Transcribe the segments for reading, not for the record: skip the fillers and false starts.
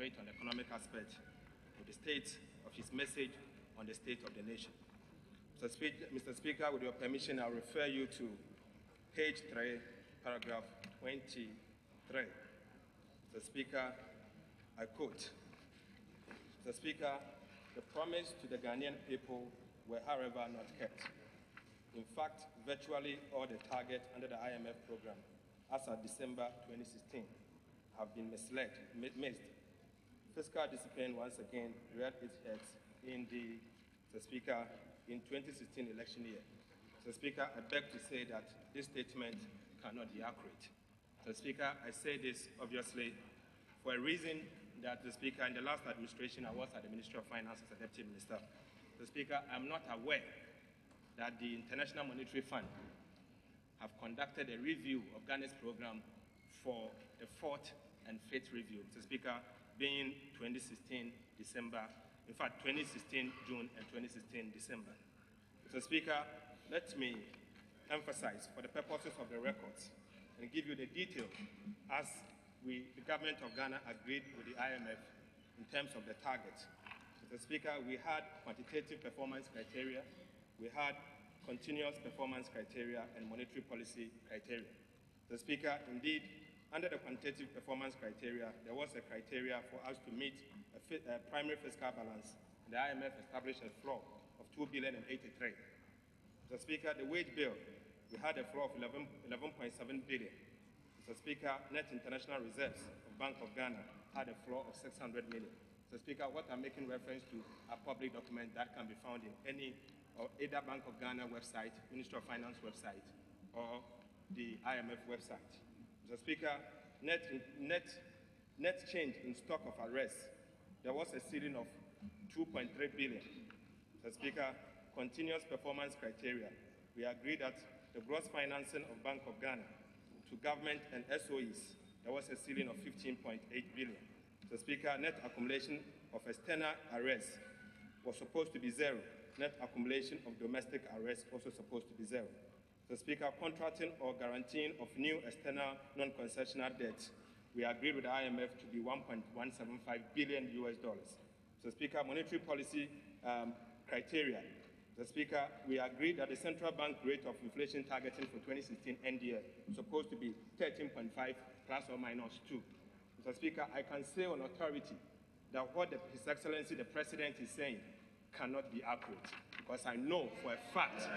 elaborate on the economic aspect of the state of his message on the state of the nation. Mr. Speaker, with your permission, I'll refer you to page 3, paragraph 23. Mr. Speaker, I quote, Mr. Speaker, the promise to the Ghanaian people were, however, not kept. In fact, virtually all the targets under the IMF program, as of December 2016, have been missed. Fiscal discipline once again reared its head in the, Mr. Speaker, in 2016 election year. Mr. Speaker, I beg to say that this statement cannot be accurate. Mr. Speaker, I say this obviously for a reason that, the Speaker, in the last administration, I was at the Ministry of Finance as a Deputy Minister. The Speaker, I'm not aware that the International Monetary Fund have conducted a review of Ghana's program for the 4th and 5th review. Mr. Speaker, being 2016 December, in fact, 2016 June and 2016 December. Mr. Speaker, let me emphasize for the purposes of the records and give you the detail as the government of Ghana agreed with the IMF in terms of the target. Mr. Speaker, we had quantitative performance criteria, we had continuous performance criteria and monetary policy criteria. Mr. Speaker, indeed, under the quantitative performance criteria, there was a criteria for us to meet a primary fiscal balance. The IMF established a floor of $2.083 billion. Mr. Speaker, the wage bill, we had a floor of 11.7 billion. Mr. Speaker, net international reserves of Bank of Ghana had a floor of 600 million. Mr. Speaker, what I'm making reference to are public documents that can be found in any or either Bank of Ghana website, Ministry of Finance website, or the IMF website. Mr. Speaker, net change in stock of arrests, there was a ceiling of 2.3 billion. Mr. Speaker, continuous performance criteria, we agreed that the gross financing of Bank of Ghana to government and SOEs, there was a ceiling of 15.8 billion. Mr. Speaker, net accumulation of external arrests was supposed to be zero. Net accumulation of domestic arrests also supposed to be zero. Mr. Speaker, contracting or guaranteeing of new external non-concessional debts, we agreed with the IMF to be $1.175 billion. Mr. Speaker, monetary policy criteria. Mr. Speaker, we agreed that the central bank rate of inflation targeting for 2016 NDA is supposed to be 13.5 plus or minus 2. Mr. Speaker, I can say on authority that what His Excellency the President is saying cannot be accurate, because I know for a fact,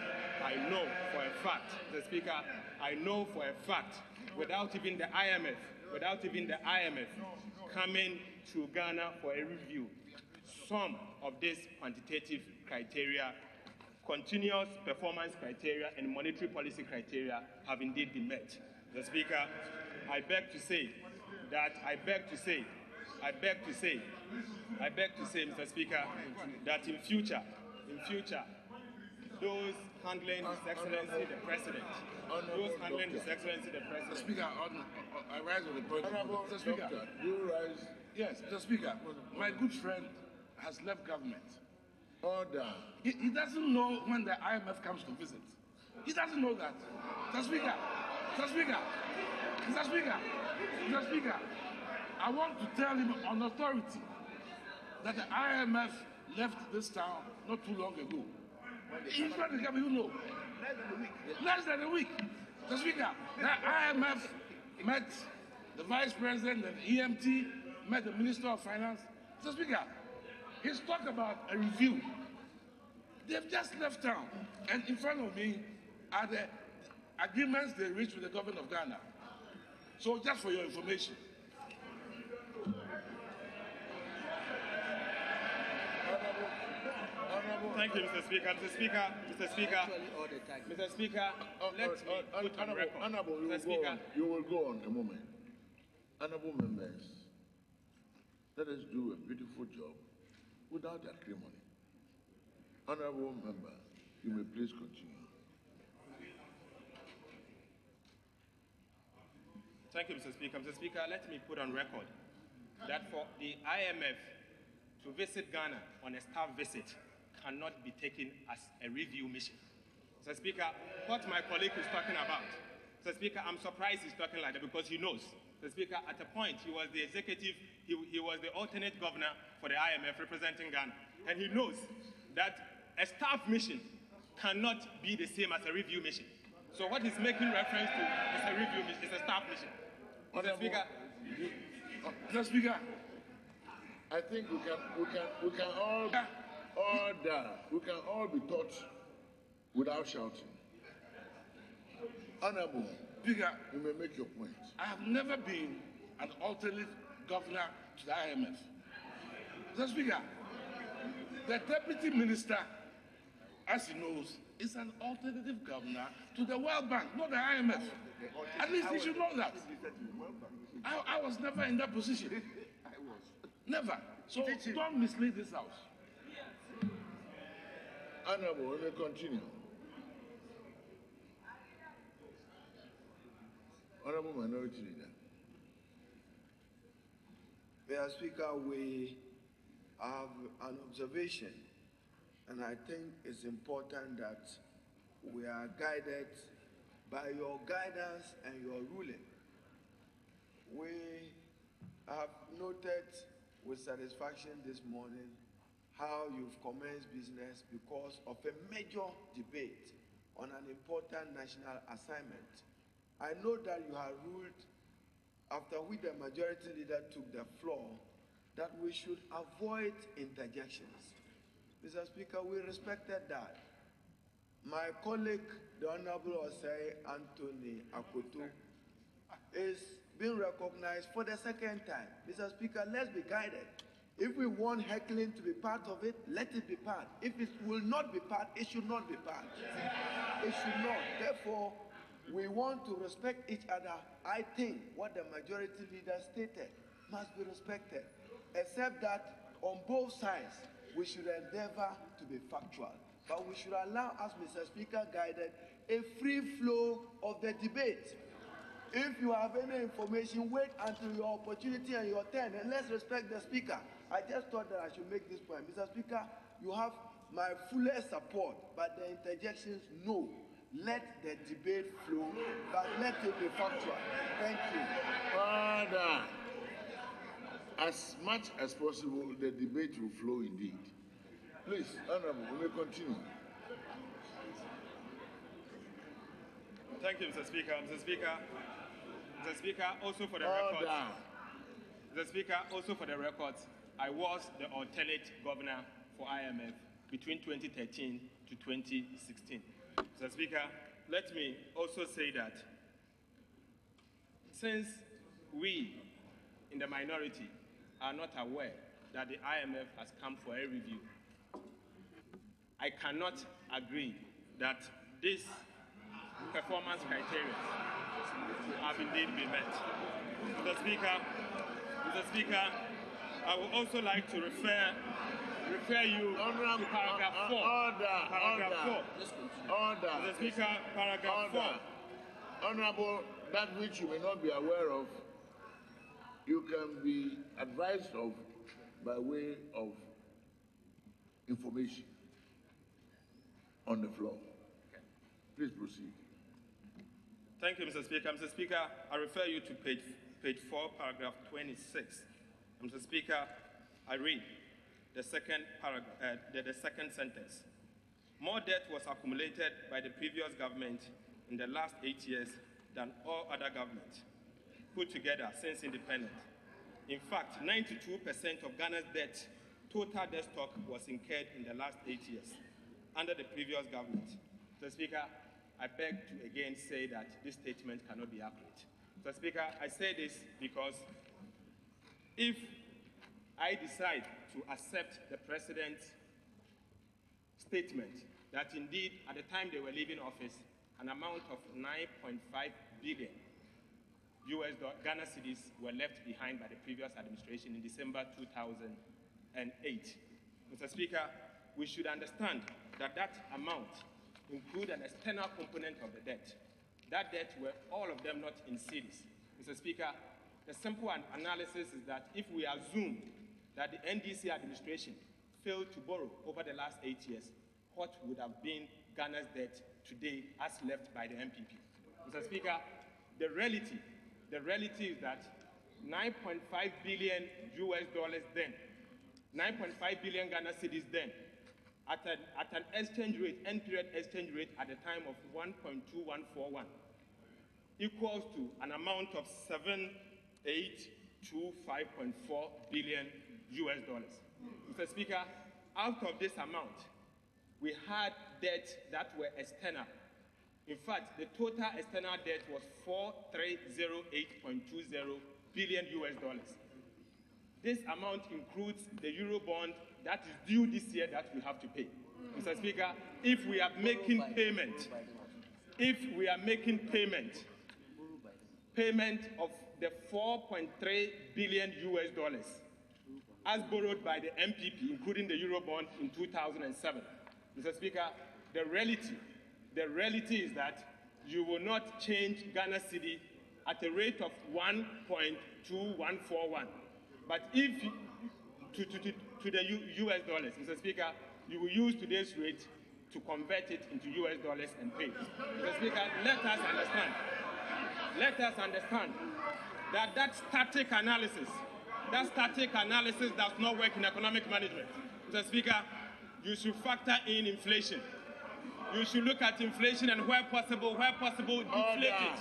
Mr. Speaker, I know for a fact, without even the IMF coming to Ghana for a review, some of these quantitative criteria, continuous performance criteria, and monetary policy criteria have indeed been met. Mr. Speaker, I beg to say, Mr. Speaker, that in future, those handling His Excellency the President, Mr. Speaker, I rise on the point. Mr. Speaker, you rise. Yes, Mr. Speaker, my good friend has left government. Order. He doesn't know when the IMF comes to visit. He doesn't know that. Mr. Speaker, I want to tell him on authority that the IMF left this town not too long ago. He's not the government, you know. Less than a week. Mr. Speaker, the IMF met the Vice President and the EMT, met the Minister of Finance. Mr. Speaker, he's talked about a review. They've just left town. And in front of me are the agreements they reached with the government of Ghana. So just for your information. Thank you, Mr. Speaker. Mr. Speaker, let me put on record. Honorable, you will go on a moment. Honorable members, let us do a beautiful job without acrimony. Honorable member, you may please continue. Thank you, Mr. Speaker. Mr. Speaker, let me put on record that for the IMF to visit Ghana on a staff visit cannot be taken as a review mission. Mr. Speaker, what my colleague is talking about, Mr. Speaker, I'm surprised he's talking like that because he knows Mr. Speaker, at a point, he was the executive, he was the alternate governor for the IMF representing Ghana. And he knows that a staff mission cannot be the same as a review mission. So what he's making reference to is a review mission, is a staff mission. Mr. Speaker. Mr. Speaker. I think we can all order. We can all be taught without shouting. Honorable, Speaker, you may make your point. I have never been an alternate governor to the IMF. Mr. Speaker, the deputy minister, as he knows, is an alternative governor to the World Bank, not the IMF. At least he should know that. I was never in that position. I was. Never. So don't mislead this house. Honorable, let me continue. Honorable Minority Leader. Mr. Speaker, we have an observation, and I think it's important that we are guided by your guidance and your ruling. We have noted with satisfaction this morning how you've commenced business because of a major debate on an important national assignment. I know that you have ruled, after which the majority leader took the floor, that we should avoid interjections. Mr. Speaker, we respected that. My colleague, the Honorable Osei Anthony Akoto, is being recognized for the second time. Mr. Speaker, let's be guided. If we want heckling to be part of it, let it be part. If it will not be part, it should not be part. It should not. Therefore, we want to respect each other. I think what the majority leader stated must be respected, except that on both sides, we should endeavor to be factual. But we should allow, as Mr. Speaker guided, a free flow of the debate. If you have any information, wait until your opportunity and your turn, and let's respect the Speaker. I just thought that I should make this point. Mr. Speaker, you have my fullest support, but the interjections, no. Let the debate flow, but let it be factual. Thank you. Order. As much as possible, the debate will flow indeed. Please, Honorable, we may continue. Thank you, Mr. Speaker. Mr. Speaker, also for the record. Mr. Speaker, also for the records, I was the alternate governor for IMF between 2013 to 2016. Mr. Speaker, let me also say that since we in the minority are not aware that the IMF has come for a review, I cannot agree that these performance criteria have indeed been met. Mr. Speaker, I would also like to refer you to paragraph 4. Paragraph 4. Order. Mr. Speaker, paragraph 4. Honorable, that which you may not be aware of, you can be advised of by way of information on the floor. Okay. Please proceed. Thank you, Mr. Speaker. Mr. Speaker, I refer you to page 4, paragraph 26. Mr. Speaker, I read the second paragraph, the second sentence. More debt was accumulated by the previous government in the last 8 years than all other governments put together since independence. In fact, 92% of Ghana's debt, total debt stock, was incurred in the last 8 years under the previous government. Mr. Speaker, I beg to again say that this statement cannot be accurate. Mr. Speaker, I say this because if I decide to accept the President's statement that indeed at the time they were leaving office, an amount of 9.5 billion Ghana cedis were left behind by the previous administration in December 2008. Mr. Speaker, we should understand that that amount includes an external component of the debt. That debt were all of them not in cedis. Mr. Speaker, the simple analysis is that if we assume that the NDC administration failed to borrow over the last 8 years, what would have been Ghana's debt today as left by the MPP? Mr. Speaker, the reality is that 9.5 billion US dollars then, 9.5 billion Ghana cedis then, at an exchange rate, end period exchange rate at the time of 1.2141, equals to an amount of 7,825.4 billion US dollars. Mr. Speaker, out of this amount, we had debts that were external. In fact, the total external debt was 4,308.20 billion US dollars. This amount includes the Eurobond that is due this year that we have to pay. Mr. Speaker, if we are making payment of the 4.3 billion US dollars as borrowed by the MPP, including the Eurobond in 2007. Mr. Speaker, the reality is that you will not change Ghana cedi at a rate of 1.2141. But if to the US dollars, Mr. Speaker, you will use today's rate to convert it into US dollars and pay. Mr. Speaker, let us understand that static analysis does not work in economic management. Mr. Speaker, you should factor in inflation. You should look at inflation and where possible, deflate it.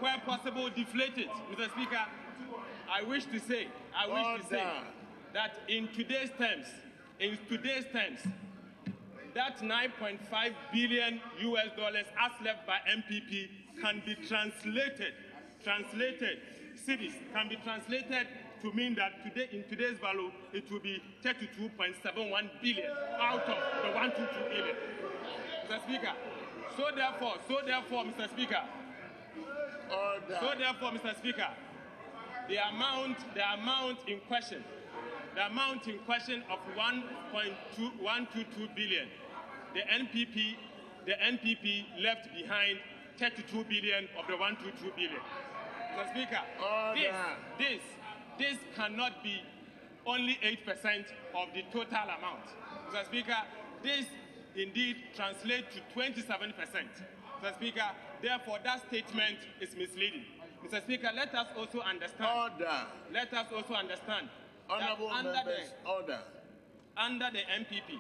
Where possible, deflate it. Mr. Speaker, I wish to say that in today's terms, that 9.5 billion US dollars as left by MPP can be translated, cities can be translated to mean that today, in today's value, it will be 32.71 billion out of the 122 billion. Mr. Speaker, so therefore, Mr. Speaker, the amount in question of 1.122 billion, the NPP left behind 32 billion of the 122 billion. Mr. Speaker, this cannot be only 8% of the total amount. Mr. Speaker, this indeed translates to 27%. Mr. Speaker, therefore that statement is misleading. Mr. Speaker, let us also understand. Honorable members, under the MPP,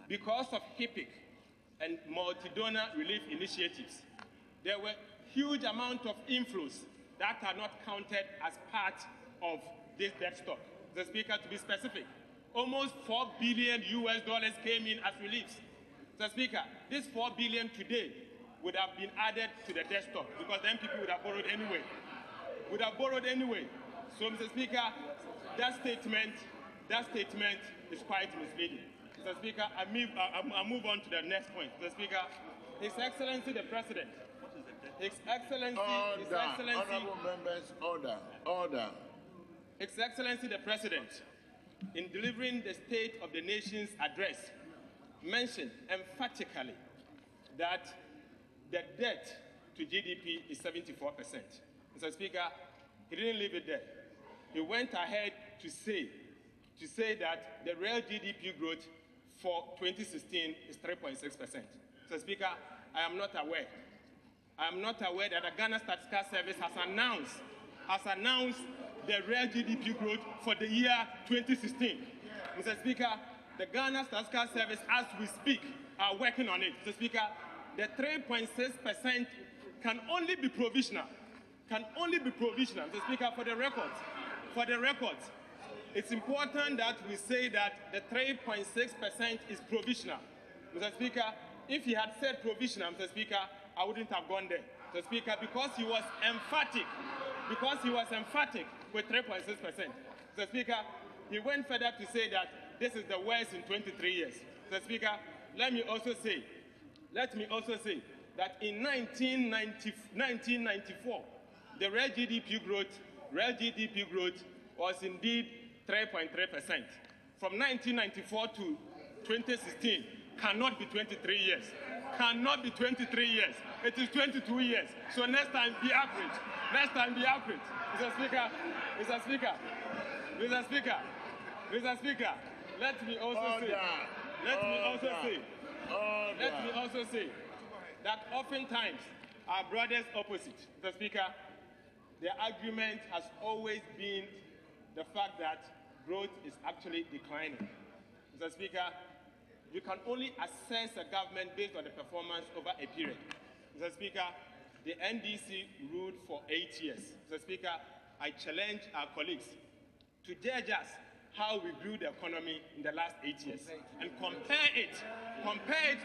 because of HIPIC and multi-donor relief initiatives, there were huge amount of inflows that are not counted as part of this debt stock. The Speaker, to be specific, almost 4 billion US dollars came in as reliefs. The Speaker, this 4 billion today would have been added to the debt stock because the MPP would have borrowed anyway. So, Mr. Speaker, that statement is quite misleading. Mr. Speaker, I move on to the next point. Mr. Speaker, His Excellency the President. His Excellency. Honorable members, order. His Excellency the President, in delivering the State of the Nation's address, mentioned emphatically that the debt to GDP is 74%. Mr. Speaker, he didn't leave it there. He went ahead to say that the real GDP growth for 2016 is 3.6%. Mr. Speaker, I am not aware that the Ghana Statistical Service has announced the real GDP growth for the year 2016. Mr. Speaker, the Ghana Statistical Service, as we speak, are working on it. Mr. Speaker, the 3.6% can only be provisional. Mr. Speaker, for the records, it's important that we say that the 3.6% is provisional. Mr. Speaker, if he had said provisional, Mr. Speaker, I wouldn't have gone there. Mr. Speaker, because he was emphatic with 3.6%. Mr. Speaker, he went further to say that this is the worst in 23 years. Mr. Speaker, let me also say that in 1994, the real GDP growth was indeed 3.3%. From 1994 to 2016 cannot be 23 years. It is 22 years. So next time be average. Mr. Speaker, let me also say that oftentimes our brothers opposite, Mr. Speaker, the argument has always been the fact that growth is actually declining. Mr. Speaker, you can only assess a government based on the performance over a period. Mr. Speaker, the NDC ruled for 8 years. Mr. Speaker, I challenge our colleagues to judge us how we grew the economy in the last 8 years and compare it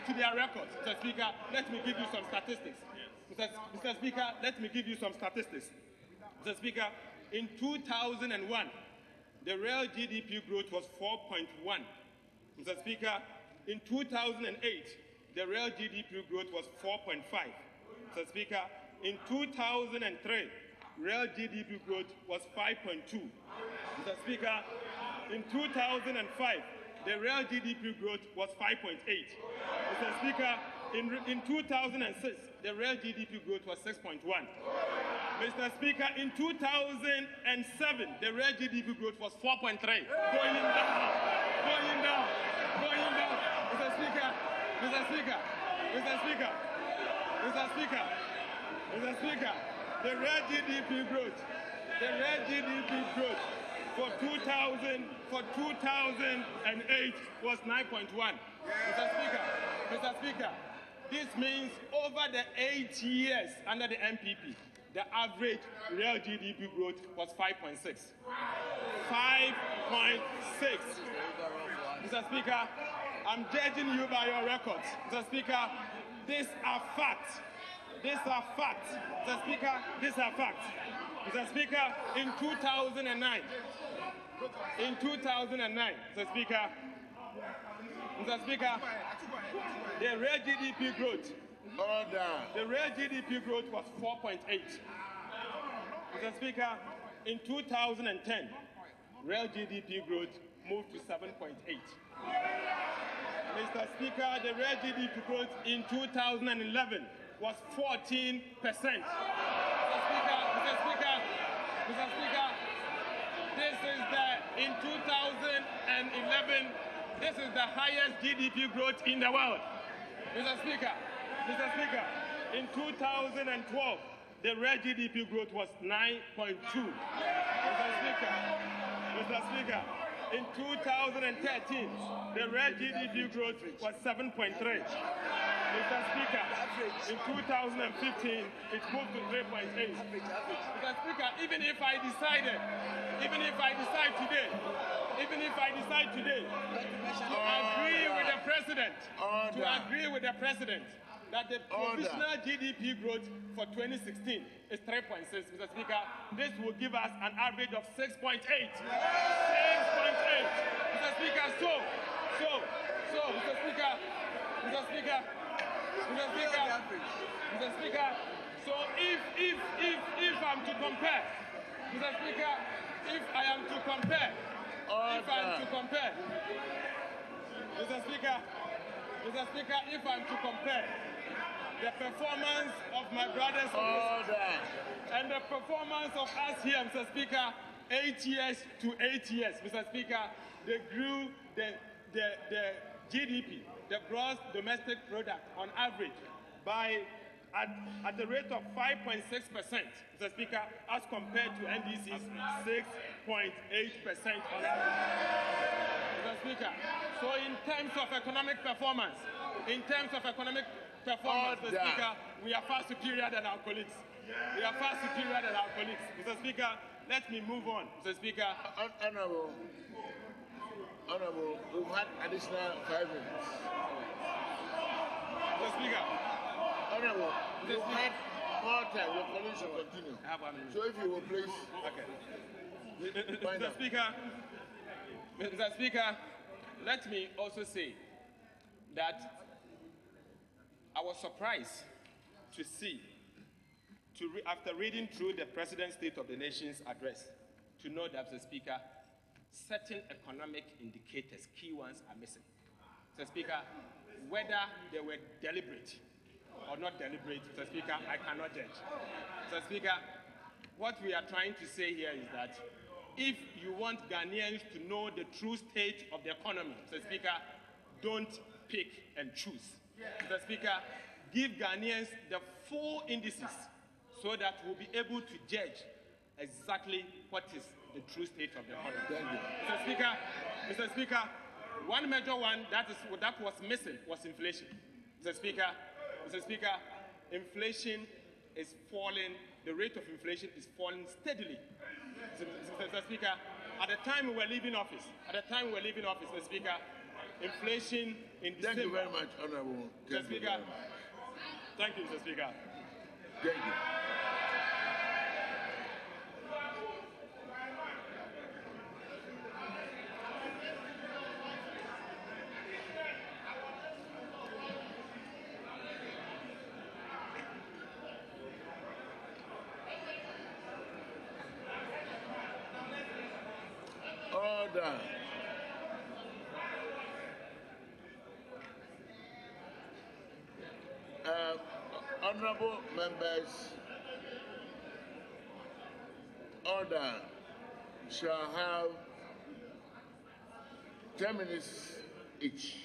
to their records. Mr. Speaker, let me give you some statistics. Mr. Speaker, let me give you some statistics. Mr. Speaker, in 2001, the real GDP growth was 4.1. Mr. Speaker, in 2008, the real GDP growth was 4.5. Mr. Speaker, in 2003, real GDP growth was 5.2. Mr. Speaker, in 2005, the real GDP growth was 5.8. Mr. Speaker, in 2006, the real GDP growth was 6.1. Mr. Speaker, in 2007, the real GDP growth was 4.3. Going down. Mr. Speaker, the real GDP growth for 2008 was 9.1. Mr. Speaker, this means over the 8 years under the MPP, the average real GDP growth was 5.6. 5.6. Mr. Speaker, I'm judging you by your records. Mr. Speaker, these are facts. Mr. Speaker, these are facts. Mr. Speaker, in 2009, Mr. Speaker, the real GDP growth, was 4.8. Mr. Speaker, in 2010, real GDP growth moved to 7.8. Mr. Speaker, the real GDP growth in 2011 was 14%. Mr. Speaker, in 2011, this is the highest GDP growth in the world. Mr. Speaker, in 2012, the real GDP growth was 9.2. Mr. Speaker, in 2013, the real GDP growth was 7.3. Mr. Speaker, in 2015, it moved to 3.8. Mr. Speaker, even if I decide today to agree with the president that the provisional GDP growth for 2016 is 3.6, Mr. Speaker, this will give us an average of 6.8. 6.8. Mr. Speaker, so if I'm to compare, Mr. Speaker, if I am to compare, the performance of my brothers and the performance of us here, Mr. Speaker, 8 years to 8 years, Mr. Speaker, they grew the GDP, the gross domestic product, on average by at the rate of 5.6%, Mr. Speaker, as compared to NDC's 6.8% on average. Mr. Speaker, so in terms of economic performance, Mr. Speaker, we are far superior than our colleagues. Mr. Speaker, let me move on, Mr. Speaker. Honorable, we've had additional 5 minutes. Mr. Speaker. Honorable, we've had more time. Your colleagues will continue. I have 1 minute. So if you will please. Okay. Mr. Speaker, let me also say that I was surprised to see, after reading through the President's State of the Nation's address, to know that, Mr. Speaker, certain economic indicators, key ones, are missing. Mr. Speaker, whether they were deliberate or not deliberate, Mr. Speaker, I cannot judge. Mr. Speaker, what we are trying to say here is that if you want Ghanaians to know the true state of the economy, Mr. Speaker, don't pick and choose. Mr. Speaker, give Ghanaians the full indices so that we'll be able to judge exactly what is the true state of the economy. Thank you. Mr. Speaker, one major one that was missing was inflation. Mr. Speaker, inflation is falling. The rate of inflation is falling steadily. Mr. Speaker, at the time we were leaving office, Mr. Speaker, inflation in December. Thank you very much, Honorable. Mr. Speaker, thank you, Mr. Speaker. Thank you. Order. Honorable members, order shall have 10 minutes each.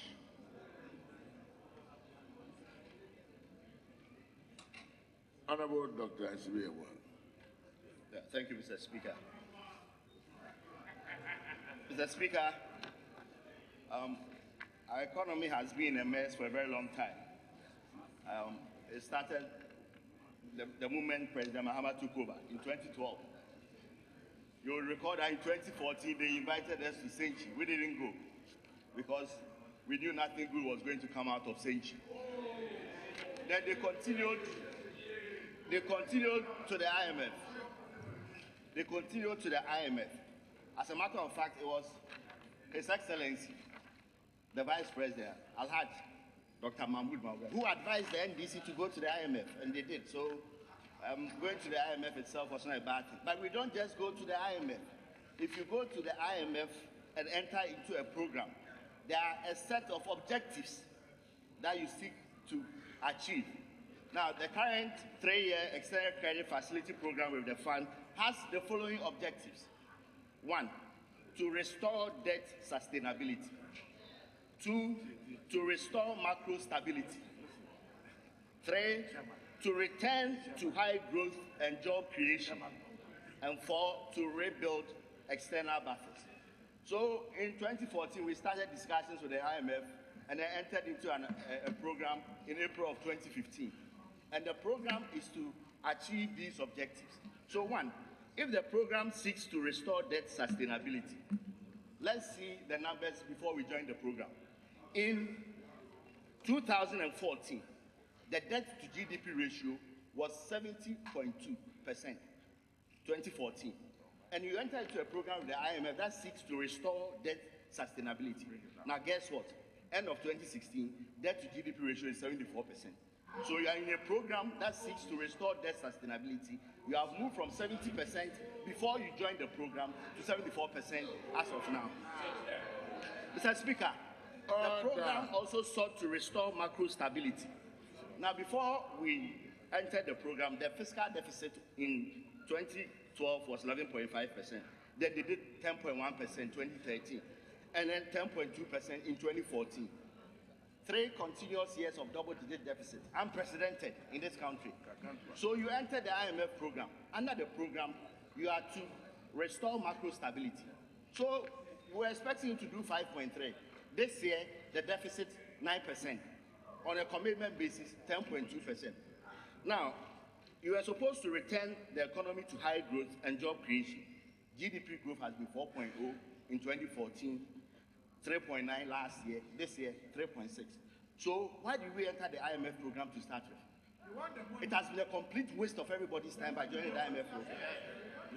Honorable Dr. Asibiyewa. Thank you, Mr. Speaker. Mr. Speaker, our economy has been a mess for a very long time. It started the moment President Mahama took over in 2012. You'll recall that in 2014, they invited us to Senchi. We didn't go because we knew nothing good was going to come out of Senchi. Then they continued to the IMF. As a matter of fact, it was His Excellency, the Vice President, Alhaj, Dr. Mahmoud Mawga, who advised the NDC to go to the IMF, and they did. So going to the IMF itself was not a bad thing. But we don't just go to the IMF. If you go to the IMF and enter into a program, there are a set of objectives that you seek to achieve. Now, the current 3-year extended credit facility program with the fund has the following objectives. 1, to restore debt sustainability. 2, to restore macro stability. 3, to return to high growth and job creation. And 4, to rebuild external buffers. So in 2014, we started discussions with the IMF and then entered into a program in April of 2015. And the program is to achieve these objectives. So 1, if the program seeks to restore debt sustainability, let's see the numbers before we join the program. In 2014, the debt to GDP ratio was 70.2%, 2014. And you enter into a program with the IMF that seeks to restore debt sustainability. Now guess what? End of 2016, debt to GDP ratio is 74%. So you are in a program that seeks to restore debt sustainability. You have moved from 70% before you joined the program to 74% as of now. Mr. Speaker, the program also sought to restore macro stability. Now, before we entered the program, the fiscal deficit in 2012 was 11.5%. Then they did 10.1% in 2013, and then 10.2% in 2014. 3 continuous years of double-digit deficit, unprecedented in this country. So you enter the IMF program. Under the program, you are to restore macro stability. So we're expecting you to do 5.3. This year, the deficit 9%. On a commitment basis, 10.2%. Now, you are supposed to return the economy to high growth and job creation. GDP growth has been 4.0 in 2014. 3.9 last year, this year 3.6. So why did we enter the IMF program to start with? It has been a complete waste of everybody's time by joining the IMF program.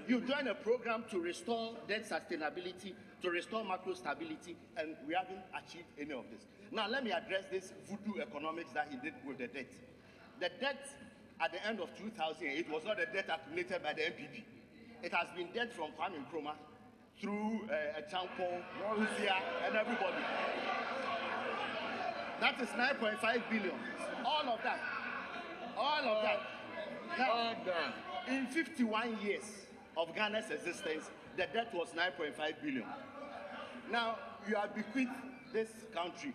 You join a program to restore debt sustainability, to restore macro stability, and we haven't achieved any of this. Now let me address this voodoo economics that he did with the debt. The debt at the end of 2008 was not the debt accumulated by the MPP. It has been debt from Kwame Nkrumah, through Champon, Russia, and everybody. That is 9.5 billion. All of that. All of that. Now, in 51 years of Ghana's existence, the debt was 9.5 billion. Now, you have bequeathed this country.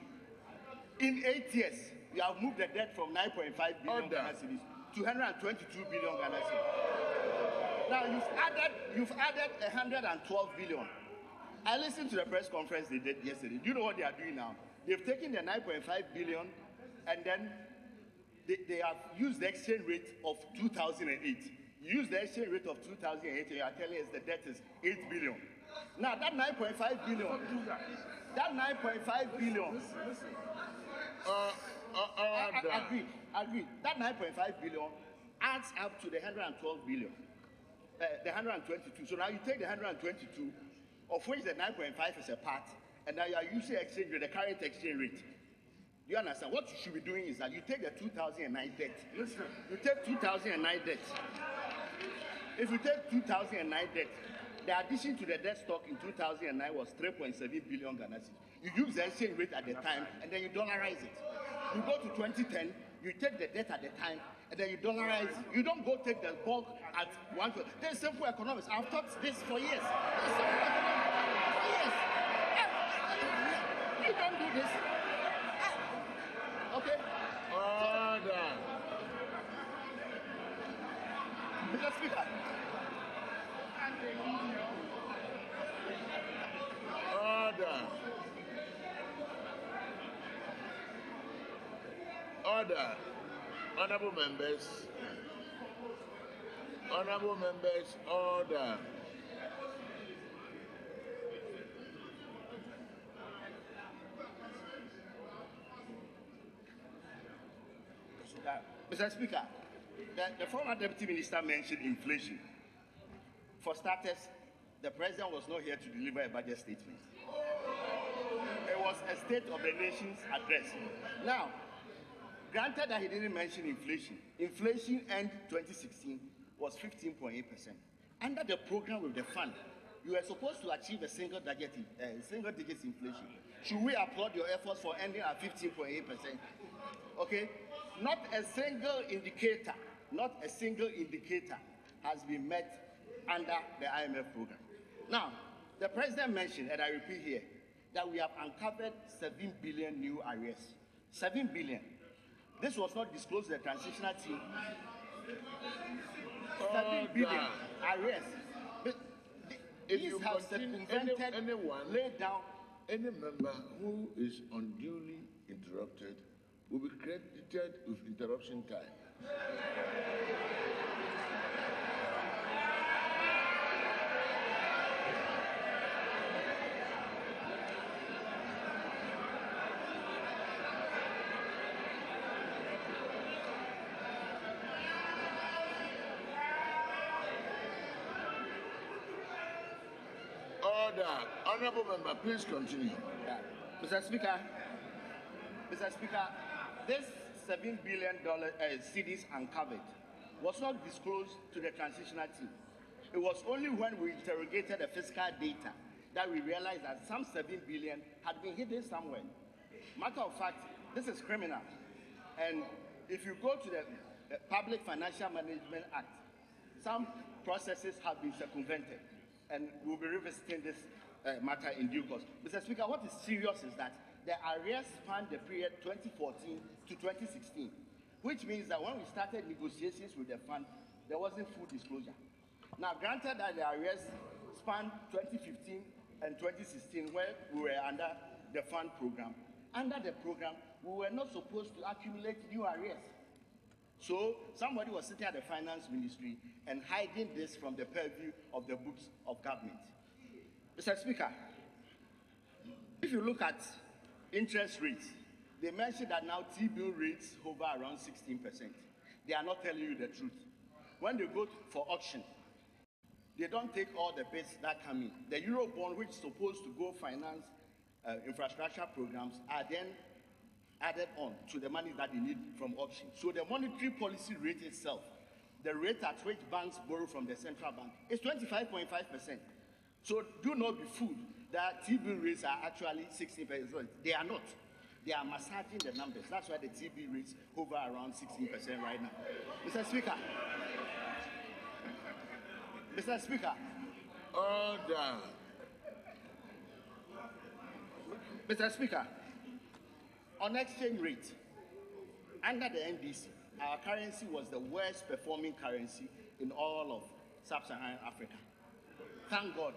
In 8 years, you have moved the debt from 9.5 billion Ghana cedis to 122 billion Ghana cedis. Now you've added 112 billion. I listened to the press conference they did yesterday. Do you know what they are doing now? They've taken the 9.5 billion and then they have used the exchange rate of 2008. You use the exchange rate of 2008 and you are telling us the debt is 8 billion. Now that 9.5 billion, that 9.5 billion, agreed. That 9.5 billion adds up to the 112 billion, the 122. So now you take the 122, of which the 9.5 is a part, and now you are using exchange rate, the current exchange rate. Do you understand? What you should be doing is that you take the 2009 debt. Listen, you take 2009 debt. If you take 2009 debt, the addition to the debt stock in 2009 was 3.7 billion Ghana cedis. You use the exchange rate at the time, and then you dollarize it. You go to 2010, you take the debt at the time, and then you dollarize it. You don't go take the bulk at one. There's simple economics. I've taught this for years. There's simple economics for years. You don't do this. Okay? Order. Mr. Speaker. Order. Order. Honorable members. Honorable members, order. Mr. Speaker, the former Deputy Minister mentioned inflation. For starters, the President was not here to deliver a budget statement. It was a State of the Nation's address. Now, granted that he didn't mention inflation, inflation end 2016 was 15.8%. Under the program with the fund, you were supposed to achieve a single digit inflation. Should we applaud your efforts for ending at 15.8%? Okay? Not a single indicator has been met under the IMF program. Now, the President mentioned, and I repeat here, that we have uncovered 7 billion new arrears. 7 billion. This was not disclosed to the transitional team. 7 billion arrears. If you have circumvented, anyone, laid down. any member who is unduly interrupted will be credited with interruption time. Order. Honorable member, please continue. Mr. Speaker, this $7 billion cedis uncovered was not disclosed to the transitional team. It was only when we interrogated the fiscal data that we realized that some 7 billion had been hidden somewhere. Matter of fact, this is criminal. And if you go to the Public Financial Management Act, some processes have been circumvented. And we'll be revisiting this matter in due course. Mr. Speaker, what is serious is that the arrears spanned the period 2014 to 2016, which means that when we started negotiations with the fund, there wasn't full disclosure. Now, granted that the arrears spanned 2015 and 2016, where we were under the fund program, under the program, we were not supposed to accumulate new arrears. So somebody was sitting at the finance ministry and hiding this from the purview of the books of government. Mr. Speaker, if you look at interest rates, they mentioned that now T-bill rates hover around 16%. They are not telling you the truth. When they go for auction, they don't take all the bids that come in. The Eurobond, which is supposed to go finance infrastructure programs, are then added on to the money that they need from auction. So the monetary policy rate itself, the rate at which banks borrow from the central bank, is 25.5%. So do not be fooled that T-bill rates are actually 16%. They are not. They are massaging the numbers. That's why the T-bill rates hover around 16% right now. Mr. Speaker. Mr. Speaker. Order. Mr. Speaker. On exchange rate, under the NDC, our currency was the worst performing currency in all of sub-Saharan Africa. Thank God.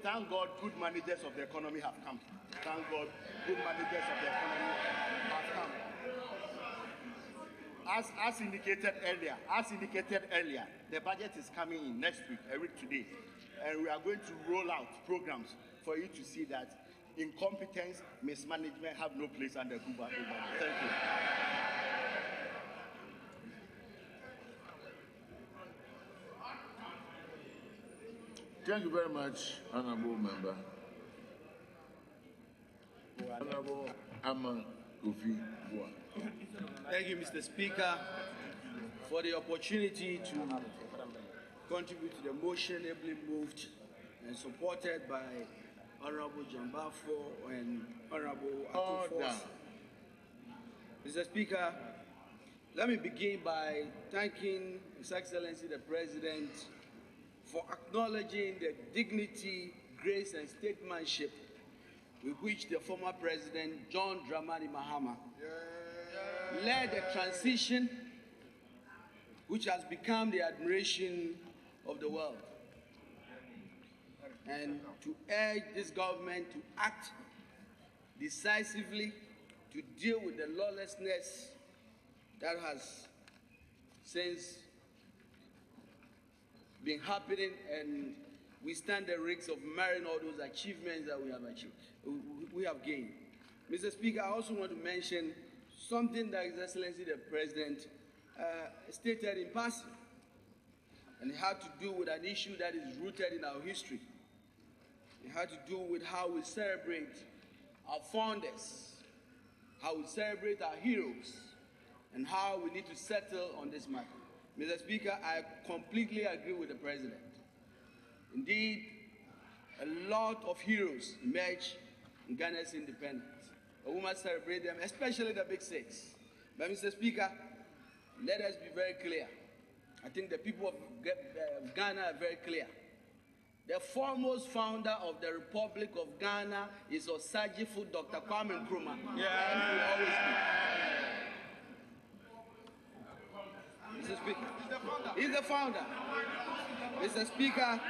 Thank God good managers of the economy have come. Thank God good managers of the economy have come. As indicated earlier, the budget is coming in next week, a week today, and we are going to roll out programs for you to see that incompetence, mismanagement have no place under Cuba. Thank you. Thank you very much, Honorable Member. Honorable Akufo-Addo. Thank you, Mr. Speaker, for the opportunity to contribute to the motion ably moved and supported by Honorable Jambafo and Honorable Akufo. Mr. Speaker, let me begin by thanking His Excellency the President for acknowledging the dignity, grace, and statesmanship with which the former President John Dramani Mahama led a transition which has become the admiration of the world, and to urge this government to act decisively to deal with the lawlessness that has since been happening, and we stand the risks of marring all those achievements that we have gained. Mr. Speaker, I also want to mention something that His Excellency the President stated in passing, and it had to do with an issue that is rooted in our history. It had to do with how we celebrate our founders, how we celebrate our heroes, and how we need to settle on this matter. Mr. Speaker, I completely agree with the President. Indeed, a lot of heroes emerged in Ghana's independence. We must celebrate them, especially the big six. But Mr. Speaker, let us be very clear. I think the people of Ghana are very clear. The foremost founder of the Republic of Ghana is Osagyefo Dr. Kwame Nkrumah. Yeah. And will always be. Mr. Speaker, he's the founder. Mr. Speaker,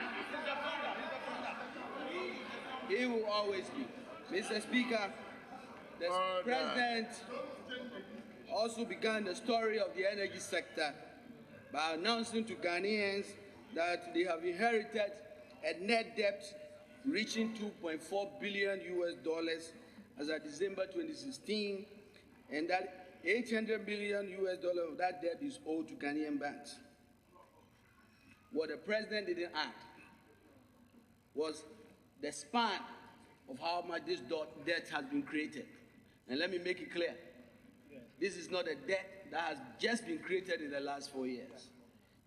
he will always be. Mr. Speaker, the President also began the story of the energy sector by announcing to Ghanaians that they have inherited a net debt reaching $2.4 billion as of December 2016, and that $800 billion of that debt is owed to Ghanaian banks. What the President didn't add was the span of how much this debt has been created. And let me make it clear. This is not a debt that has just been created in the last 4 years.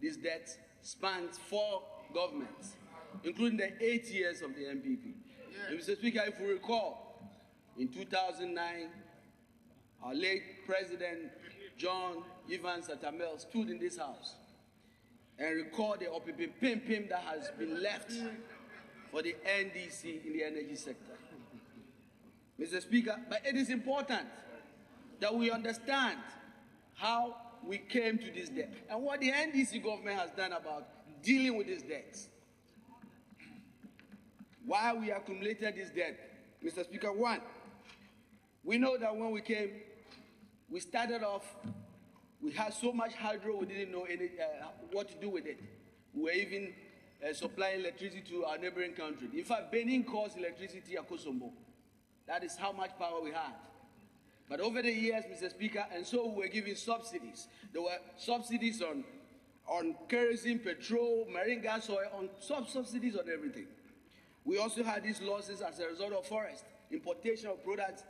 This debt spans 4 governments, including the 8 years of the MPP. And Mr. Speaker, if you recall, in 2009, our late President John Evans Atamel stood in this house and recalled the opipim that has been left for the NDC in the energy sector. Mr. Speaker, but it is important that we understand how we came to this debt and what the NDC government has done about dealing with this debt. Why we accumulated this debt, Mr. Speaker. One, we know that when we came, we started off, we had so much hydro, we didn't know what to do with it. We were even supplying electricity to our neighboring country. In fact, Benin caused electricity at Kosombo. That is how much power we had. But over the years, Mr. Speaker, and so we were giving subsidies. There were subsidies on kerosene, petrol, marine gas oil, on subsidies on everything. We also had these losses as a result of forest, importation of products,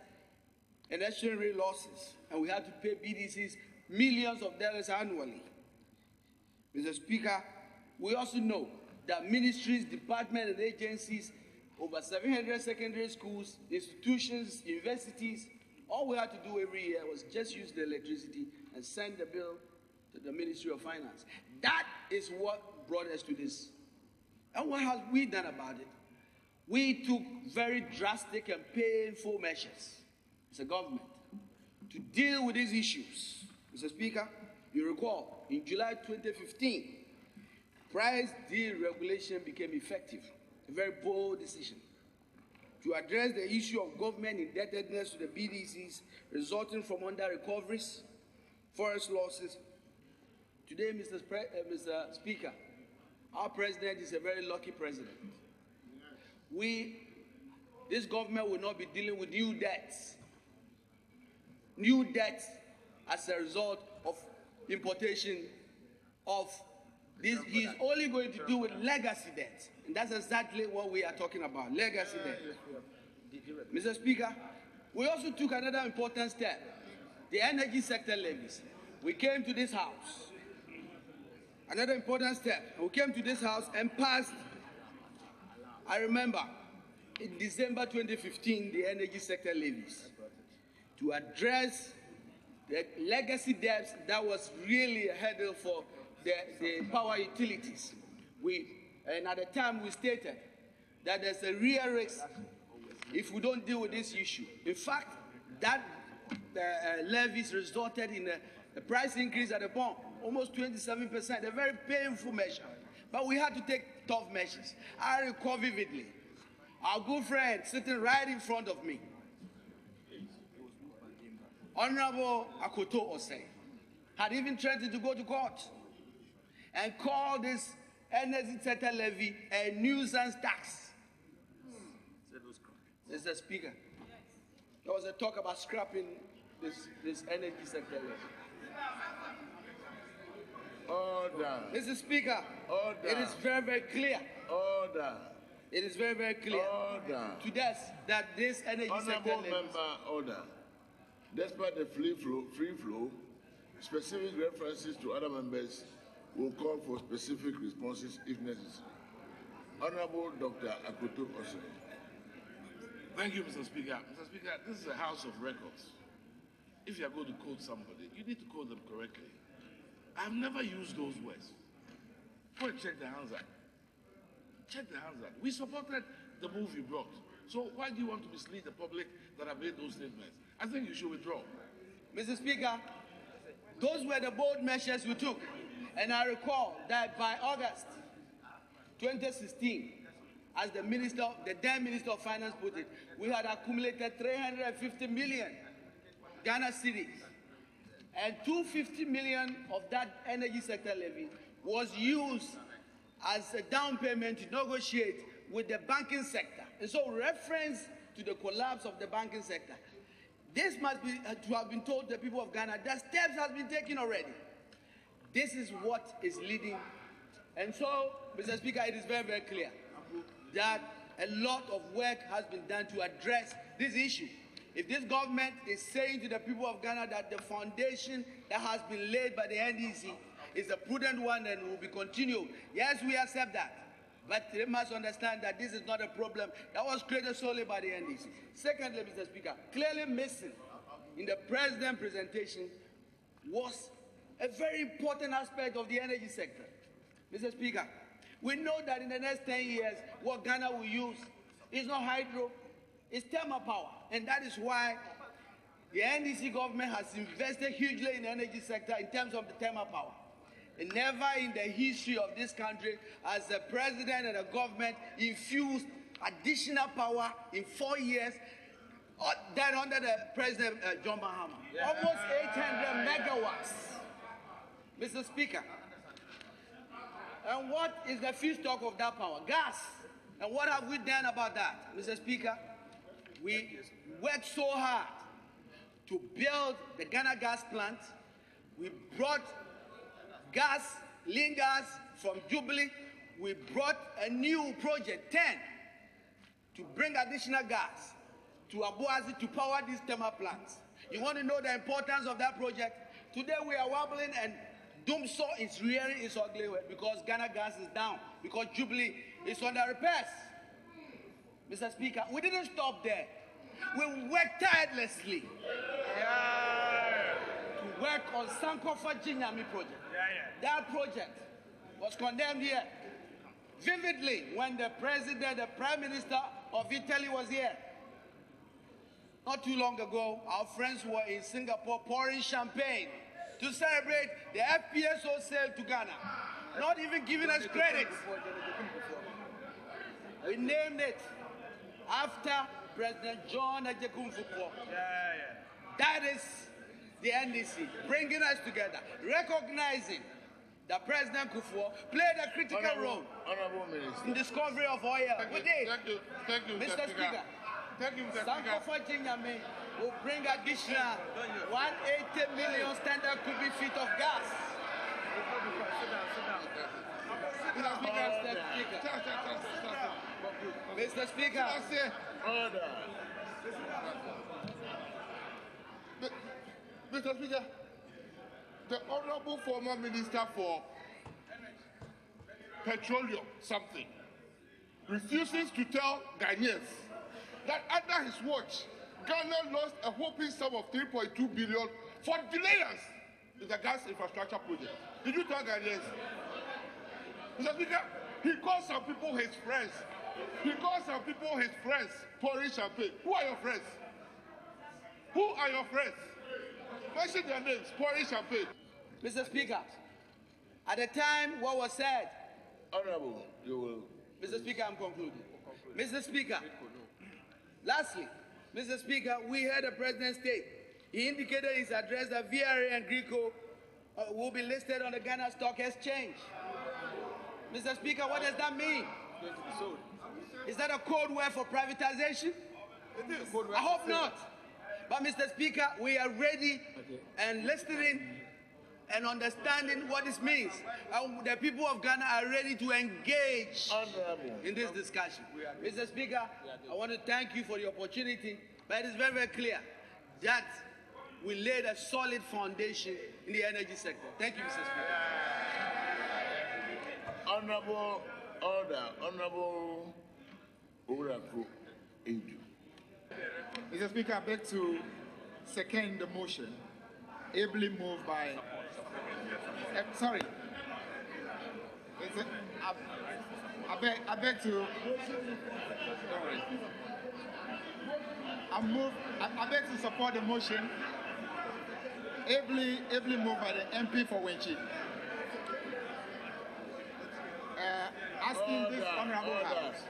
and exchange rate losses. And we had to pay BDCs millions of dollars annually. Mr. Speaker, we also know that ministries, departments, and agencies, over 700 secondary schools, institutions, universities, all we had to do every year was just use the electricity and send the bill to the Ministry of Finance. That is what brought us to this. And what have we done about it? We took very drastic and painful measures as a government to deal with these issues. Mr. Speaker, you recall, in July 2015, price deregulation became effective, a very bold decision to address the issue of government indebtedness to the BDCs resulting from under-recoveries, forest losses. Today, Mr. Speaker, our president is a very lucky president. This government will not be dealing with new debts as a result of importation of this. He's only going to do with legacy debts. And that's exactly what we are talking about, legacy debt. Mr. Speaker, we also took another important step, the energy sector levies. We came to this house, another important step. We came to this house and passed, I remember, in December 2015, the energy sector levies to address the legacy debts that was really a hurdle for the power utilities. And at the time we stated that there's a real risk if we don't deal with this issue. In fact, that levies resulted in a price increase at the pump, almost 27%, a very painful measure. But we had to take tough measures. I recall vividly, our good friend sitting right in front of me, Honorable Akufo-Addo, had even threatened to go to court and call this energy sector levy a nuisance tax. Mr. Speaker, there was a talk about scrapping this energy sector levy. Order. Mr. Speaker, Order. it is very, very clear. Order. It is very, very clear Order. to us that this energy sector Honorable levy. member, order. Despite the free flow, specific references to other members will call for specific responses if necessary. Honorable Dr. Akufo-Addo. Thank you, Mr. Speaker. Mr. Speaker, this is a house of records. If you are going to quote somebody, you need to quote them correctly. I've never used those words. Go and check the Hands Act. Check the Hands Act. We supported the move you brought. So why do you want to mislead the public that have made those statements? I think you should withdraw. Mr. Speaker, those were the bold measures we took. And I recall that by August 2016, as the then Minister of Finance put it, we had accumulated 350 million Ghana cedis. And 250 million of that energy sector levy was used as a down payment to negotiate with the banking sector. And so reference to the collapse of the banking sector. This must be to have been told the people of Ghana that steps have been taken already. This is what is leading. And so, Mr. Speaker, it is very, very clear that a lot of work has been done to address this issue. If this government is saying to the people of Ghana that the foundation that has been laid by the NDC is a prudent one and will be continued, yes, we accept that. But they must understand that this is not a problem that was created solely by the NDC. Secondly, Mr. Speaker, clearly missing in the president's presentation was a very important aspect of the energy sector. Mr. Speaker, we know that in the next 10 years, what Ghana will use is not hydro, it's thermal power. And that is why the NDC government has invested hugely in the energy sector in terms of the thermal power. And never in the history of this country has the president and the government infused additional power in 4 years than under the President John Mahama. Yeah. Almost 800 megawatts. Mr. Speaker. And what is the feedstock of that power? Gas. And what have we done about that? Mr. Speaker, we worked so hard to build the Ghana gas plant. We brought gas, lean gas from Jubilee. We brought a new project, 10, to bring additional gas to Abuazi to power these thermal plants. You want to know the importance of that project? Today we are wobbling and Dumso is rearing its ugly way because Ghana gas is down, because Jubilee is under repairs. Mr. Speaker, we didn't stop there. We worked tirelessly to work on Sankofa Jinyami project. That project was condemned here vividly when the president, the prime minister of Italy was here. Not too long ago, our friends were in Singapore pouring champagne to celebrate the FPSO sale to Ghana. not even giving us credit. We named it after President John Ajay-Kumfupo. That is the NDC, bringing us together, recognizing that President Kufuor played a critical role in discovery of oil. We did. Thank you, Mr. Speaker. Thank you, Mr. Speaker. Sankofa Chinyame will bring additional 180 million standard cubic feet of gas. Mr. Speaker. Order. Mr. Speaker, the Honorable former Minister for Petroleum something refuses to tell Ghanaians that under his watch, Ghana lost a whopping sum of 3.2 billion for delays in the gas infrastructure project. Did you tell Ghanaians? Mr. Speaker, he calls some people his friends. He calls some people his friends, pouring champagne. Who are your friends? Who are your friends? Mention their names, pouring champagne. Mr. Speaker, at the time what was said, Honorable, you will. Mr. Speaker, I'm concluding. Mr. Speaker, lastly, Mr. Speaker, we heard the President state. He indicated in his address that VRA and Greco will be listed on the Ghana Stock Exchange. Mr. Speaker, what does that mean? Is that a code word for privatization? It is. I hope not. But Mr. Speaker, we are ready and listening and understanding what this means. And the people of Ghana are ready to engage in this discussion. Mr. Speaker, I want to thank you for the opportunity, but it is very, very clear that we laid a solid foundation in the energy sector. Thank you, Mr. Speaker. Honorable order, Honorable Akufo-Addo. Mr. Speaker, I beg to second the motion, ably moved by. Sorry. I beg to. Sorry. I beg to support the motion, ably moved by the MP for Wenchi. Asking this honorable house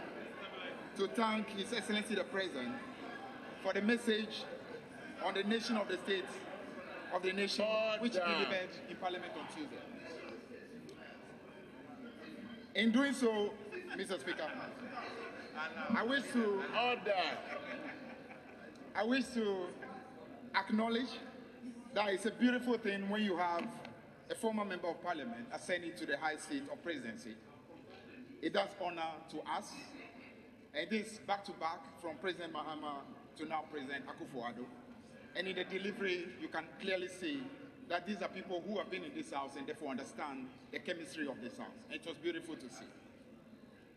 to thank His Excellency the President for the message on the nation of the states of the nation, which he delivered in Parliament on Tuesday. In doing so, Mr. Speaker, I wish to acknowledge that it's a beautiful thing when you have a former member of Parliament ascending to the high seat of presidency. It does honor to us, and this back-to-back from President Mahama to now President Akufo-Addo. And in the delivery, you can clearly see that these are people who have been in this house and therefore understand the chemistry of this house. And it was beautiful to see.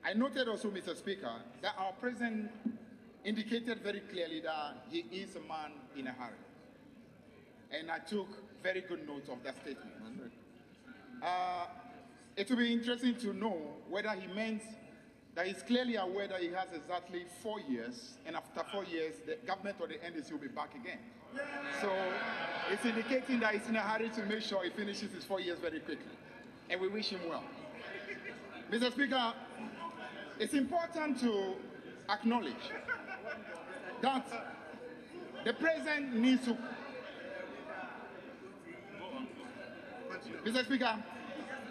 I noted also, Mr. Speaker, that our President indicated very clearly that he is a man in a hurry. And I took very good note of that statement. It will be interesting to know whether he meant that he's clearly aware that he has exactly 4 years, and after 4 years, the government or the NDC will be back again. So it's indicating that he's in a hurry to make sure he finishes his 4 years very quickly. And we wish him well. Mr. Speaker, it's important to acknowledge that the President needs to... Mr. Speaker,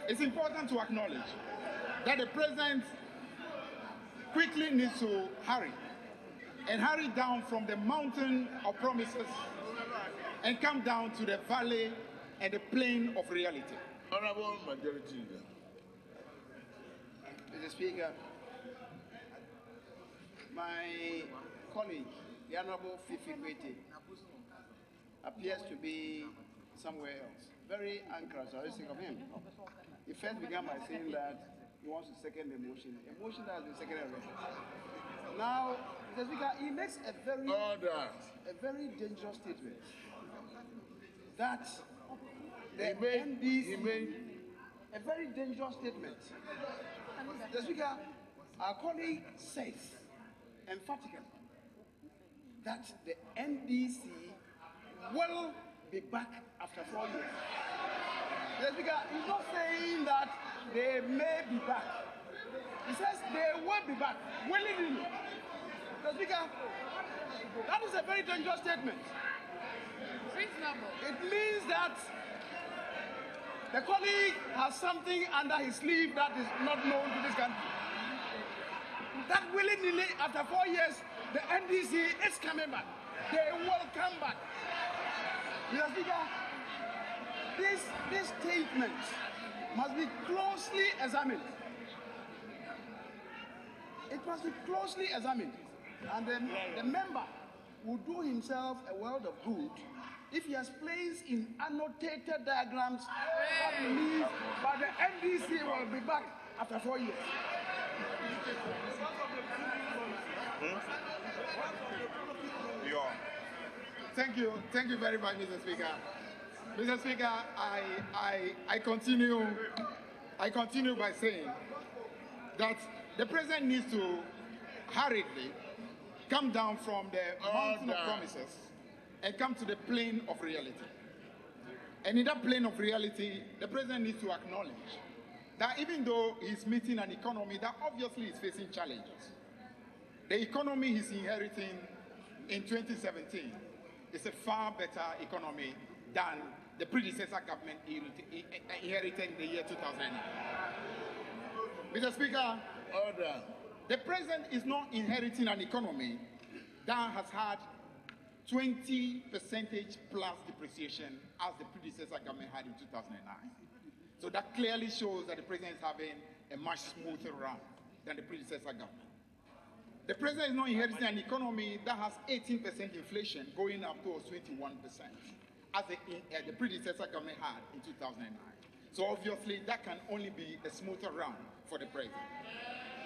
it's important to acknowledge that the President quickly needs to hurry and hurry down from the mountain of promises and come down to the valley and the plain of reality. Honorable Majority Leader. Mr. Speaker, my colleague, the Honorable Fifi Kwete, appears to be somewhere else. Very uncharacteristic of him. He first began by saying that he wants to second the motion that has been seconded already. Now, Mr. Speaker, he makes a very dangerous statement that the NDC, a very dangerous statement. Mr. Speaker, our colleague says emphatically that the NDC will be back after 4 years. Mr. Speaker, he's not saying that they may be back. He says they will be back, willingly. Mr. Speaker, that is a very dangerous statement. Reasonable. It means that the colleague has something under his sleeve that is not known to this country. That willingly, after 4 years, the NDC is coming back. They will come back. Mr. Speaker, this statement must be closely examined. It must be closely examined. And the member will do himself a world of good if he has placed in annotated diagrams that means that the NDC will be back after 4 years. Thank you very much, Mr. Speaker. Mr. Speaker, I continue by saying that the President needs to hurriedly come down from the mountain of promises and come to the plane of reality. And in that plane of reality, the President needs to acknowledge that even though he's meeting an economy that obviously is facing challenges, the economy he's inheriting in 2017 is a far better economy than the predecessor government inherited in the year 2009. Mr. Speaker, Order. the President is not inheriting an economy that has had 20% plus depreciation as the predecessor government had in 2009. So that clearly shows that the President is having a much smoother run than the predecessor government. The President is not inheriting an economy that has 18% inflation going up to 21%, as the predecessor government had in 2009. So obviously that can only be a smoother run for the President.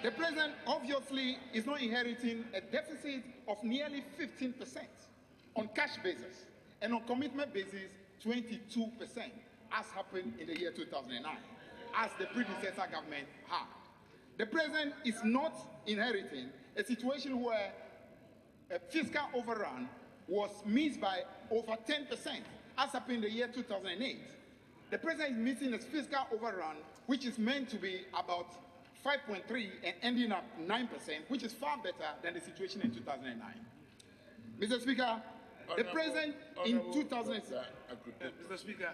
The President obviously is not inheriting a deficit of nearly 15% on cash basis, and on commitment basis, 22%, as happened in the year 2009, as the predecessor government had. The President is not inheriting a situation where a fiscal overrun was missed by over 10%, as happened in the year 2008. The President is missing a fiscal overrun, which is meant to be about 5.3 and ending up 9%, which is far better than the situation in 2009. Mr. Speaker, the President in 2007... Mr. Speaker,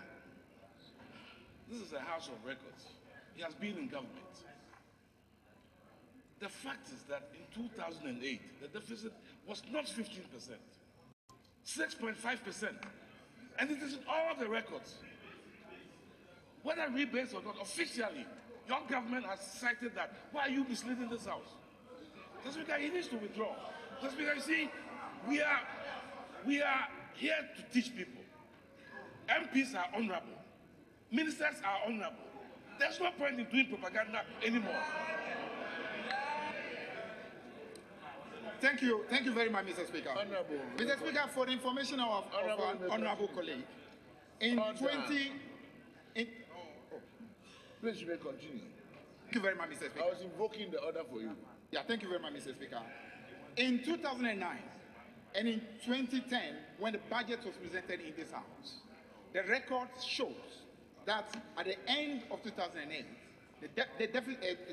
this is a house of records. He has been in government. The fact is that in 2008, the deficit was not 15%, 6.5%. And it is in all the records. Whether rebates or not, officially, your government has cited that. Why are you misleading this house? Mr. Speaker, he needs to withdraw. Mr. Speaker, you see, we are here to teach people. MPs are honorable. Ministers are honorable. There's no point in doing propaganda anymore. Thank you very much, Mr. Speaker. Honorable. Mr. Speaker, for the information of our honorable colleague, in Order. 20... Please, you may continue. Thank you very much, Mr. Speaker. I was invoking the order for you. Yeah, thank you very much, Mr. Speaker. In 2009 and in 2010, when the budget was presented in this House, the record shows that at the end of 2008,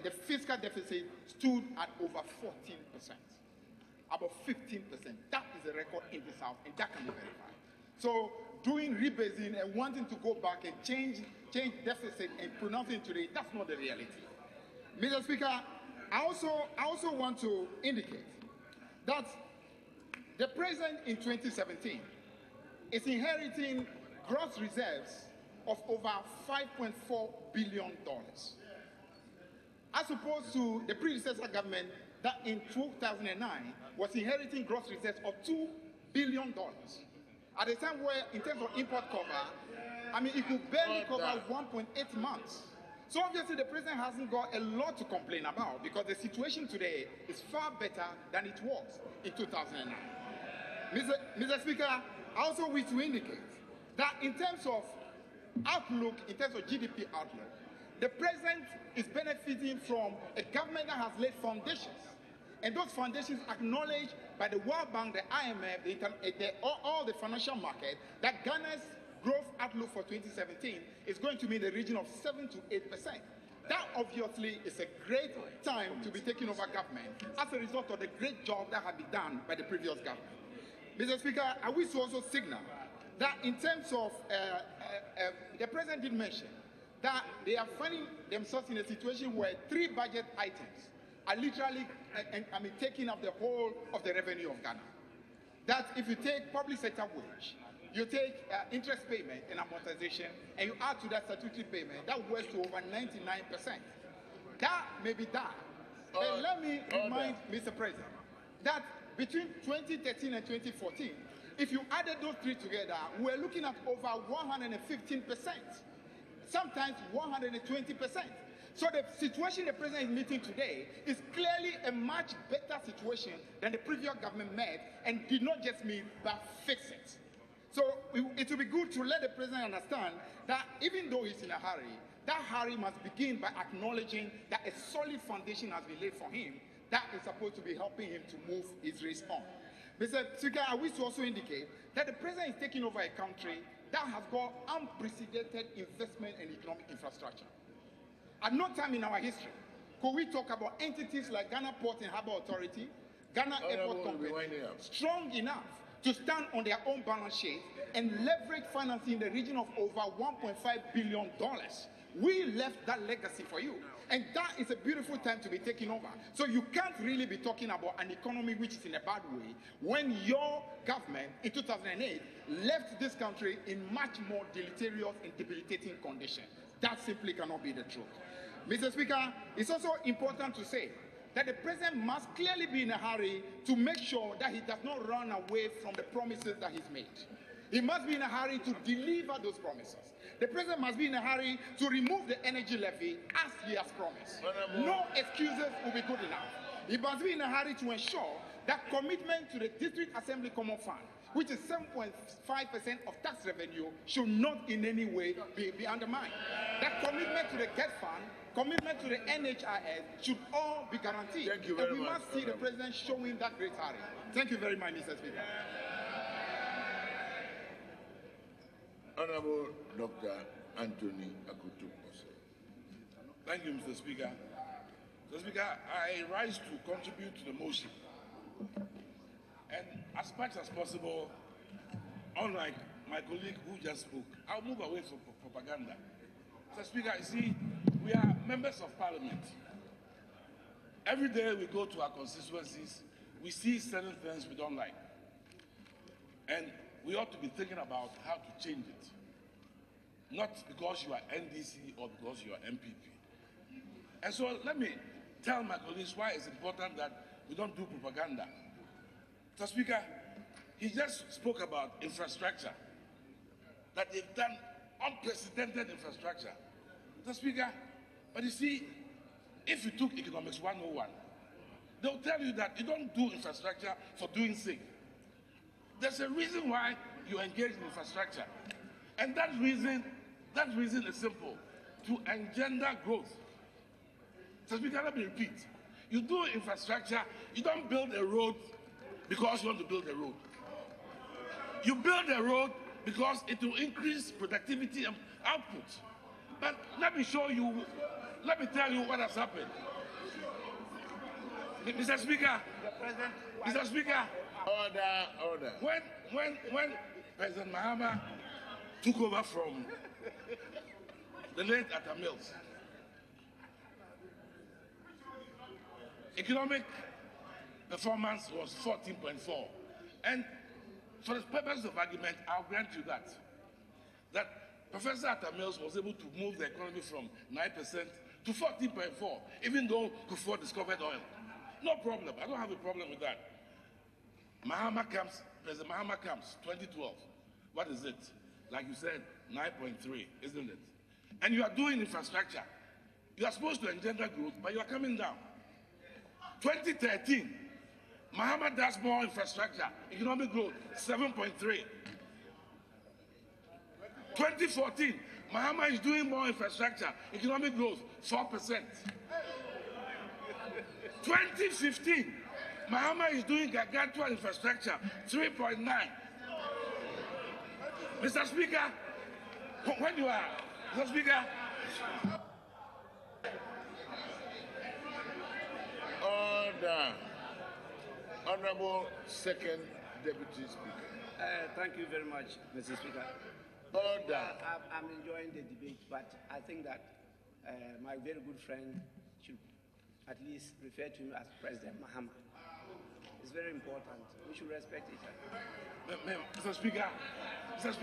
the fiscal deficit stood at over 14%, about 15%. That is the record in this House, and that can be verified. So doing rebasing and wanting to go back and change deficit and pronouncing today, that's not the reality. Mr. Speaker, I also want to indicate that the President in 2017 is inheriting gross reserves of over $5.4 billion, as opposed to the predecessor government that in 2009 was inheriting gross reserves of $2 billion. At a time where, in terms of import cover, it could barely cover 1.8 months. So obviously the President hasn't got a lot to complain about, because the situation today is far better than it was in 2009. Mr. Speaker, I also wish to indicate that in terms of outlook, in terms of GDP outlook, the President is benefiting from a government that has laid foundations, and those foundations acknowledged by the World Bank, the IMF, all the financial market, that Ghana's growth outlook for 2017 is going to be in the region of 7 to 8%. That obviously is a great time to be taking over government as a result of the great job that had been done by the previous government. Mr. Speaker, I wish to also signal that in terms of, the President did mention that they are finding themselves in a situation where 3 budget items are literally taking up the whole of the revenue of Ghana. That if you take public sector wage, you take interest payment and amortization, and you add to that statutory payment, that works to over 99%. That may be that. But let me remind Mr. President that between 2013 and 2014, if you added those 3 together, we're looking at over 115%, sometimes 120%. So the situation the President is meeting today is clearly a much better situation than the previous government met, and did not just meet, but fix it. So it will be good to let the President understand that even though he's in a hurry, that hurry must begin by acknowledging that a solid foundation has been laid for him that is supposed to be helping him to move his race on. Mr. Speaker, I wish to also indicate that the President is taking over a country that has got unprecedented investment and economic infrastructure. At no time in our history could we talk about entities like Ghana Port and Harbour Authority, Ghana Airport Company, strong enough to stand on their own balance sheet and leverage financing in the region of over $1.5 billion. We left that legacy for you. And that is a beautiful time to be taking over. So you can't really be talking about an economy which is in a bad way when your government in 2008 left this country in much more deleterious and debilitating condition. That simply cannot be the truth. Mr. Speaker, it's also important to say that the President must clearly be in a hurry to make sure that he does not run away from the promises that he's made. He must be in a hurry to deliver those promises. The President must be in a hurry to remove the energy levy as he has promised. No excuses will be good enough. He must be in a hurry to ensure that commitment to the District Assembly Common Fund, which is 7.5% of tax revenue, should not in any way be undermined. That commitment to the GET Fund, commitment to the NHIS should all be guaranteed. Thank you very much. We must see the President showing that great hurry. Thank you very much, Mr. Speaker. Honorable Dr. Anthony Akufo-Addo. Thank you, Mr. Speaker. Mr. Speaker, I rise to contribute to the motion. And as much as possible, unlike my colleague who just spoke, I'll move away from propaganda. Mr. Speaker, you see, we are members of parliament. Every day we go to our constituencies, we see certain things we don't like. And we ought to be thinking about how to change it. Not because you are NDC or because you are MPP. And so let me tell my colleagues why it's important that we don't do propaganda. Mr. Speaker, he just spoke about infrastructure, that they've done unprecedented infrastructure. Mr. Speaker, but you see, if you took Economics 101, they'll tell you that you don't do infrastructure for doing sake. There's a reason why you engage in infrastructure. And that reason is simple, to engender growth. So Speaker, let me repeat. You do infrastructure, you don't build a road because you want to build a road. You build a road because it will increase productivity and output. But let me tell you what has happened. Mr. Speaker, Mr. Speaker, Order. When President Mahama took over from the late Atta Mills, economic performance was 14.4. And for the purpose of argument, I'll grant you that Professor Atta Mills was able to move the economy from 9% to 14.4, even though Akufo-Addo discovered oil. No problem. I don't have a problem with that. President Mahama comes, 2012. What is it? Like you said, 9.3, isn't it? And you are doing infrastructure. You are supposed to engender growth, but you are coming down. 2013, Mahama does more infrastructure, economic growth, 7.3. 2014, Mahama is doing more infrastructure, economic growth, 4%. 2015, Mahama is doing gargantuan infrastructure, 3.9. Mr. Speaker, when you are, Mr. Speaker, Honorable Second Deputy Speaker. Thank you very much, Mr. Speaker. Order. I'm enjoying the debate, but I think that my very good friend should at least refer to him as President Mahama. It's very important. We should respect each other. Mr. Speaker, Mr.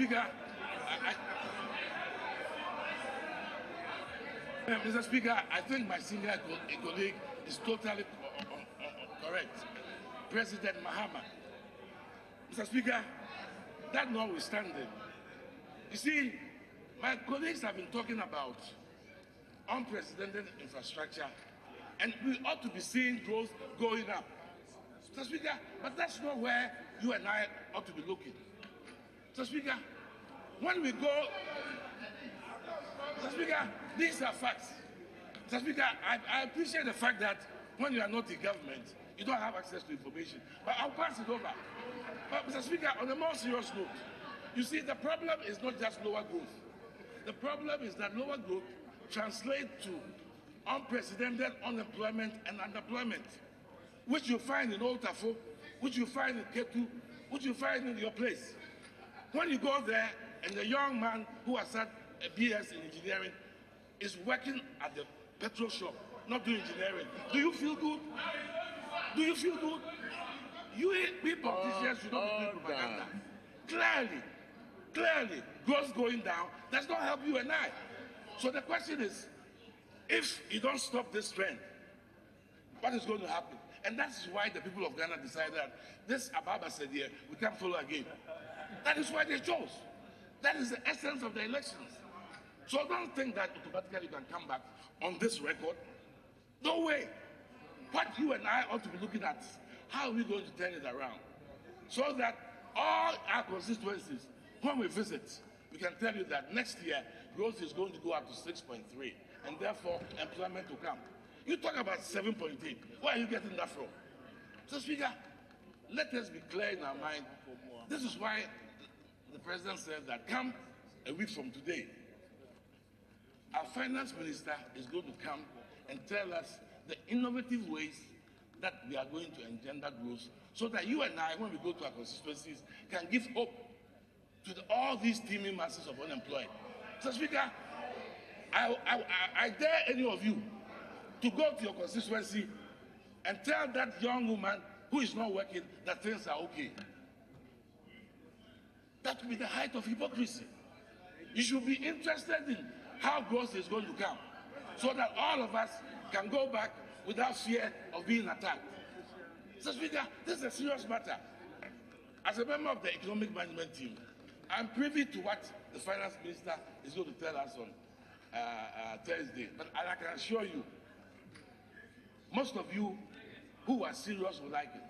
Speaker, I think my senior colleague is totally correct. President Mahama. Mr. Speaker, that notwithstanding, you see, my colleagues have been talking about unprecedented infrastructure, and we ought to be seeing growth going up. Mr. Speaker, but that's not where you and I ought to be looking. Mr. Speaker, when we go, Mr. Speaker, these are facts. Mr. Speaker, I appreciate the fact that when you are not in government, you don't have access to information. But I'll pass it over. But Mr. Speaker, on a more serious note, you see, the problem is not just lower growth. The problem is that lower growth translates to unprecedented unemployment and underemployment, which you find in Otafo, which you find in Ketu, which you find in your place. When you go there and the young man who has had a BS in engineering is working at the petrol shop, not doing engineering, do you feel good? Do you feel good? You politicians should not be doing propaganda. Clearly, growth going down does not help you and I. So the question is, if you don't stop this trend, what is going to happen? And that's why the people of Ghana decided that this Ababa said here, we can't follow again. That is why they chose. That is the essence of the elections. So don't think that automatically you can come back on this record. No way. What you and I ought to be looking at, how are we going to turn it around? So that all our constituencies, when we visit, we can tell you that next year, growth is going to go up to 6.3, and therefore employment will come. You talk about 7.8. Where are you getting that from? So, Speaker, let us be clear in our mind. This is why the President said that come a week from today, our finance minister is going to come and tell us the innovative ways that we are going to engender growth so that you and I, when we go to our constituencies, can give hope to all these teeming masses of unemployed. So, Speaker, I dare any of you to go to your constituency and tell that young woman who is not working that things are okay. That would be the height of hypocrisy. You should be interested in how growth is going to come so that all of us can go back without fear of being attacked. So, Speaker, this is a serious matter. As a member of the economic management team, I'm privy to what the finance minister is going to tell us on Thursday. But I can assure you, most of you who are serious will like it.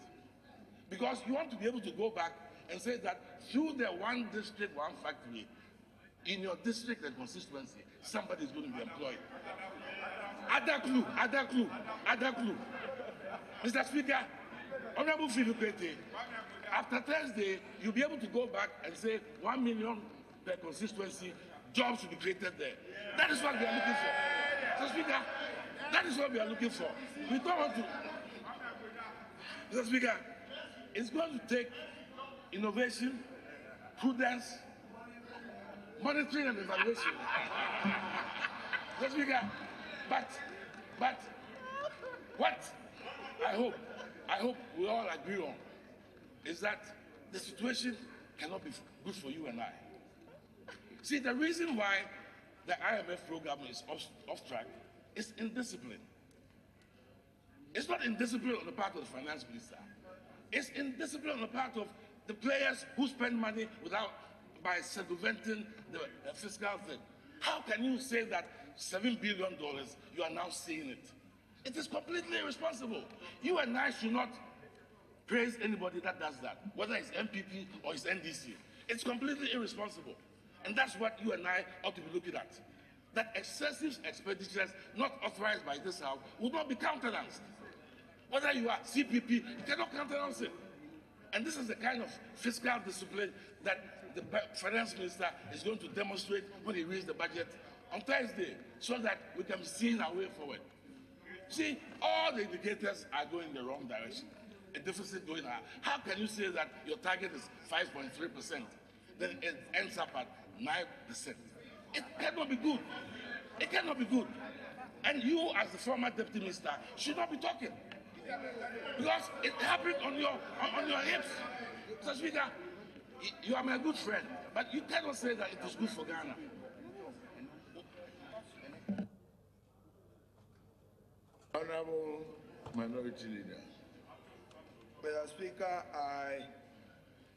Because you want to be able to go back and say that through the one district, one factory, in your district and constituency, somebody is going to be employed. Other clue. Mr. Speaker, Honorable Philip Kwete, after Thursday, you'll be able to go back and say 1 million per constituency, jobs will be created there. That is what we are looking for. Mr. Speaker, that is what we are looking for. We don't want to. Mr. Speaker, it's going to take innovation, prudence, monitoring and evaluation. Mr. Speaker, but what I hope we all agree on is that the situation cannot be good for you and I. See, the reason why the IMF program is off track is indiscipline. It's not indiscipline on the part of the finance minister. It's indiscipline on the part of the players who spend money by circumventing the fiscal thing. How can you say that $7 billion, you are now seeing it? It is completely irresponsible. You and I should not praise anybody that does that, whether it's MPP or it's NDC. It's completely irresponsible. And that's what you and I ought to be looking at. That excessive expenditures not authorized by this House will not be countenanced. Whether you are CPP, you cannot countenance it. And this is the kind of fiscal discipline that the finance minister is going to demonstrate when he reads the budget on Thursday, so that we can see our way forward. See, all the indicators are going in the wrong direction. a deficit going on. How can you say that your target is 5.3%, then it ends up at 9%? It cannot be good. It cannot be good. And you, as the former deputy minister, should not be talking. Because it happened on your hips. Mr. Speaker, you are my good friend, but you cannot say that it is good for Ghana. Honorable Minority Leader. Mr. Speaker, I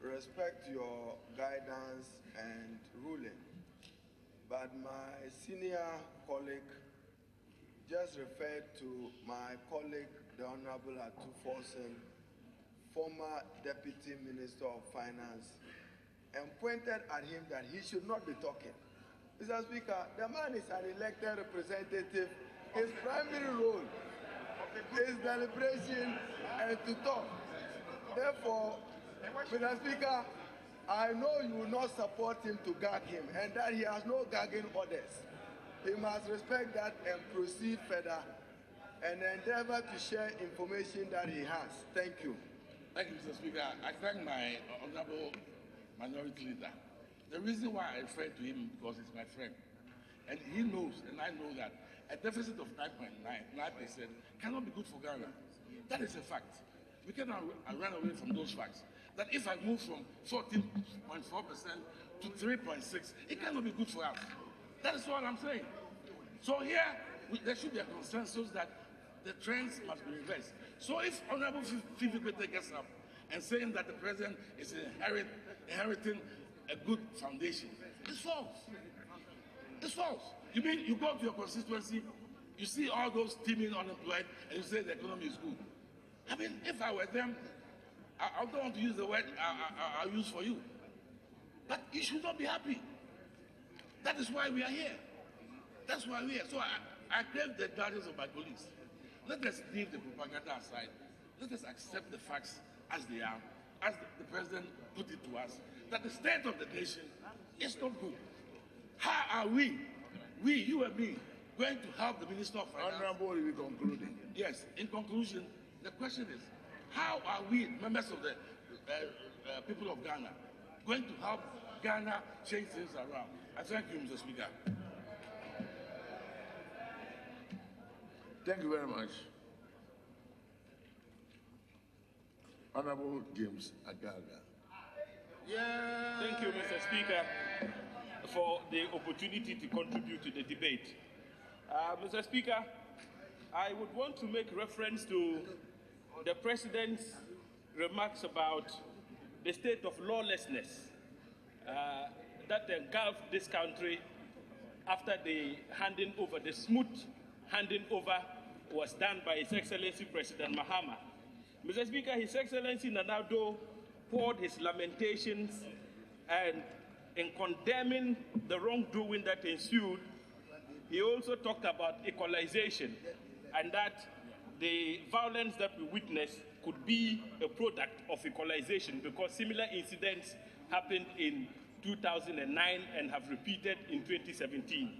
respect your guidance and ruling, but my senior colleague just referred to my colleague, the Honorable Akufo-Addo, former Deputy Minister of Finance, and pointed at him that he should not be talking. Mr. Speaker, the man is an elected representative. His primary role is deliberation and to talk. Therefore, Mr. Speaker, I know you will not support him to gag him, and that he has no gagging orders. He must respect that and proceed further and endeavor to share information that he has. Thank you. Thank you, Mr. Speaker. I thank my honorable minority leader. The reason why I refer to him because he's my friend. And he knows, and I know that a deficit of 9.9% cannot be good for Ghana. That is a fact. We cannot run away from those facts. That if I move from 14.4% to 3.6%, it cannot be good for us. That is what I'm saying. So here, there should be a consensus that the trends must be reversed. So if Honorable Fifi gets up and saying that the president is inheriting a good foundation, it's false. It's false. You mean you go to your constituency, you see all those teeming unemployed, and you say the economy is good. I mean, if I were them, I don't want to use the word I'll use for you. But you should not be happy. That is why we are here. That's why we are here. So I crave the guidance of my colleagues. Let us leave the propaganda aside. Let us accept the facts as they are, as the president put it to us, that the state of the nation is not good. How are we, you and me, going to help the Minister of Finance? Honorable, will be concluding. Yes, in conclusion, the question is, how are we, members of the people of Ghana, going to help Ghana change things around? I thank you, Mr. Speaker. Thank you very much. Honorable James Agaga. Yeah. Thank you, Mr. Speaker, for the opportunity to contribute to the debate. Mr. Speaker, I would want to make reference to the President's remarks about the state of lawlessness that engulfed this country after the smooth handing over was done by His Excellency President Mahama. Mr. Speaker, His Excellency Nana Addo poured his lamentations and in condemning the wrongdoing that ensued, he also talked about equalization and that the violence that we witnessed could be a product of equalization because similar incidents happened in 2009 and have repeated in 2017.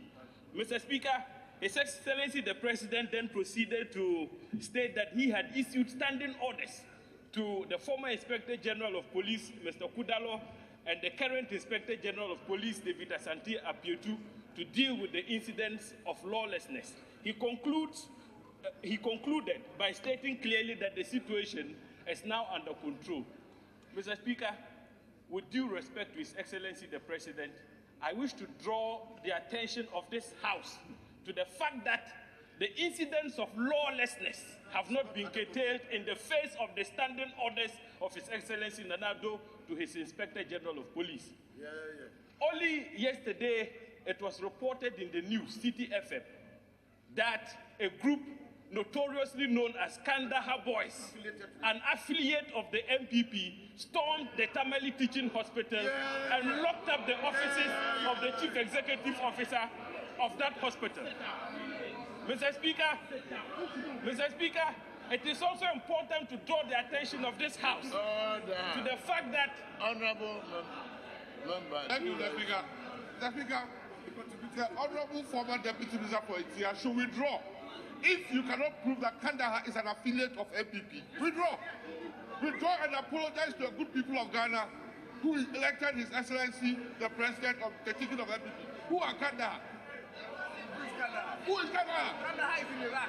Mr. Speaker, His Excellency the President then proceeded to state that he had issued standing orders to the former Inspector General of Police, Mr. Kudalo, and the current Inspector General of Police, David Asante Apietu, to deal with the incidents of lawlessness. He concluded by stating clearly that the situation is now under control. Mr. Speaker, with due respect to His Excellency the President, I wish to draw the attention of this House to the fact that the incidents of lawlessness have not been curtailed in the face of the standing orders of His Excellency Nana Addo to his Inspector General of Police. Only yesterday, it was reported in the news, City FM, that a group notoriously known as Kandahar Boys, an affiliate of the MPP, stormed the Tamale Teaching Hospital and locked up the offices of the Chief Executive Officer of that hospital. Mr. Speaker, it is also important to draw the attention of this House to the fact that... Honorable member. Thank you, Mr. Speaker. Mr. Speaker, the Honorable former Deputy Minister for Interior should withdraw. If you cannot prove that Kandahar is an affiliate of MPP, withdraw. withdraw and apologize to the good people of Ghana who elected His Excellency, the President of the Ticket of MPP. Who are Ghana? Who is Ghana? Ghana is in Iraq.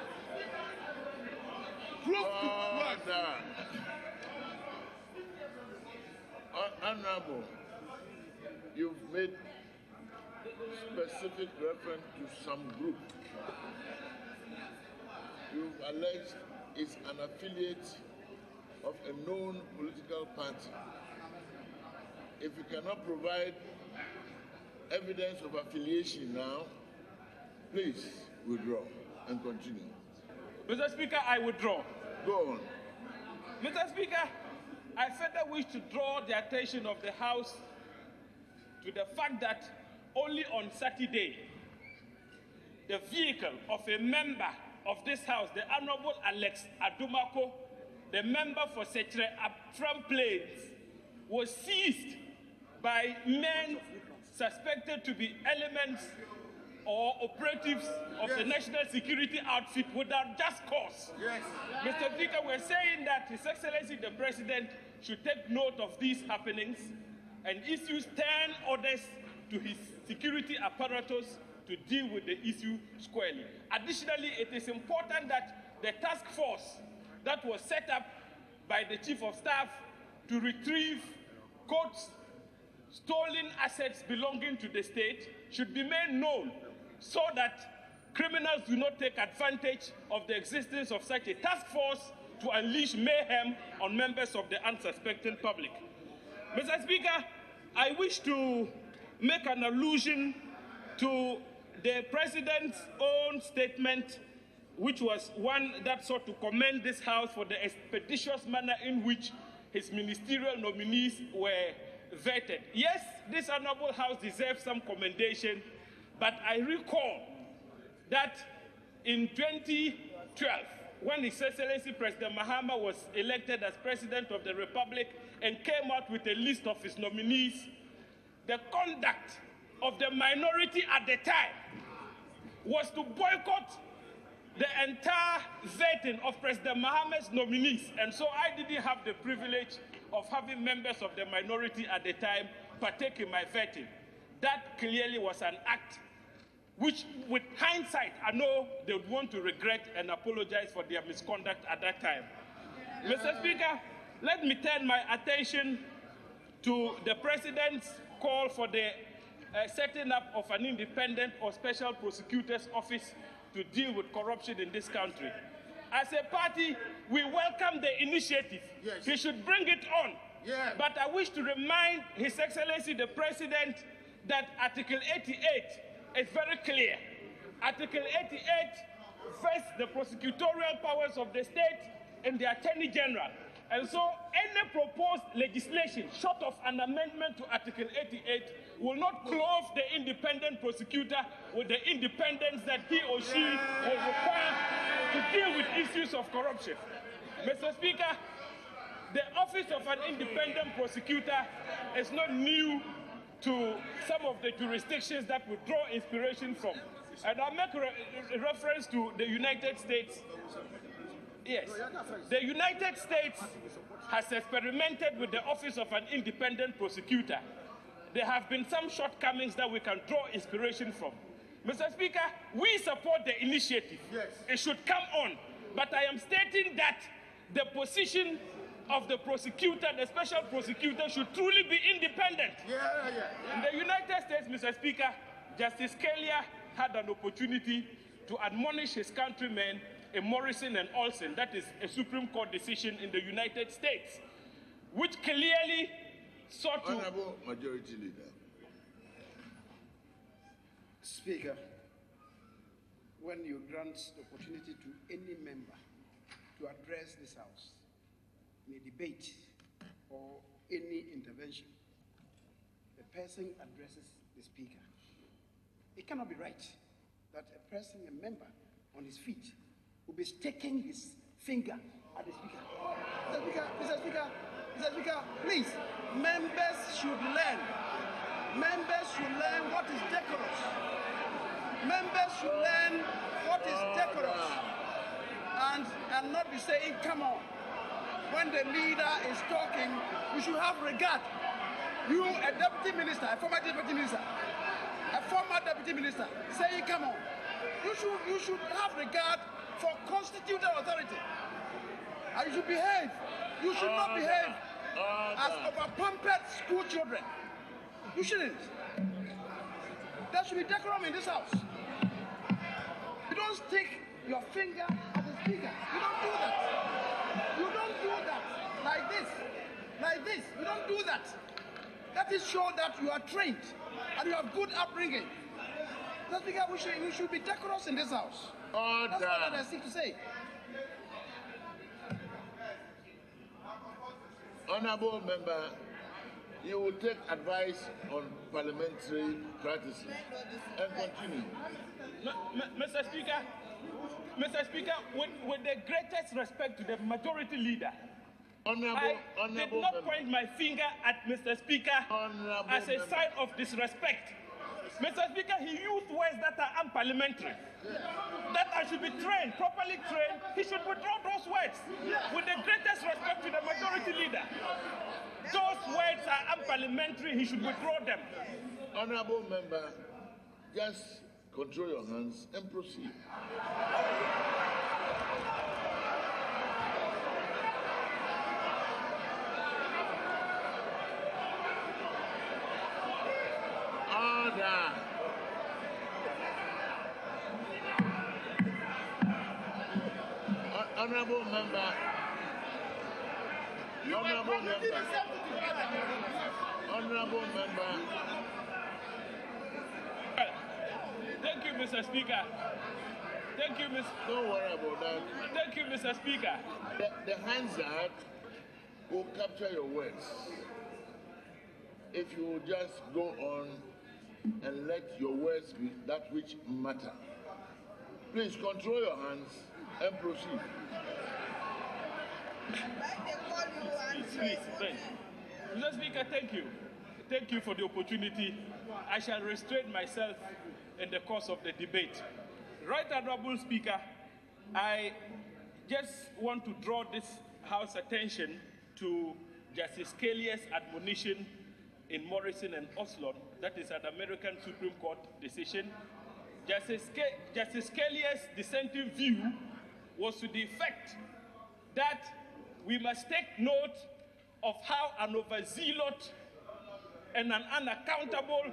Proof to words. Honorable, you've made specific reference to some group. You've alleged it's an affiliate of a known political party. If you cannot provide evidence of affiliation now, please withdraw and continue. Mr. Speaker, I withdraw. Go on. Mr. Speaker, I further wish to draw the attention of the House to the fact that only on Saturday, the vehicle of a member of this House, the Honorable Alex Adumako, the member for Setre Afram Plains, was seized by men suspected to be elements or operatives of the national security outfit without just cause. Yes. Mr. Speaker, we're saying that His Excellency the President should take note of these happenings and issue stern orders to his security apparatus to deal with the issue squarely. Additionally, it is important that the task force that was set up by the Chief of Staff to retrieve quotes, stolen assets belonging to the state should be made known so that criminals do not take advantage of the existence of such a task force to unleash mayhem on members of the unsuspecting public. Mr. Speaker, I wish to make an allusion to the President's own statement, which was one that sought to commend this House for the expeditious manner in which his ministerial nominees were vetted. Yes, this Honorable House deserves some commendation, but I recall that in 2012, when His Excellency President Mahama was elected as President of the Republic and came out with a list of his nominees, the conduct of the minority at the time was to boycott the entire vetting of President Mahama's nominees. And so I didn't have the privilege of having members of the minority at the time partake in my vetting. That clearly was an act which, with hindsight, I know they would want to regret and apologize for their misconduct at that time. Mr. Speaker, let me turn my attention to the President's call for the setting up of an independent or special prosecutor's office to deal with corruption in this country. As a party, we welcome the initiative. Yes. He should bring it on. Yeah. But I wish to remind His Excellency the President that Article 88 is very clear. Article 88 vests the prosecutorial powers of the state and the Attorney General. And so any proposed legislation, short of an amendment to Article 88, will not clothe the independent prosecutor with the independence that he or she will require to deal with issues of corruption. Mr. Speaker, the office of an independent prosecutor is not new to some of the jurisdictions that we draw inspiration from. And I'll make a reference to the United States. Yes, the United States has experimented with the office of an independent prosecutor. There have been some shortcomings that we can draw inspiration from. Mr. Speaker, we support the initiative. Yes. It should come on. But I am stating that the position of the prosecutor, the special prosecutor, should truly be independent. In the United States, Mr. Speaker, Justice Scalia had an opportunity to admonish his countrymen in Morrison and Olson, that is a Supreme Court decision in the United States, which clearly sought to... Honorable Majority Leader. Speaker, when you grant the opportunity to any member to address this House in a debate or any intervention, the person addresses the Speaker. It cannot be right that a person, a member, on his feet will be sticking his finger at the Speaker. Mr. Speaker, please, members should learn. Members should learn what is decorous. Members should learn what is decorous and not be saying, come on. when the leader is talking, you should have regard. You, a deputy minister, a former deputy minister, saying, come on. You should have regard for constituted authority. And you should behave. You should not behave as over-pampered school children. You shouldn't. There should be decorum in this house. You don't stick your finger at the speaker. You don't do that. You don't do that. Like this. Like this. You don't do that. That is show that you are trained and you have good upbringing. That's because we should be decorous in this house. Order. That's all that I seek to say. Honorable member, you will take advice on parliamentary practices and continue. Mr. Speaker, with the greatest respect to the majority leader, I did not point my finger at Mr. Speaker as a sign of disrespect. Mr. Speaker, he used words that are unparliamentary. That I should be trained, properly trained. He should withdraw those words with the greatest respect to the majority leader. Those words are unparliamentary. He should withdraw them. Honorable member, just control your hands and proceed. Order. Honorable member. Honorable member. Honorable member. Thank you, Mr. Speaker. Thank you, Mr. Don't worry about that. Thank you, Mr. Speaker. The Hansard will capture your words. If you just go on and let your words be that which matter. Please control your hands and proceed. Please. Mr. Speaker, thank you. Thank you for the opportunity. I shall restrain myself in the course of the debate. Right Honorable Speaker, I just want to draw this House attention to Justice Scalia's admonition in Morrison and Oslo. That is an American Supreme Court decision. Justice Scalia's dissenting view was to the effect that we must take note of how an overzealous and an unaccountable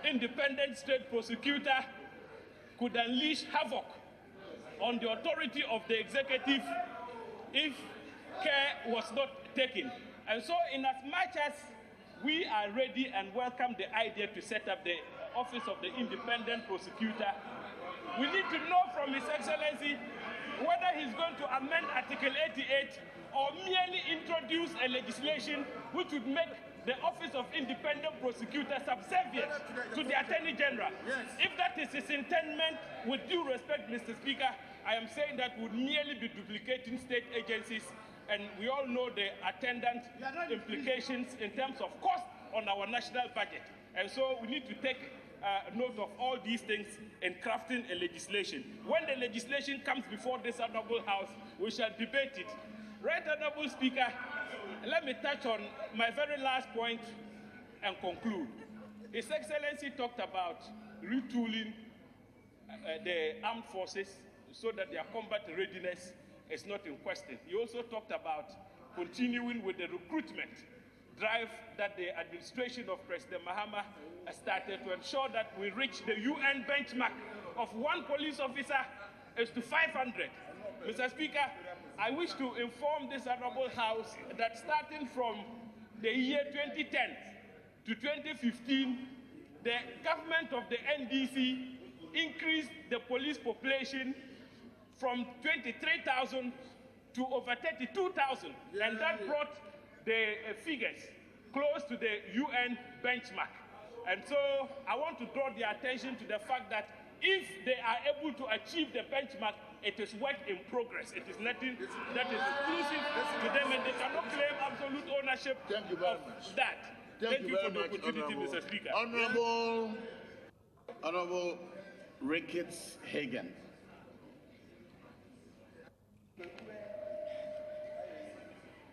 independent state prosecutor could unleash havoc on the authority of the executive if care was not taken. And so, in as much as we are ready and welcome the idea to set up the Office of the Independent Prosecutor, we need to know from His Excellency whether he's going to amend Article 88 or merely introduce a legislation which would make the Office of Independent Prosecutor subservient to the Attorney General. Yes. If that is his intendment, with due respect, Mr. Speaker, I am saying that would merely be duplicating state agencies, and we all know the attendant implications in terms of cost on our national budget. And so we need to take note of all these things in crafting a legislation. When the legislation comes before this honorable House, we shall debate it. Right Honorable Speaker, let me touch on my very last point and conclude. His Excellency talked about retooling the armed forces so that their combat readiness is not in question. He also talked about continuing with the recruitment drive that the administration of President Mahama started to ensure that we reach the UN benchmark of 1 police officer is to 500. Mr. Speaker, I wish to inform this honorable House that starting from the year 2010 to 2015, the government of the NDC increased the police population from 23,000 to over 32,000, and that brought the figures close to the UN benchmark. And so I want to draw the attention to the fact that if they are able to achieve the benchmark, it is work in progress. It is nothing that is exclusive to them, and they cannot claim absolute ownership of that. Thank you for the opportunity, Mr. Speaker. Honorable Ricketts Hagan.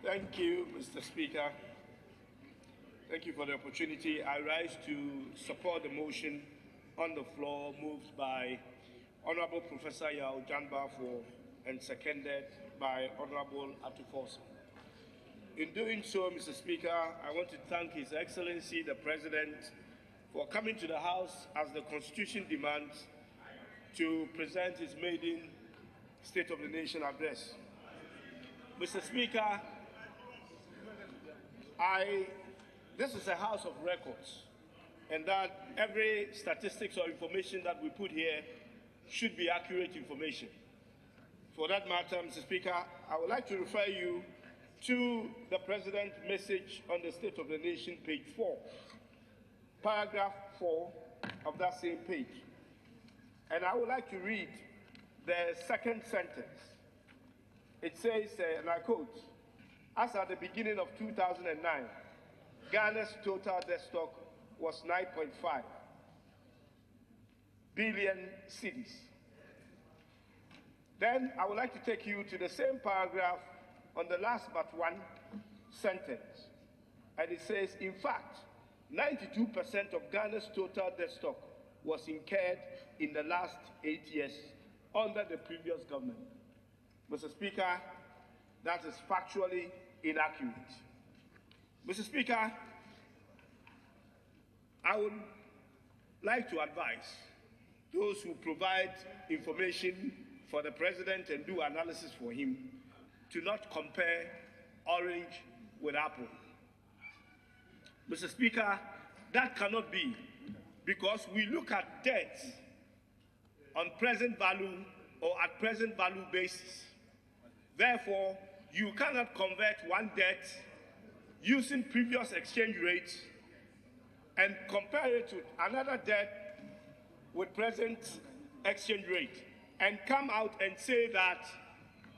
Thank you, Mr. Speaker. Thank you for the opportunity. I rise to support the motion on the floor moved by Honorable Professor Yao Janbafo and seconded by Honorable Akufo-Addo. In doing so, Mr. Speaker, I want to thank His Excellency the President for coming to the House as the Constitution demands to present his maiden State of the Nation address. Mr. Speaker, this is a house of records, and that every statistics or information that we put here should be accurate information. For that matter, Mr. Speaker, I would like to refer you to the President's message on the State of the Nation, page 4, paragraph 4 of that same page. And I would like to read the second sentence. It says, and I quote, "As at the beginning of 2009, Ghana's total debt stock was 9.5 billion cedis." Then I would like to take you to the same paragraph on the last but one sentence. And it says, "In fact, 92% of Ghana's total debt stock was incurred in the last 8 years under the previous government." Mr. Speaker, that is factually inaccurate. Mr. Speaker, I would like to advise those who provide information for the President and do analysis for him to not compare orange with apple. Mr. Speaker, that cannot be, because we look at debt on present value or at present value basis. Therefore, you cannot convert one debt using previous exchange rates and compare it to another debt with present exchange rate and come out and say that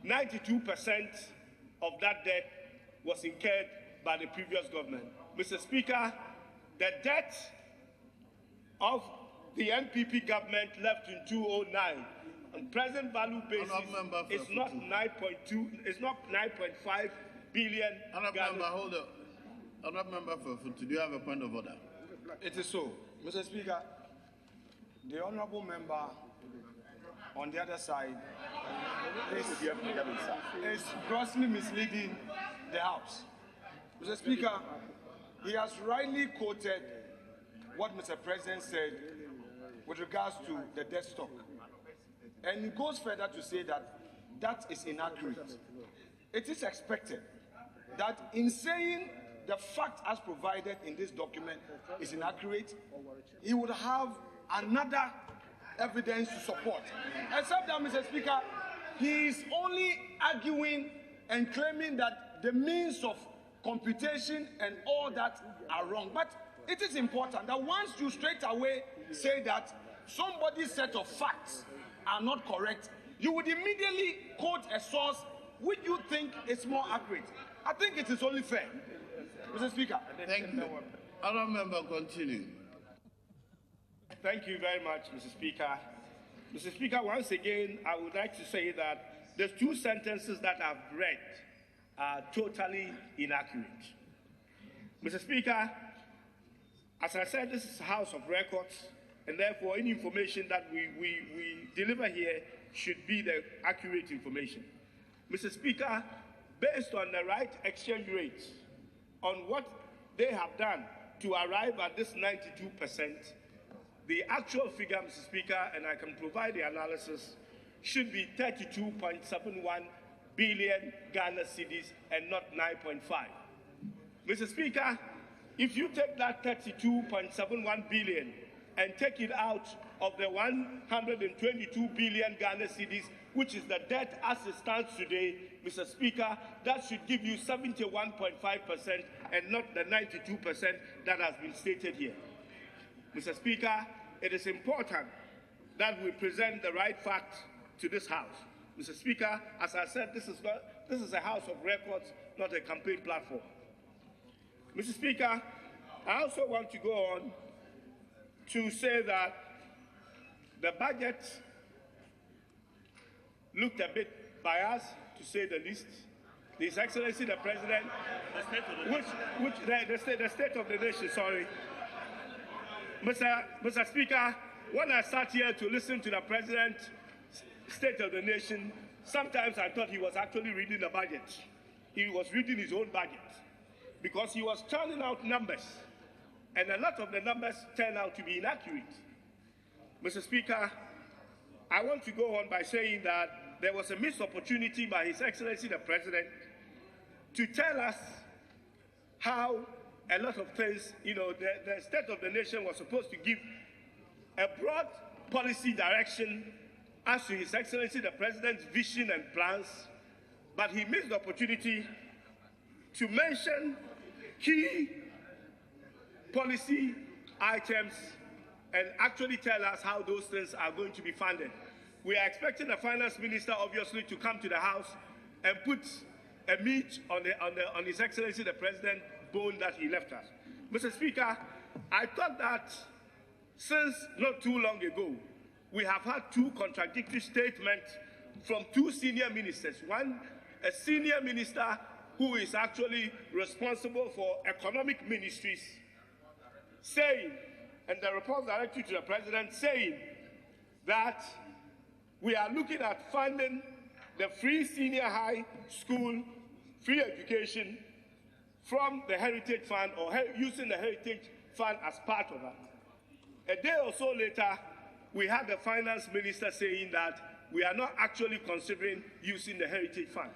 92% of that debt was incurred by the previous government. Mr. Speaker, the debt of the NPP government left in 2009 on present value basis is not 9.2, it's not 9.5 billion. Honourable Member, hold on. Honourable Member for do you have a point of order? It is so. Mr. Speaker, the Honourable Member on the other side is grossly misleading the House. Mr. Speaker, he has rightly quoted what Mr. President said with regards to the debt stock. And he goes further to say that that is inaccurate. It is expected that in saying the fact as provided in this document is inaccurate, he would have another evidence to support. Except that, Mr. Speaker, he is only arguing and claiming that the means of computation and all that are wrong. But it is important that once you straight away say that somebody's set of facts are not correct, you would immediately quote a source which you think is more accurate. I think it is only fair. Mr. Speaker. Thank you. Honourable Member, continue. Thank you very much, Mr. Speaker. Mr. Speaker, once again, I would like to say that the two sentences that I've read are totally inaccurate. Mr. Speaker, as I said, this is a house of records, and therefore any information that we deliver here should be the accurate information. Mr. Speaker, based on the right exchange rates, on what they have done to arrive at this 92%, the actual figure, Mr. Speaker, and I can provide the analysis, should be 32.71 billion Ghana cedis and not 9.5. Mr. Speaker, if you take that 32.71 billion and take it out of the 122 billion Ghana cedis, which is the debt as it stands today, Mr. Speaker, that should give you 71.5% and not the 92% that has been stated here. Mr. Speaker, it is important that we present the right facts to this House. Mr. Speaker, as I said, this is a house of records, not a campaign platform. Mr. Speaker, I also want to go on to say that the budget looked a bit biased, to say the least, His Excellency the President, the state of the nation, sorry. Mr. Speaker, when I sat here to listen to the President's State of the Nation, sometimes I thought he was actually reading the budget. He was reading his own budget because he was churning out numbers, and a lot of the numbers turned out to be inaccurate. Mr. Speaker, I want to go on by saying that there was a missed opportunity by His Excellency the President to tell us how a lot of things, the State of the Nation was supposed to give a broad policy direction as to His Excellency the President's vision and plans, but he missed the opportunity to mention key policy items and actually tell us how those things are going to be funded. We are expecting the Finance Minister, obviously, to come to the House and put a meat on His Excellency the President bone that he left us. Mr. Speaker, I thought that since not too long ago, we have had two contradictory statements from two senior ministers. One, a senior minister who is actually responsible for economic ministries, saying, and the report directed to the President, saying that we are looking at funding the free senior high school free education from the Heritage Fund, or using the Heritage Fund as part of that. A day or so later, we had the Finance Minister saying that we are not actually considering using the Heritage Fund.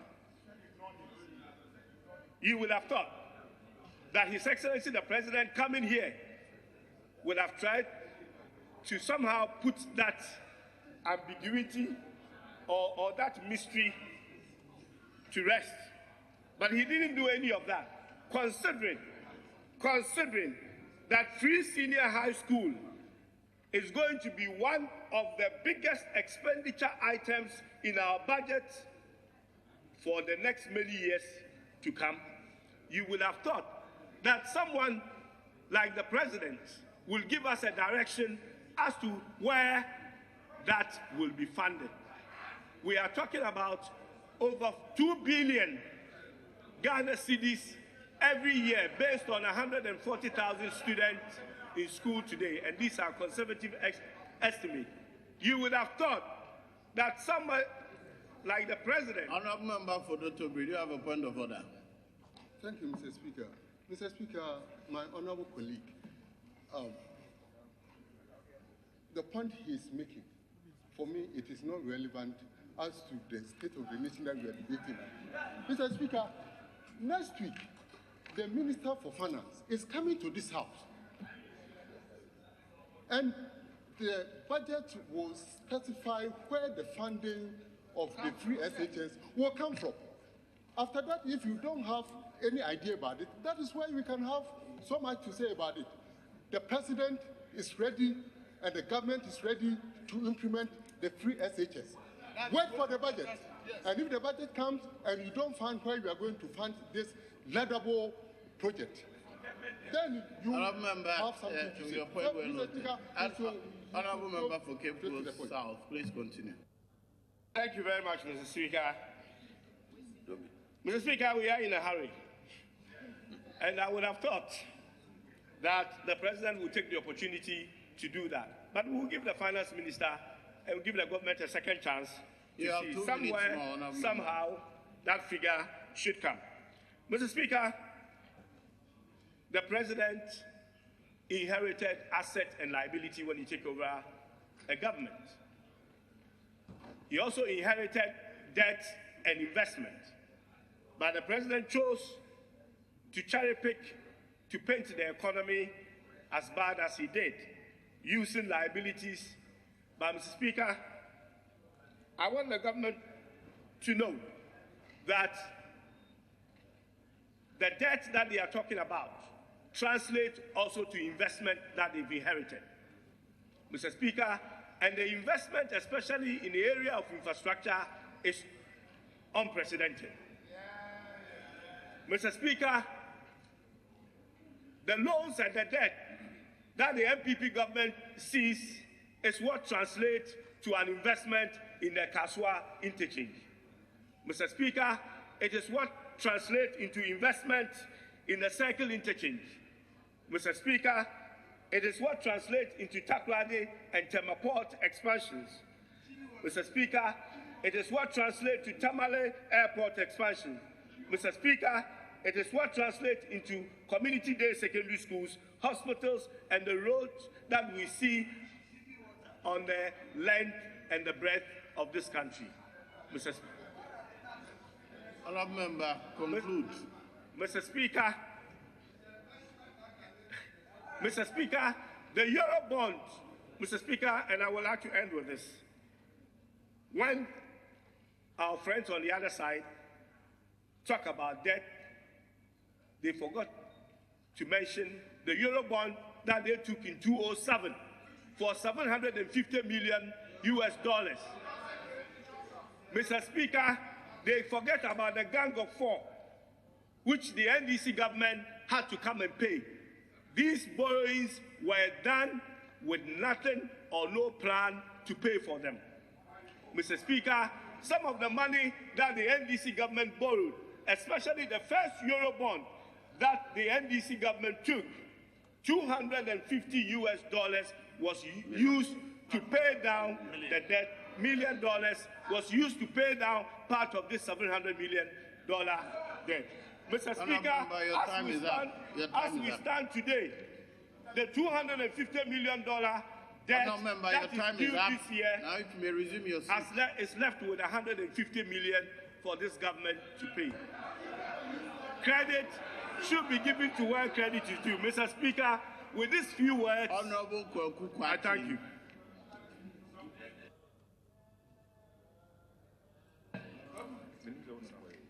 You would have thought that His Excellency the President coming here would have tried to somehow put that ambiguity or that mystery to rest. But he didn't do any of that, considering that free senior high school is going to be one of the biggest expenditure items in our budget for the next many years to come. You would have thought that someone like the President will give us a direction as to where that will be funded. We are talking about over 2 billion Ghana cedis every year based on 140,000 students in school today, and these are conservative estimates. You would have thought that someone like the President... Honourable Member for Dr. do you have a point of order? Thank you, Mr. Speaker. Mr. Speaker, my honourable colleague, the point he is making, for me, it is not relevant as to the state of the nation that we are debating. Mr. Speaker, next week, the Minister for Finance is coming to this House, and the budget will specify where the funding of the free SHS will come from. After that, if you don't have any idea about it, that is why we can have so much to say about it. The President is ready and the government is ready to implement the free SHS. Wait for the budget. And if the budget comes and you don't find where you are going to fund this laudable project, then you have something to say. Your point Honourable Member for Cape Coast South, please continue. Thank you very much, Mr. Speaker. Mr. Speaker, we are in a hurry. And I would have thought that the President would take the opportunity to do that. But we'll give the Finance Minister and we'll give the government a second chance to see somewhere, somehow, that figure should come. Mr. Speaker, the President inherited asset and liability when he took over a government. He also inherited debt and investment. But the President chose to cherry pick, to paint the economy as bad as he did, using liabilities. But, Mr. Speaker, I want the government to know that the debt that they are talking about translates also to investment that they've inherited. Mr. Speaker, and the investment, especially in the area of infrastructure, is unprecedented. Mr. Speaker, the loans and the debt that the MPP government sees is what translates to an investment in the Kaswa interchange. Mr. Speaker, it is what translates into investment in the circle interchange. Mr. Speaker, it is what translates into Takoradi and Temaport expansions. Mr. Speaker, it is what translates to Tamale Airport expansion. Mr. Speaker, it is what translates into community-day secondary schools, hospitals, and the roads that we see on the length and the breadth of this country. Mr. Honourable Member, conclude. Mr. Speaker, the Eurobond, Mr. Speaker, and I would like to end with this. When our friends on the other side talk about debt, they forgot to mention the Eurobond that they took in 2007 for $750 million US. Mr. Speaker, they forget about the Gang of Four, which the NDC government had to come and pay. These borrowings were done with nothing or no plan to pay for them. Mr. Speaker, some of the money that the NDC government borrowed, especially the first Eurobond that the NDC government took, $250 US was used to pay down the debt. $1 million was used to pay down part of this $700 million debt. Mr. Speaker, as we stand today, the $250 million debt that is due this year now you may resume your seat. is left with $150 million for this government to pay. Credit should be given to where credit is due. Mr. Speaker, with these few words, Honourable I thank you.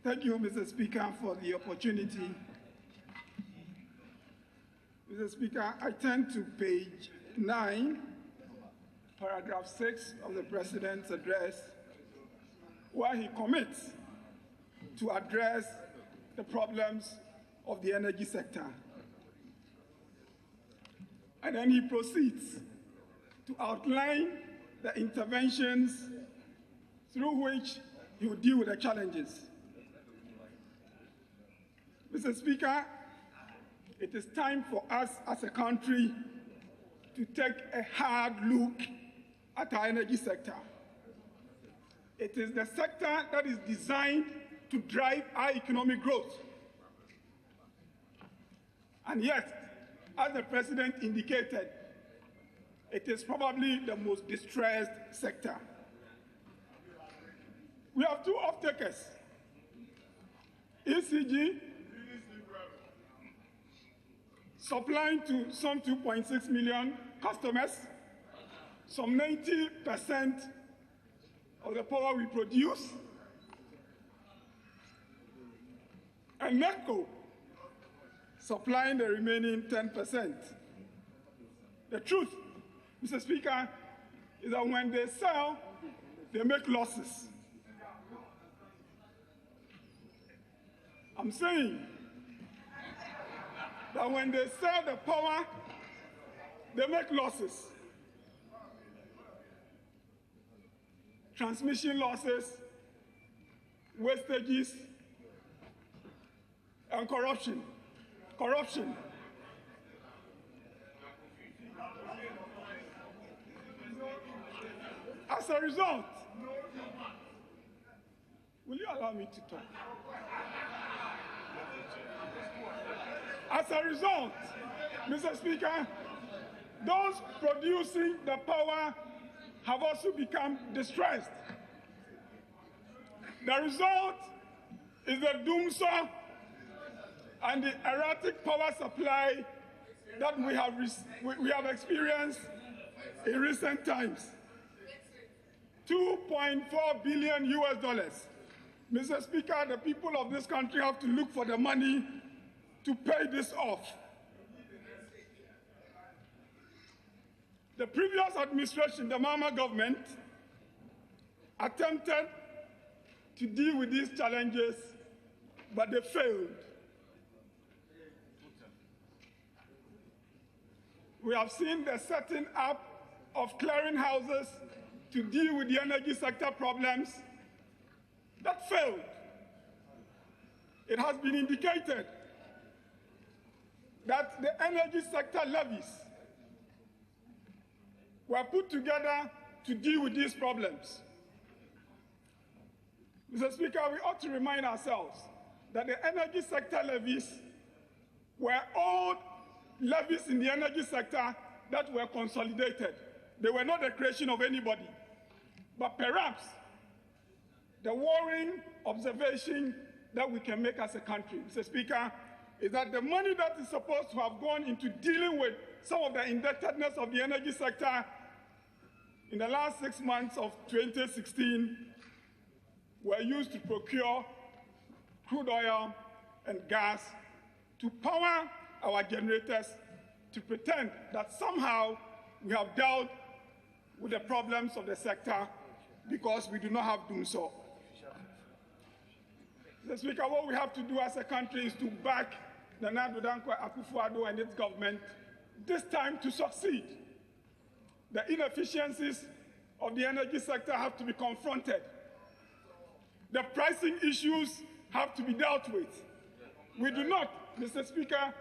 Thank you, Mr. Speaker, for the opportunity. Mr. Speaker, I turn to page 9, paragraph 6 of the President's address, where he commits to address the problems of the energy sector. And then he proceeds to outline the interventions through which he will deal with the challenges. Mr. Speaker, it is time for us as a country to take a hard look at our energy sector. It is the sector that is designed to drive our economic growth. And yet, as the President indicated, it is probably the most distressed sector. We have two off-takers, ECG, supplying to some 2.6 million customers, some 90% of the power we produce, and NECO supplying the remaining 10%. The truth, Mr. Speaker, is that when they sell, they make losses. I'm saying that when they sell the power, they make losses. Transmission losses, wastages, and corruption. As a result, will you allow me to talk? As a result, Mr. Speaker, those producing the power have also become distressed. The result is the doomsaw and the erratic power supply that we have experienced in recent times. $2.4 billion US. Mr. Speaker, the people of this country have to look for the money to pay this off. The previous administration, the Mahama government, attempted to deal with these challenges, but they failed. We have seen the setting up of clearinghouses to deal with the energy sector problems that failed. it has been indicated that the energy sector levies were put together to deal with these problems. Mr. Speaker, we ought to remind ourselves that the energy sector levies were old levies in the energy sector that were consolidated. They were not the creation of anybody. But perhaps the worrying observation that we can make as a country, Mr. Speaker, is that the money that is supposed to have gone into dealing with some of the indebtedness of the energy sector in the last 6 months of 2016 were used to procure crude oil and gas to power our generators, to pretend that somehow we have dealt with the problems of the sector because we do not have done so. Mr. Speaker, what we have to do as a country is to back Nana Akufo-Addo and its government, this time to succeed. The inefficiencies of the energy sector have to be confronted. The pricing issues have to be dealt with. We do not, Mr. Speaker,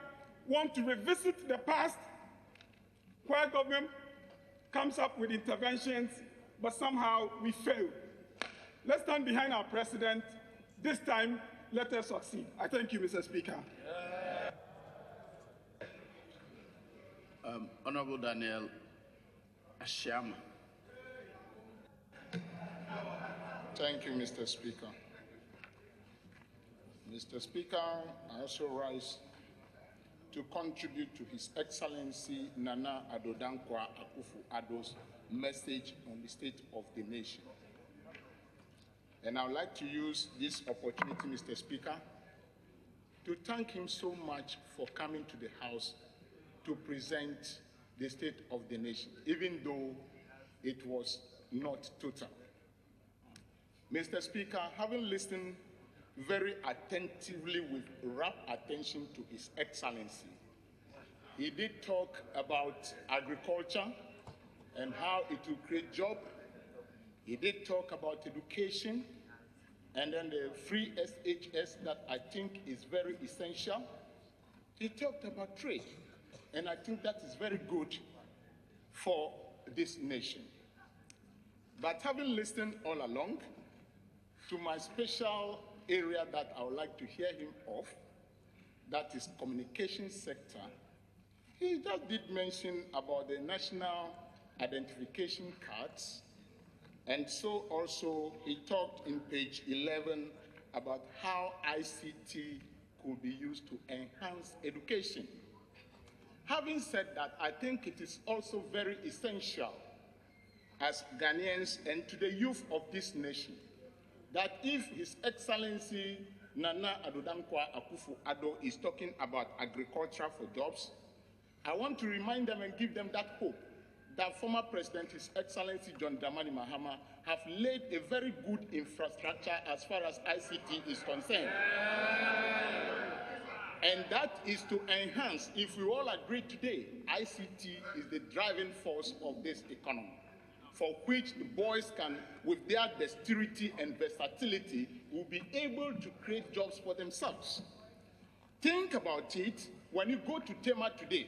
want to revisit the past where government comes up with interventions, but somehow we fail. Let's stand behind our president. This time, let us succeed. I thank you, Mr. Speaker. Honorable Daniel Ashama. Thank you, Mr. Speaker. Mr. Speaker, I also rise to contribute to His Excellency Nana Addo Dankwa Akufo-Addo's message on the state of the nation. And I would like to use this opportunity, Mr. Speaker, to thank him so much for coming to the House to present the state of the nation, even though it was not total. Mr. Speaker, having listened very attentively with rapt attention to His Excellency, he did talk about agriculture and how it will create jobs. He did talk about education and then the free SHS that I think is very essential. He talked about trade, and I think that is very good for this nation. But having listened all along to my special area that I would like to hear him of, that is communication sector, he just did mention about the national identification cards, and so also he talked in page 11 about how ICT could be used to enhance education. Having said that, I think it is also very essential as Ghanaians and to the youth of this nation that if His Excellency Nana Addo Dankwa Akufo-Addo is talking about agriculture for jobs, I want to remind them and give them that hope that former President, His Excellency John Dramani Mahama, have laid a very good infrastructure as far as ICT is concerned. And that is to enhance, if we all agree today, ICT is the driving force of this economy, for which the boys can, with their dexterity and versatility, will be able to create jobs for themselves. Think about it, when you go to Tema today,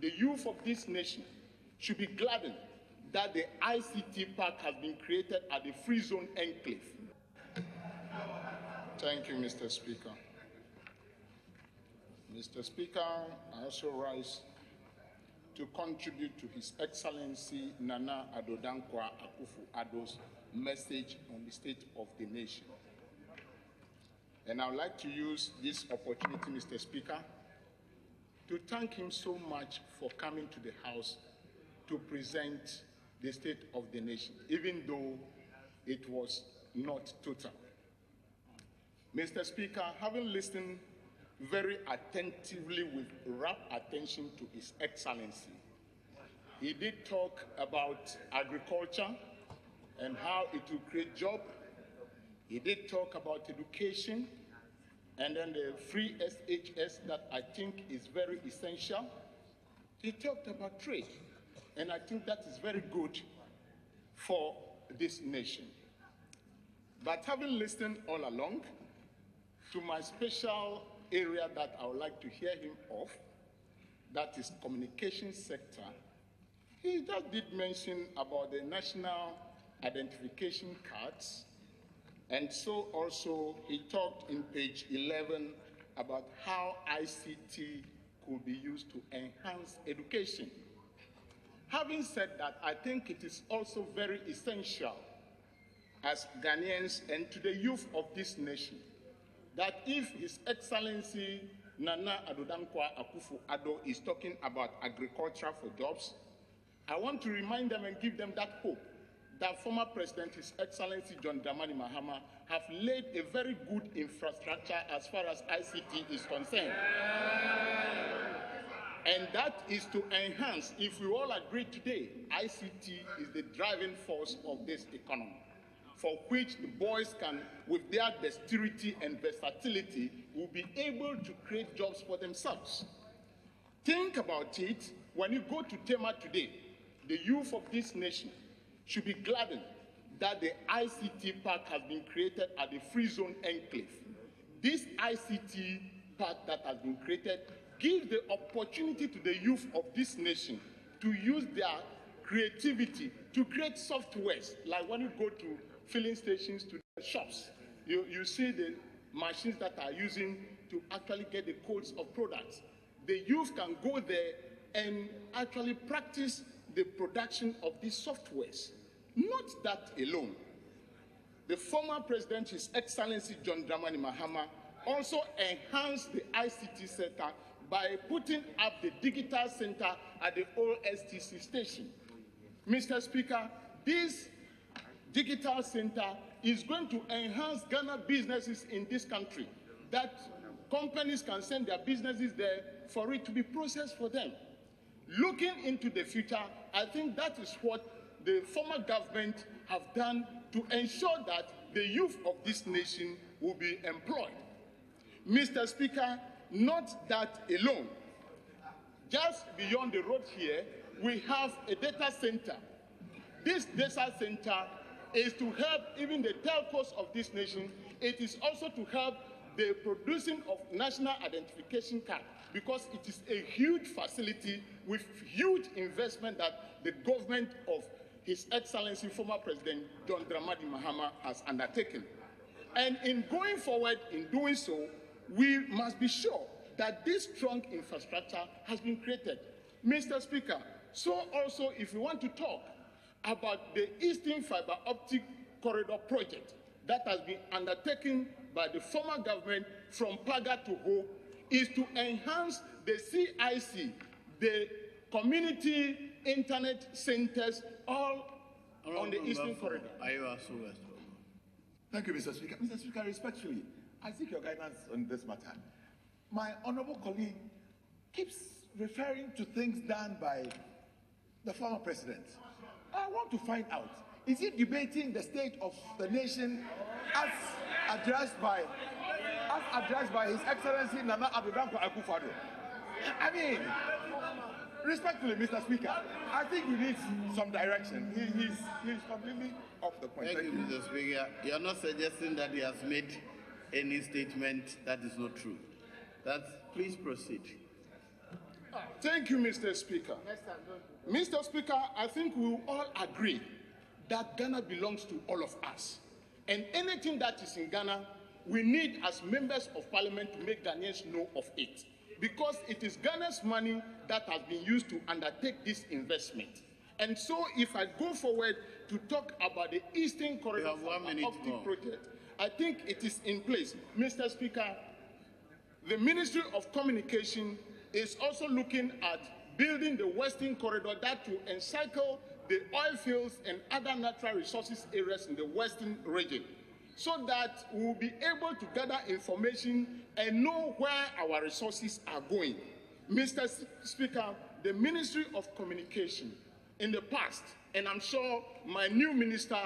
the youth of this nation should be gladdened that the ICT park has been created at the Free Zone Enclave. Thank you, Mr. Speaker. Mr. Speaker, I also rise to contribute to His Excellency Nana Addo Dankwa Akufo-Addo's message on the state of the nation. And I would like to use this opportunity, Mr. Speaker, to thank him so much for coming to the House to present the state of the nation, even though it was not total. Mr. Speaker, having listened very attentively with rapt attention to His Excellency, he did talk about agriculture and how it will create jobs. He did talk about education and then the free SHS that I think is very essential. He talked about trade, and I think that is very good for this nation. But having listened all along to my special area that I would like to hear him of, that is communication sector, he just did mention about the national identification cards, and so also he talked in page 11 about how ICT could be used to enhance education. Having said that, I think it is also very essential as Ghanaians and to the youth of this nation that if His Excellency Nana Addo Akufo-Addo is talking about agriculture for jobs, I want to remind them and give them that hope that former President, His Excellency John Dramani Mahama, have laid a very good infrastructure as far as ICT is concerned. And that is to enhance, if we all agree today, ICT is the driving force of this economy, for which the boys can, with their dexterity and versatility, will be able to create jobs for themselves. Think about it, when you go to Tema today, the youth of this nation should be gladdened that the ICT park has been created at the Free Zone Enclave. This ICT park that has been created gives the opportunity to the youth of this nation to use their creativity to create softwares, like when you go to filling stations, to the shops, you see the machines that are using to actually get the codes of products. The youth can go there and actually practice the production of these softwares. Not that alone. The former president, His Excellency John Dramani Mahama, also enhanced the ICT sector by putting up the digital center at the old STC station. Mr. Speaker, this digital center is going to enhance Ghana businesses in this country, that companies can send their businesses there for it to be processed for them. Looking into the future, I think that is what the former government have done to ensure that the youth of this nation will be employed. Mr. Speaker, not that alone. Just beyond the road here, we have a data center. This data center is to help even the telcos of this nation. It is also to help the producing of national identification card, because it is a huge facility with huge investment that the government of His Excellency former President John Dramani Mahama has undertaken. And in going forward in doing so, we must be sure that this strong infrastructure has been created. Mr. Speaker, so also if we want to talk about the Eastern Fiber Optic Corridor project that has been undertaken by the former government from Paga to Ho, is to enhance the CIC, the community internet centers, all on the Eastern Corridor. Thank you, Mr. Speaker. Mr. Speaker, respectfully, I seek your guidance on this matter. My honorable colleague keeps referring to things done by the former president. I want to find out, is he debating the state of the nation as addressed by His Excellency Nana Addo Akufo-Addo? I mean, respectfully, Mr. Speaker, I think we need some direction. He's completely off the point. Thank you, Mr. Speaker. You are not suggesting that he has made any statement that is not true. Please proceed. Thank you, Mr. Speaker. Mr. Speaker, I think we will all agree that Ghana belongs to all of us. And anything that is in Ghana, we need as members of parliament to make Ghanaians know of it. Because it is Ghana's money that has been used to undertake this investment. And so if I go forward to talk about the Eastern Corridor Optic project, I think it is in place. Mr. Speaker, the Ministry of Communication is also looking at building the Western Corridor that will encircle the oil fields and other natural resources areas in the Western region, so that we will be able to gather information and know where our resources are going. Mr. Speaker, the Ministry of Communication in the past, and I'm sure my new minister,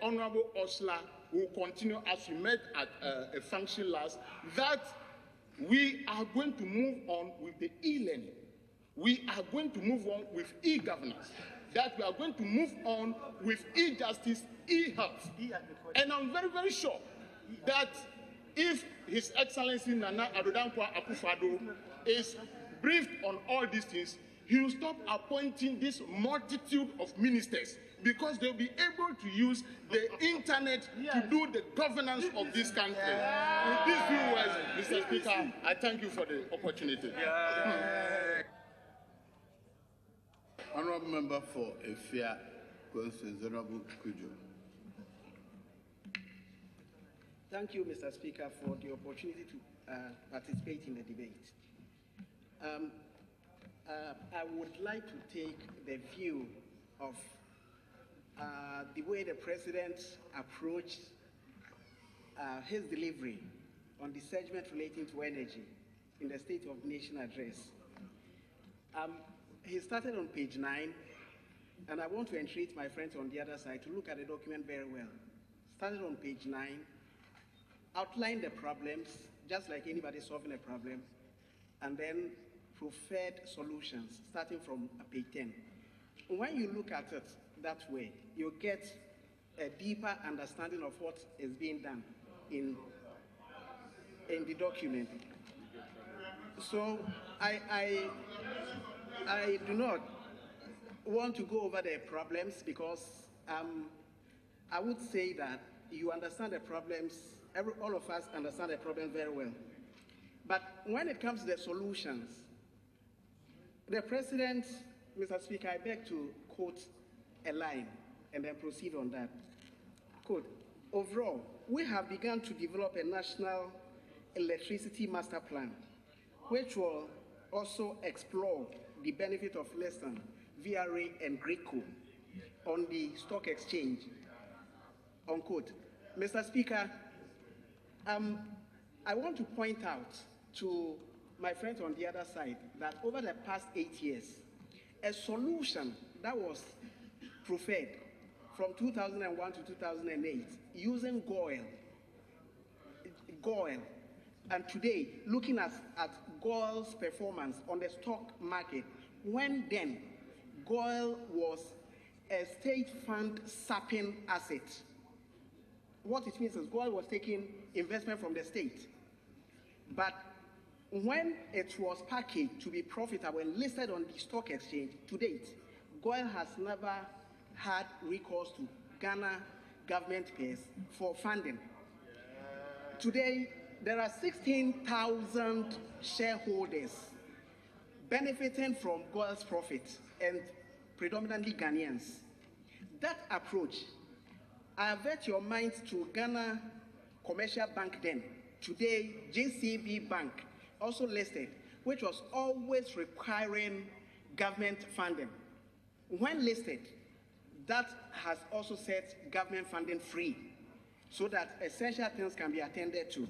Honorable Osla, will continue as we met at a function last, that we are going to move on with the e-learning. We are going to move on with e-governance. That we are going to move on with e-justice, e-health. And I'm very, very sure that if His Excellency Nana Addo Akufo-Addo is briefed on all these things, he will stop appointing this multitude of ministers because they'll be able to use the internet to do the governance of this country. With these few words, Mr. Speaker, I thank you for the opportunity. Honorable Member for Efia, Honorable Kujo. Thank you, Mr. Speaker, for the opportunity to participate in the debate. I would like to take the view of the way the President approached his delivery on the segment relating to energy in the State of the Nation address. He started on page 9, and I want to entreat my friends on the other side to look at the document very well. Started on page 9, outlined the problems, just like anybody solving a problem, and then preferred solutions, starting from page 10. When you look at it that way, you get a deeper understanding of what is being done in the document. So I do not want to go over the problems because I would say that you understand the problems, all of us understand the problem very well. But when it comes to the solutions, the President, Mr. Speaker, I beg to quote a line and then proceed on that. Quote, overall, we have begun to develop a national electricity master plan, which will also explore the benefit of lesson, VRA and GRICO on the stock exchange, unquote. Mr. Speaker, I want to point out to my friends on the other side that over the past 8 years, a solution that was preferred from 2001 to 2008 using GOIL, and today looking at GOIL's performance on the stock market, when then GOIL was a state fund sapping asset. What it means is GOIL was taking investment from the state, but when it was packaged to be profitable and listed on the stock exchange, to date, GOIL has never had recourse to Ghana government payers for funding. Today, there are 16,000 shareholders benefiting from GOIL's profit, and predominantly Ghanaians. That approach, I avert your minds to Ghana Commercial Bank then, today JCB Bank, also listed, which was always requiring government funding. When listed, that has also set government funding free so that essential things can be attended to.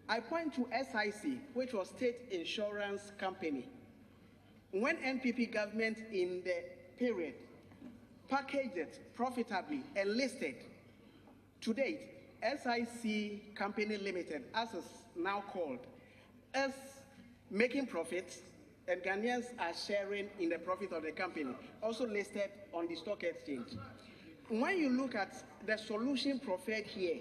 I point to SIC, which was State Insurance Company. When NPP government in the period packaged it profitably and listed, to date, SIC Company Limited, as is now called, is making profits, and Ghanaians are sharing in the profit of the company, also listed on the stock exchange. When you look at the solution preferred here,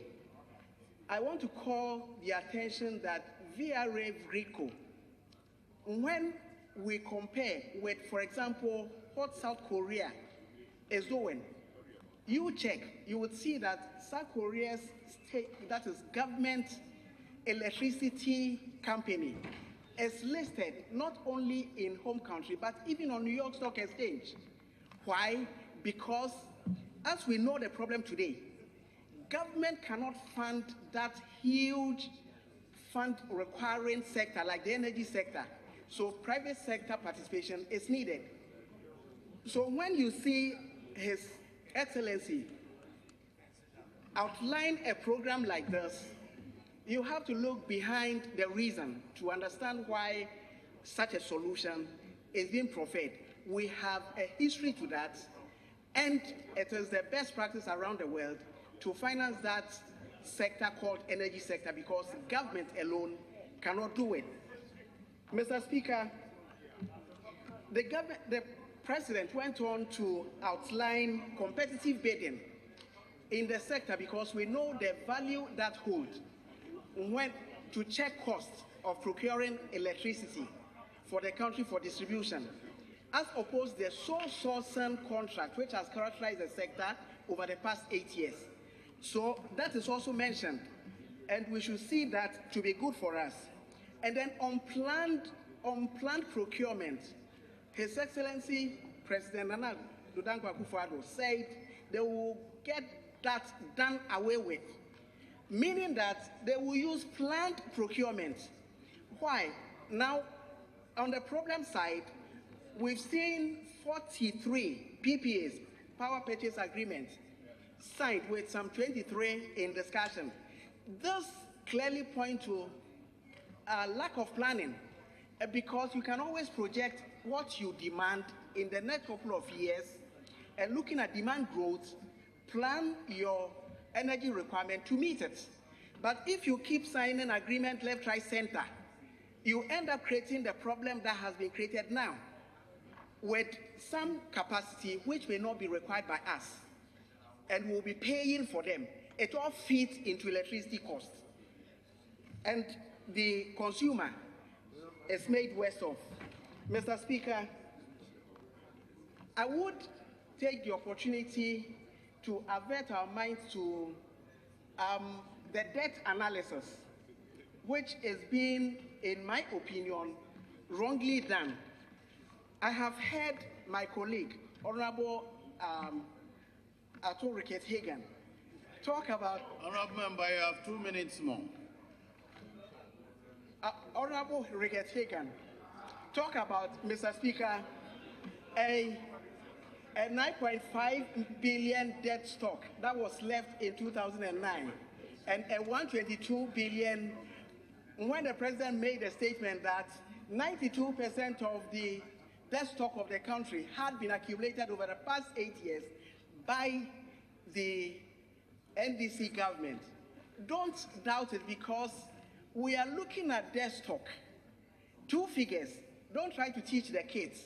I want to call the attention that VRA RICO, when we compare with, for example, what South Korea is doing, you check, you would see that South Korea's state, that is government electricity company, is listed not only in home country, but even on New York Stock Exchange. Why? Because, as we know the problem today, government cannot fund that huge fund requiring sector like the energy sector. So private sector participation is needed. So when you see His Excellency outline a program like this, you have to look behind the reason to understand why such a solution is being preferred. We have a history to that, and it is the best practice around the world to finance that sector called energy sector, because government alone cannot do it. Mr. Speaker, the President went on to outline competitive bidding in the sector because we know the value that holds. to check costs of procuring electricity for the country for distribution, as opposed to the sole sourcing contract, which has characterized the sector over the past 8 years. So that is also mentioned, and we should see that to be good for us. And then unplanned procurement, His Excellency President Nana Akufo-Addo said they will get that done away with, meaning that they will use planned procurement. Why? Now, on the problem side, we've seen 43 PPAs, power purchase agreements, signed with some 23 in discussion. This clearly points to a lack of planning, because you can always project what you demand in the next couple of years, and looking at demand growth, plan your energy requirement to meet it. But if you keep signing agreement left, right, center, you end up creating the problem that has been created now, with some capacity which may not be required by us, and we'll be paying for them. It all fits into electricity costs, and the consumer is made worse off. Mr. Speaker, I would take the opportunity to avert our minds to the debt analysis, which is being, in my opinion, wrongly done. I have heard my colleague, Honorable Ato Ricketts-Hagan, talk about... Honorable Member, you have 2 minutes more. Honorable Ricketts-Hagan, talk about, Mr. Speaker, a 9.5 billion debt stock that was left in 2009, and a 122 billion when the president made a statement that 92% of the debt stock of the country had been accumulated over the past 8 years by the NDC government. Don't doubt it, because we are looking at debt stock. 2 figures. Don't try to teach the kids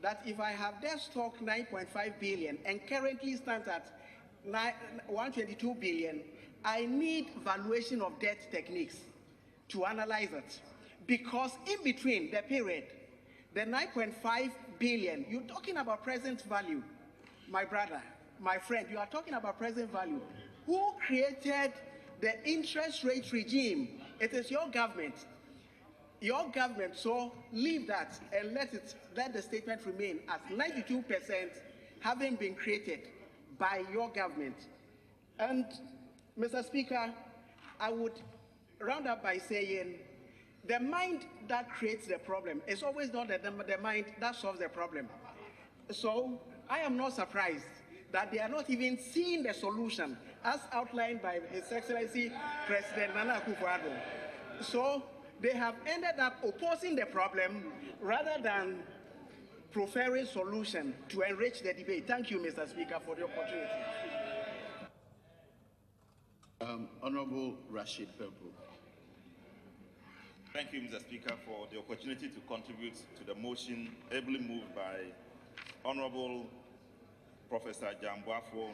that if I have debt stock 9.5 billion and currently stands at 122 billion, I need valuation of debt techniques to analyze it. Because in between the period, the 9.5 billion, you're talking about present value. My brother, my friend, you are talking about present value. Who created the interest rate regime? It is your government. Your government, so leave that and let the statement remain as 92% having been created by your government. And Mr. Speaker, I would round up by saying the mind that creates the problem is always not the mind that solves the problem. So I am not surprised that they are not even seeing the solution as outlined by His Excellency President Nana Akufo-Addo. So they have ended up opposing the problem rather than preferring solution to enrich the debate. Thank you, Mr. Speaker, for the opportunity. Honorable Rashid Pempo. Thank you, Mr. Speaker, for the opportunity to contribute to the motion ably moved by Honorable Professor Jambuafo,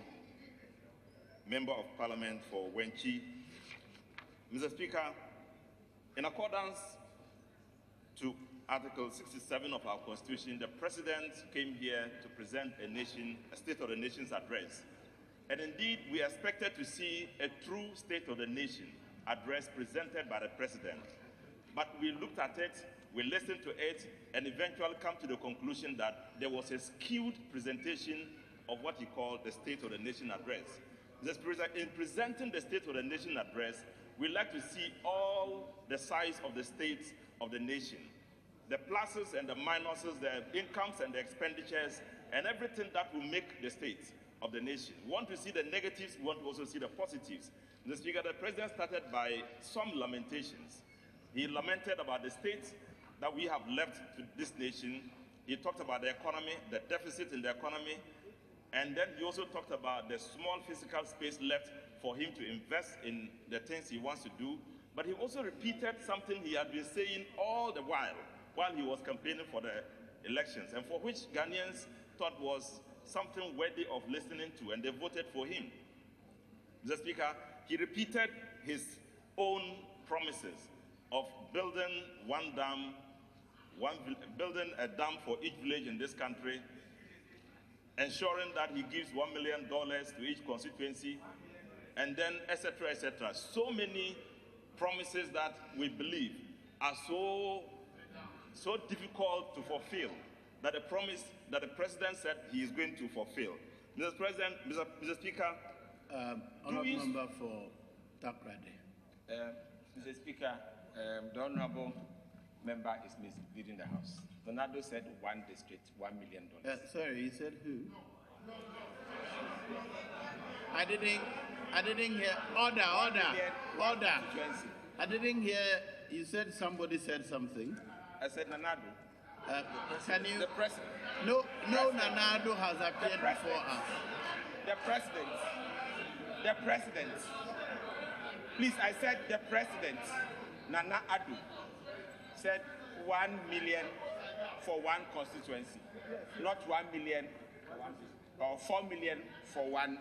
Member of Parliament for Wenchi. Mr. Speaker, in accordance to Article 67 of our Constitution, the President came here to present a State of the Nation's address. And indeed, we expected to see a true State of the Nation address presented by the President. But we looked at it, we listened to it, and eventually come to the conclusion that there was a skewed presentation of what he called the State of the Nation address. In presenting the State of the Nation address, we like to see all the sides of the states of the nation, the pluses and the minuses, the incomes and the expenditures, and everything that will make the states of the nation. We want to see the negatives, we want to also see the positives. Mr. Speaker, the President started by some lamentations. He lamented about the states that we have left to this nation. He talked about the economy, the deficit in the economy, and then he also talked about the small physical space left for him to invest in the things he wants to do. But he also repeated something he had been saying all the while he was campaigning for the elections, and for which Ghanaians thought was something worthy of listening to, and they voted for him. Mr. Speaker, he repeated his own promises of building building a dam for each village in this country, ensuring that he gives $1 million to each constituency, and then etc., etc. So many promises that we believe are so difficult to fulfill that the promise that the president said he is going to fulfill. Mr. President, Mr. Speaker, Honourable Member for Takrade. Mr. Speaker, the honourable member is misleading the House. Donado said one district, $1 million. Sorry, he said who? I didn't hear. Order. I didn't hear. You said somebody said something. I said Nanado. Can you? The president. No, Nanado has appeared before us. The president. Please, I said the president, Nana Addo, said 1 million for one constituency, not 1 million or 4 million for one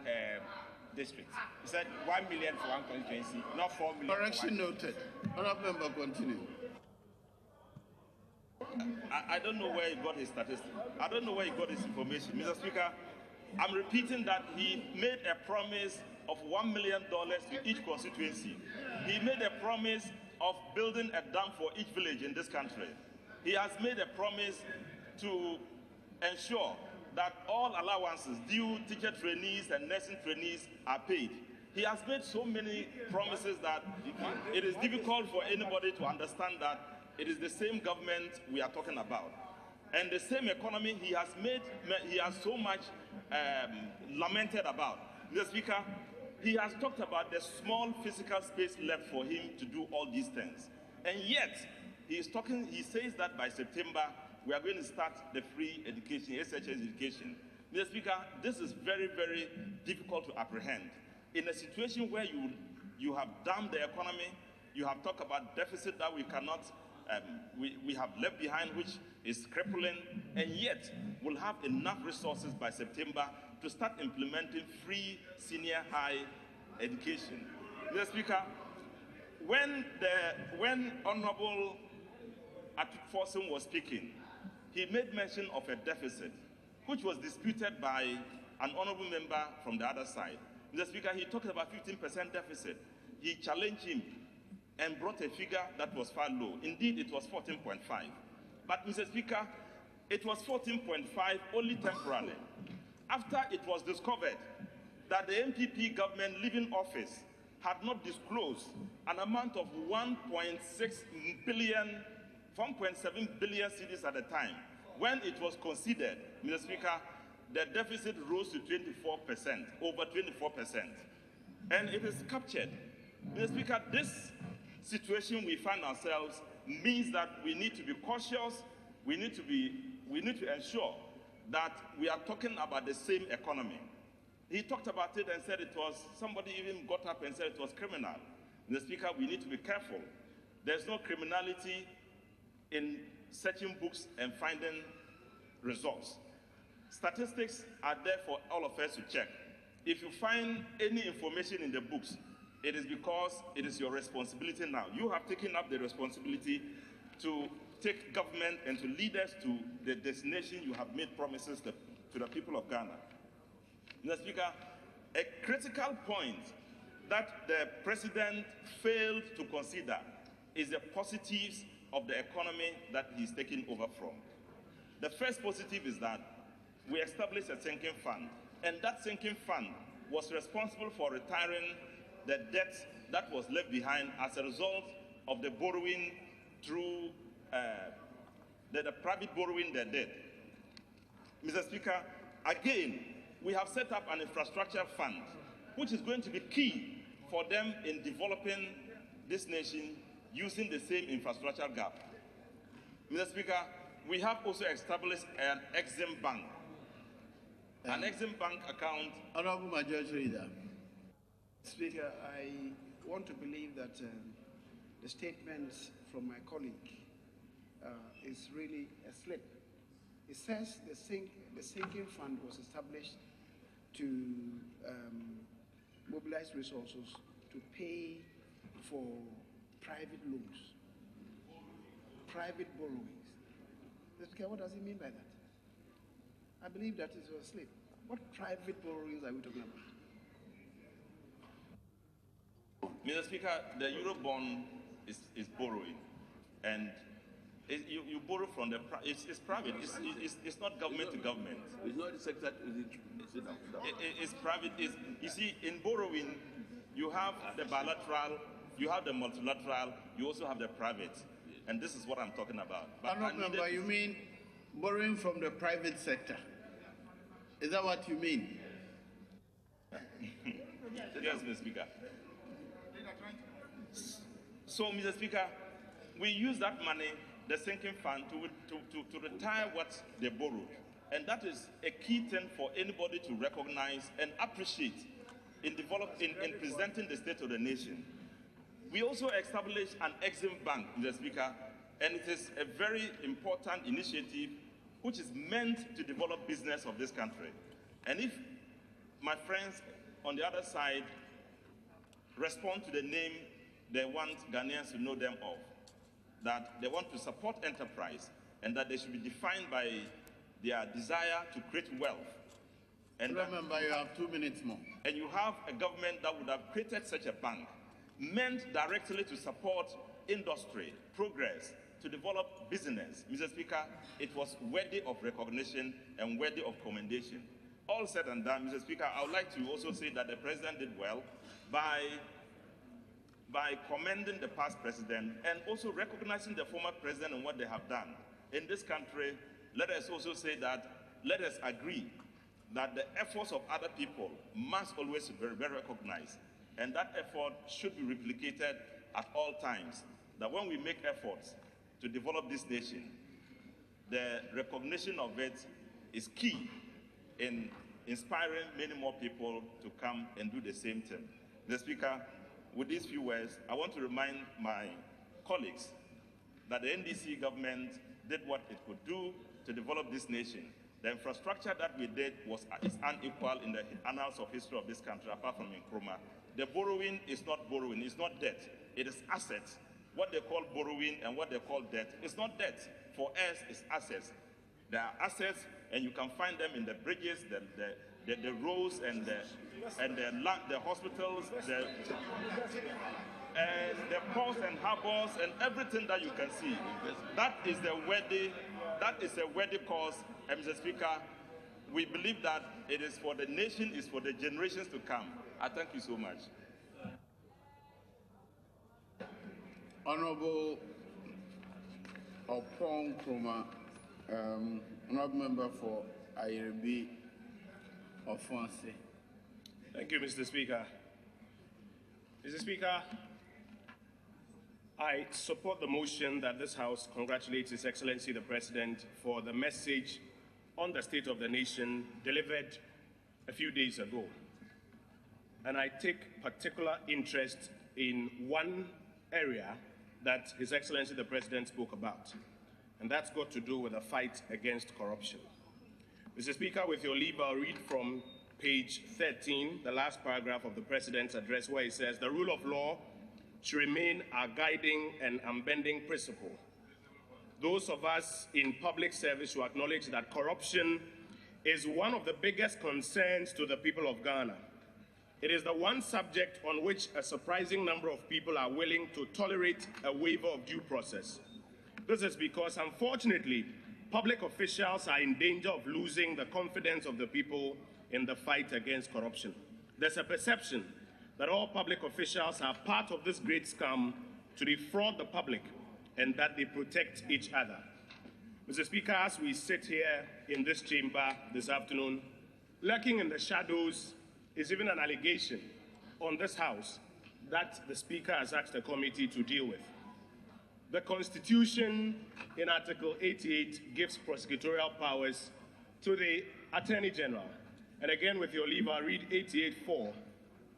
district. He said 1 million for one constituency, not 4 million. Correction noted. Honourable Member, continue. I don't know where he got his statistics. I don't know where he got his information. Mr. Speaker, I'm repeating that he made a promise of $1 million to each constituency. He made a promise of building a dam for each village in this country. He has made a promise to ensure that all allowances due teacher trainees and nursing trainees are paid. He has made so many promises that it is difficult for anybody to understand that it is the same government we are talking about. And the same economy he has so much lamented about. Mr. Speaker, he has talked about the small physical space left for him to do all these things. And yet, he says that by September, we are going to start the free education, SHS education. Mr. Speaker, this is very, very difficult to apprehend. In a situation where you have damned the economy, you have talked about deficit that we cannot, we have left behind, which is crippling, and yet we'll have enough resources by September to start implementing free senior high education. Mr. Speaker, when Honorable Akufo-Addo was speaking, he made mention of a deficit, which was disputed by an honorable member from the other side. Mr. Speaker, he talked about 15% deficit. He challenged him and brought a figure that was far low. Indeed, it was 14.5. But, Mr. Speaker, it was 14.5 only temporarily. After it was discovered that the MPP government leaving office had not disclosed an amount of 1.7 billion cedis at the time, when it was considered, Mr. Speaker, the deficit rose to 24%, over 24%. And it is captured. Mr. Speaker, this situation we find ourselves means that we need to be cautious, we need to ensure that we are talking about the same economy. He talked about it and said it was, somebody even got up and said it was criminal. Mr. Speaker, we need to be careful. There's no criminality in searching books and finding results. Statistics are there for all of us to check. If you find any information in the books, it is because it is your responsibility now. You have taken up the responsibility to take government and to lead us to the destination you have made promises to the people of Ghana. Mr. Speaker, a critical point that the president failed to consider is the positives of the economy that he's taking over from. The first positive is that we established a sinking fund, and that sinking fund was responsible for retiring the debt that was left behind as a result of the borrowing through the private borrowing they did. Mr. Speaker, again, we have set up an infrastructure fund, which is going to be key for them in developing this nation using the same infrastructure gap. Mr. Speaker, we have also established an Exim Bank. An Exim Bank account. Honorable Majority Leader. Speaker, I want to believe that the statement from my colleague is really a slip. It says the sinking fund was established to mobilize resources to pay for private loans, private borrowings. Mr. Speaker, what does he mean by that? I believe that is a slip. What private borrowings are we talking about? Mr. Speaker, the Eurobond is borrowing, and you borrow from the it's private. It's not government to government. It's not the sector. It's private. You see, in borrowing, you have the bilateral, you have the multilateral, you also have the private, and this is what I'm talking about. Member, you mean borrowing from the private sector? Is that what you mean? Yes, Mr. Speaker. So, Mr. Speaker, we use that money, the sinking fund, to retire what they borrowed. And that is a key thing for anybody to recognize and appreciate in presenting the state of the nation. We also established an Exim Bank, Mr. Speaker, and it is a very important initiative which is meant to develop business of this country. And if my friends on the other side respond to the name they want Ghanaians to know them of, that they want to support enterprise and that they should be defined by their desire to create wealth. And remember, you have 2 minutes more. And you have a government that would have created such a bank, meant directly to support industry, progress, to develop business. Mr. Speaker, it was worthy of recognition and worthy of commendation. All said and done, Mr. Speaker, I would like to also say that the President did well by commending the past president and also recognizing the former president and what they have done. In this country, let us also say that, let us agree that the efforts of other people must always be recognized, and that effort should be replicated at all times. That when we make efforts to develop this nation, the recognition of it is key in inspiring many more people to come and do the same thing. Mr. Speaker, with these few words, I want to remind my colleagues that the NDC government did what it could do to develop this nation. The infrastructure that we did is unequal in the annals of history of this country, apart from Nkrumah. The borrowing is not borrowing, it's not debt, it is assets. What they call borrowing and what they call debt is not debt. For us, it's assets. There are assets, and you can find them in the bridges, the roads, and the hospitals, and the ports and harbors, and everything that you can see. That is a worthy cause, and Mr. Speaker, we believe that it is for the nation, it's for the generations to come. I thank you so much. Honorable Opon Nkrumah, Honorable Member for Ayerbi Ofonse. Thank you, Mr. Speaker. Mr. Speaker, I support the motion that this House congratulates His Excellency the President for the message on the state of the nation delivered a few days ago. And I take particular interest in one area that His Excellency the President spoke about, and that's got to do with the fight against corruption. Mr. Speaker, with your leave, I'll read from page 13, the last paragraph of the President's address, where he says, "The rule of law should remain our guiding and unbending principle. Those of us in public service should acknowledge that corruption is one of the biggest concerns to the people of Ghana. It is the one subject on which a surprising number of people are willing to tolerate a waiver of due process. This is because, unfortunately, public officials are in danger of losing the confidence of the people in the fight against corruption. There's a perception that all public officials are part of this great scam to defraud the public and that they protect each other." Mr. Speaker, as we sit here in this chamber this afternoon, lurking in the shadows is even an allegation on this House that the Speaker has asked the committee to deal with. The Constitution in Article 88 gives prosecutorial powers to the Attorney General. And again, with your leave, I'll read 88.4.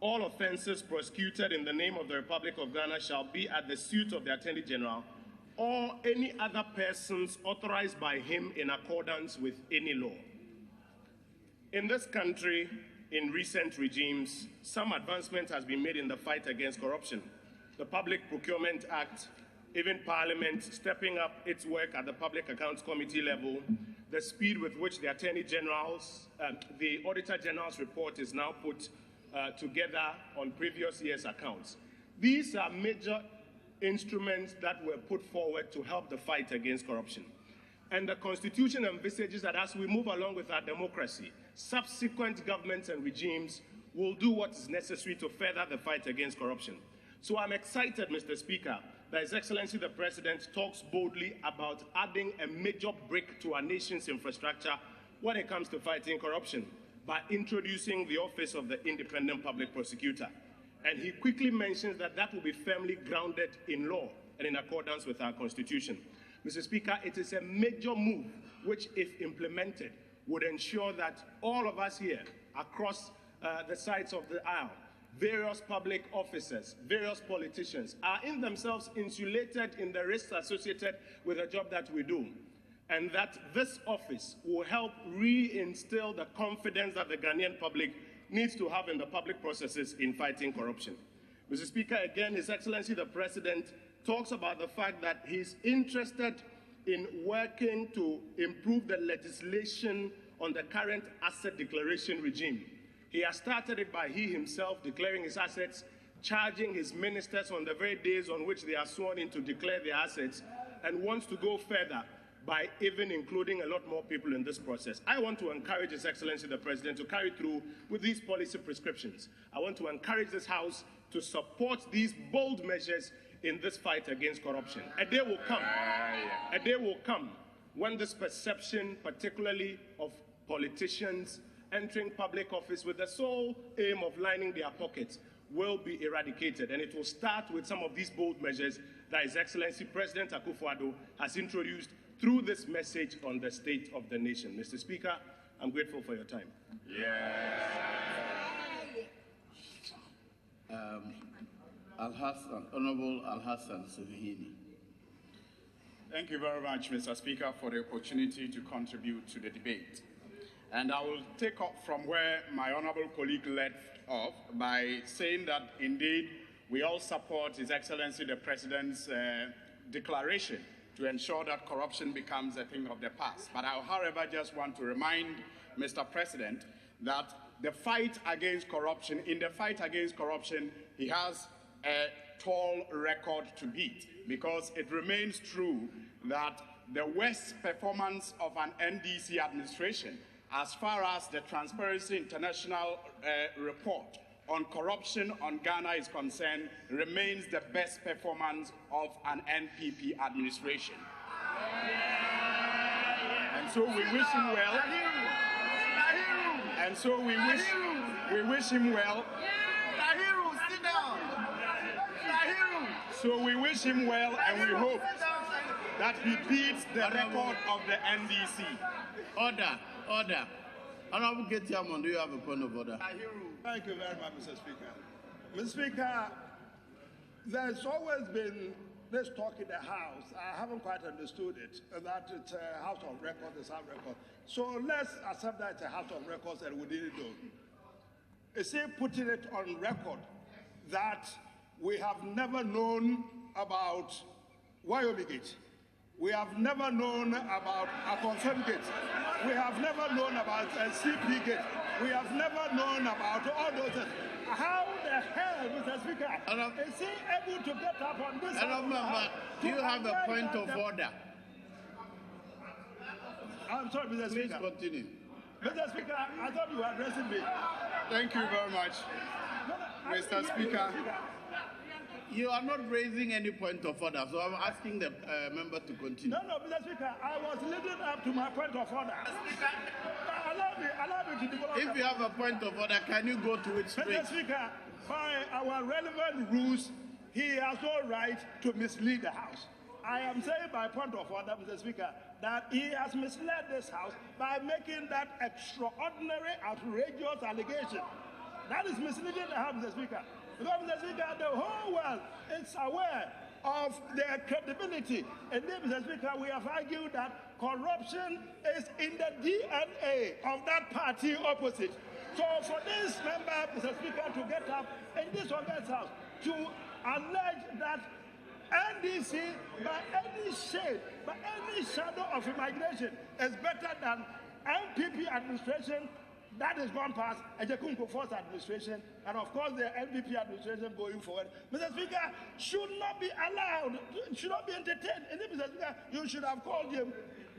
"All offences prosecuted in the name of the Republic of Ghana shall be at the suit of the Attorney General or any other persons authorized by him in accordance with any law." In this country, in recent regimes, some advancement has been made in the fight against corruption. the Public Procurement Act, even Parliament stepping up its work at the Public Accounts Committee level, the speed with which the Attorney General's, the Auditor General's report is now put together on previous year's accounts. These are major instruments that were put forward to help the fight against corruption. And the Constitution envisages that as we move along with our democracy, subsequent governments and regimes will do what is necessary to further the fight against corruption. So I'm excited, Mr. Speaker, that His Excellency the President talks boldly about adding a major brick to our nation's infrastructure when it comes to fighting corruption by introducing the Office of the Independent Public Prosecutor. And he quickly mentions that that will be firmly grounded in law and in accordance with our Constitution. Mr. Speaker, it is a major move which, if implemented, would ensure that all of us here across the sides of the aisle, various public officers, various politicians, are in themselves insulated in the risks associated with the job that we do, and that this office will help reinstill the confidence that the Ghanaian public needs to have in the public processes in fighting corruption. Mr. Speaker, again, His Excellency the President talks about the fact that he's interested in working to improve the legislation on the current asset declaration regime. He has started it by he himself declaring his assets, charging his ministers on the very days on which they are sworn in to declare their assets, and wants to go further by even including a lot more people in this process. I want to encourage His Excellency the President to carry through with these policy prescriptions. I want to encourage this House to support these bold measures in this fight against corruption. A day will come when this perception, particularly of politicians entering public office with the sole aim of lining their pockets, will be eradicated. And it will start with some of these bold measures that His Excellency President Akufo-Addo has introduced through this message on the state of the nation. Mr. Speaker, I'm grateful for your time. Honorable Al-Hassan Suhini. Thank you very much, Mr. Speaker, for the opportunity to contribute to the debate. And I will take up from where my honorable colleague left off by saying that indeed we all support His Excellency the President's declaration to ensure that corruption becomes a thing of the past. But I, however, just want to remind Mr. President that the fight against corruption, in the fight against corruption, he has a tall record to beat, because it remains true that the worst performance of an NDC administration, as far as the Transparency International report on corruption on Ghana is concerned, remains the best performance of an NPP administration. And so we wish him well. And so we wish him well. So we wish him well, and we hope that he beats the record of the NDC. Order. Honorable Getiamon, do you have a point of order? Thank you very much, Mr. Speaker. Mr. Speaker, there's always been this talk in the House. I haven't quite understood it, that it's a House of Records, it's House of Records. So let's accept that it's a House of Records and we didn't do it. It's putting it on record that we have never known about Wyoming Gate. We have never known about Akonsem Gate. We have never known about CP Gate. We have never known about all those things. How the hell, Mr. Speaker, is he able to get up on this? Do you have a point of order? I'm sorry, Mr. Speaker. Please continue. Mr. Speaker, I thought you were addressing me. Thank you very much, Mr. Speaker. You are not raising any point of order, so I'm asking the member to continue. No, Mr. Speaker, I was leading up to my point of order. Allow me to develop. If you have a point of order, can you go to it straight? Mr. Speaker, by our relevant rules, he has no right to mislead the House. I am saying by point of order, Mr. Speaker, that he has misled this House by making that extraordinary, outrageous allegation. That is misleading the House, Mr. Speaker. Because, Mr. Speaker, the whole world is aware of their credibility. And then, Mr. Speaker, we have argued that corruption is in the DNA of that party opposite. So for this member, Mr. Speaker, to get up in this August House to allege that NDC, by any shade, by any shadow of imagination, is better than MPP administration that is gone past Ejekunko Force administration, and of course the NPP administration going forward. Mr. Speaker, should not be allowed, should not be entertained. And Mr. Speaker, you should have called him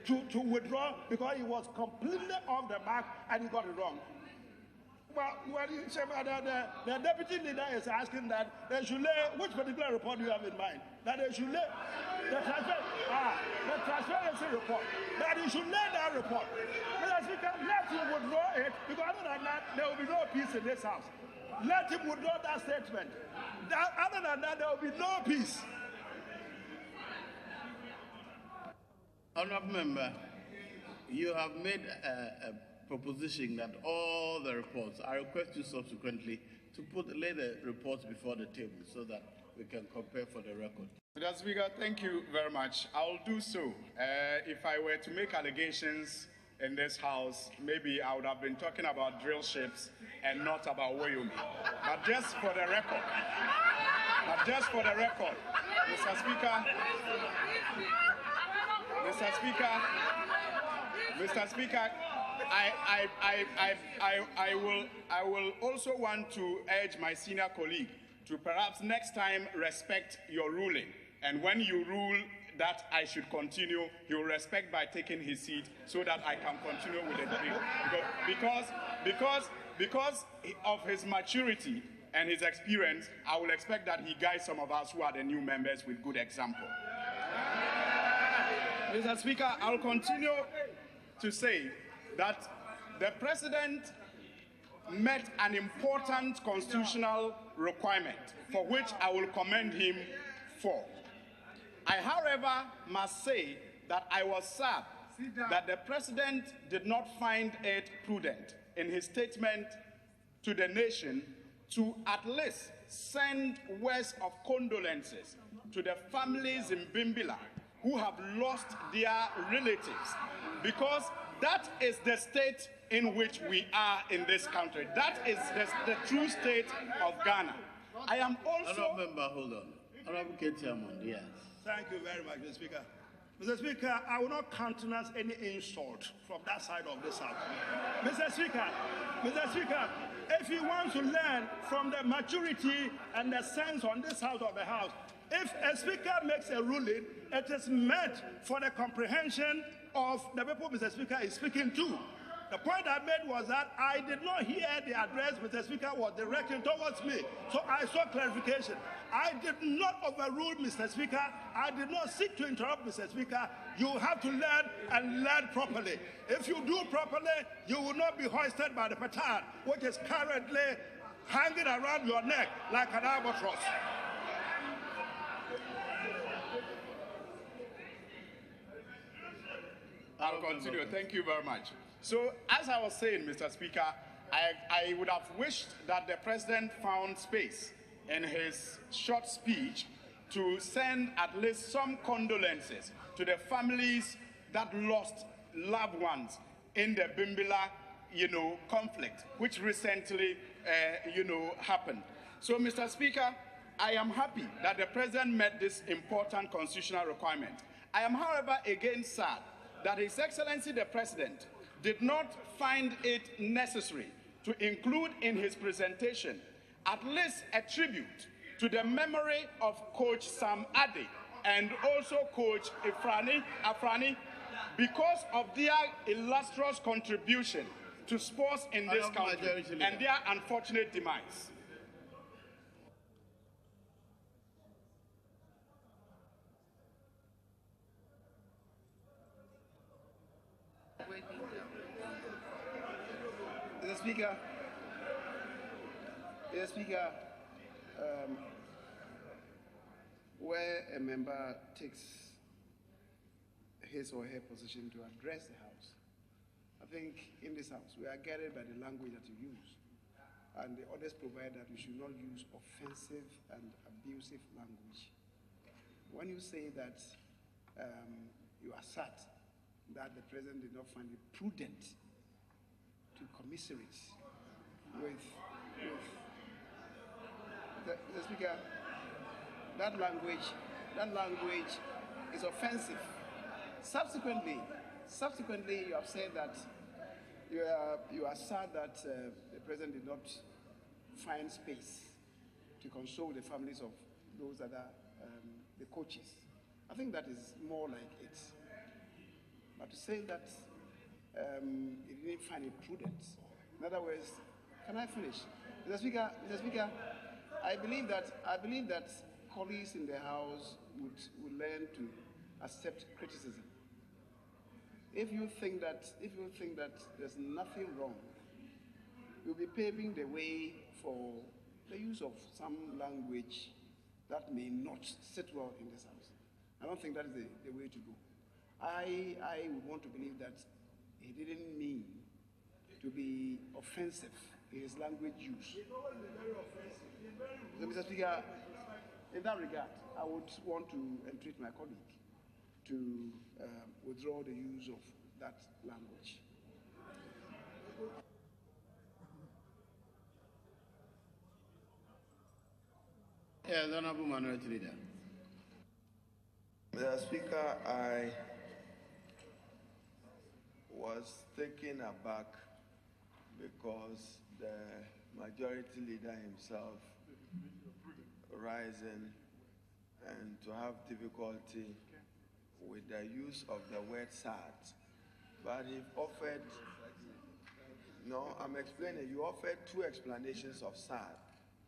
to withdraw because he was completely off the mark and he got it wrong. Well, the deputy leader is asking that they should lay, which particular report do you have in mind? That they should lay the transparency report. That he should lay that report. Mr. Speaker, let him withdraw it, because other than that, there will be no peace in this house. Let him withdraw that statement. Other than that, there will be no peace. Honourable Member, you have made a proposition that all the reports, I request you subsequently to lay the reports before the table so that we can compare for the record. Mr. Speaker, thank you very much. I'll do so. If I were to make allegations in this house, maybe I would have been talking about drill ships and not about Wyoming. But just for the record, Mr. Speaker, I will also want to urge my senior colleague to perhaps next time respect your ruling. And when you rule that I should continue, he will respect by taking his seat so that I can continue with the debate. Because of his maturity and his experience, I will expect that he guides some of us who are the new members with good example. Mr. Speaker, I'll continue to say that the President met an important constitutional requirement for which I will commend him for. I, however, must say that I was sad that the President did not find it prudent in his statement to the nation to at least send words of condolences to the families in Bimbilla who have lost their relatives, because that is the state in which we are in this country. That is the true state of Ghana. I am also... Honourable Member, hold on. Honourable Chairman, yes. Thank you very much, Mr. Speaker. Mr. Speaker, I will not countenance any insult from that side of this house. Mr. Speaker, if you want to learn from the maturity and the sense on this house of the house, if a speaker makes a ruling, it is meant for the comprehension of the people Mr. Speaker is speaking to. The point I made was that I did not hear the address Mr. Speaker was directing towards me, so I sought clarification. I did not overrule Mr. Speaker. I did not seek to interrupt Mr. Speaker. You have to learn and learn properly. If you do properly, you will not be hoisted by the baton, which is currently hanging around your neck like an albatross. I'll continue. Thank you very much. So, as I was saying, Mr. Speaker, I would have wished that the President found space in his short speech to send at least some condolences to the families that lost loved ones in the Bimbilla, conflict, which recently, happened. So, Mr. Speaker, I am happy that the President met this important constitutional requirement. I am, however, again sad that His Excellency the President did not find it necessary to include in his presentation at least a tribute to the memory of Coach Sam Ade and also Coach Afrani because of their illustrious contribution to sports in this country and their unfortunate demise. Mr. Speaker, where a member takes his or her position to address the House, I think in this House we are guided by the language that you use, and the orders provide that we should not use offensive and abusive language. When you say that you are sad that the President did not find it prudent to commiserate with the Speaker, that language is offensive. Subsequently, you have said that you are sad that the president did not find space to console the families of those that are the coaches. I think that is more like it. But to say that he didn't find it prudent, in other words, can I finish? Mr. Speaker, I believe that colleagues in the House would learn to accept criticism. If you think that there's nothing wrong, you'll be paving the way for the use of some language that may not sit well in this House. I don't think that is the way to go. I would want to believe that he didn't mean to be offensive in his language use. So, Mr. Speaker, in that regard, I would want to entreat my colleague to withdraw the use of that language. Yeah, the Honorable Minority Leader. Mr. Speaker, I was taken aback because the majority leader himself rising and to have difficulty with the use of the word sad. But he offered, no, I'm explaining, you offered two explanations of sad,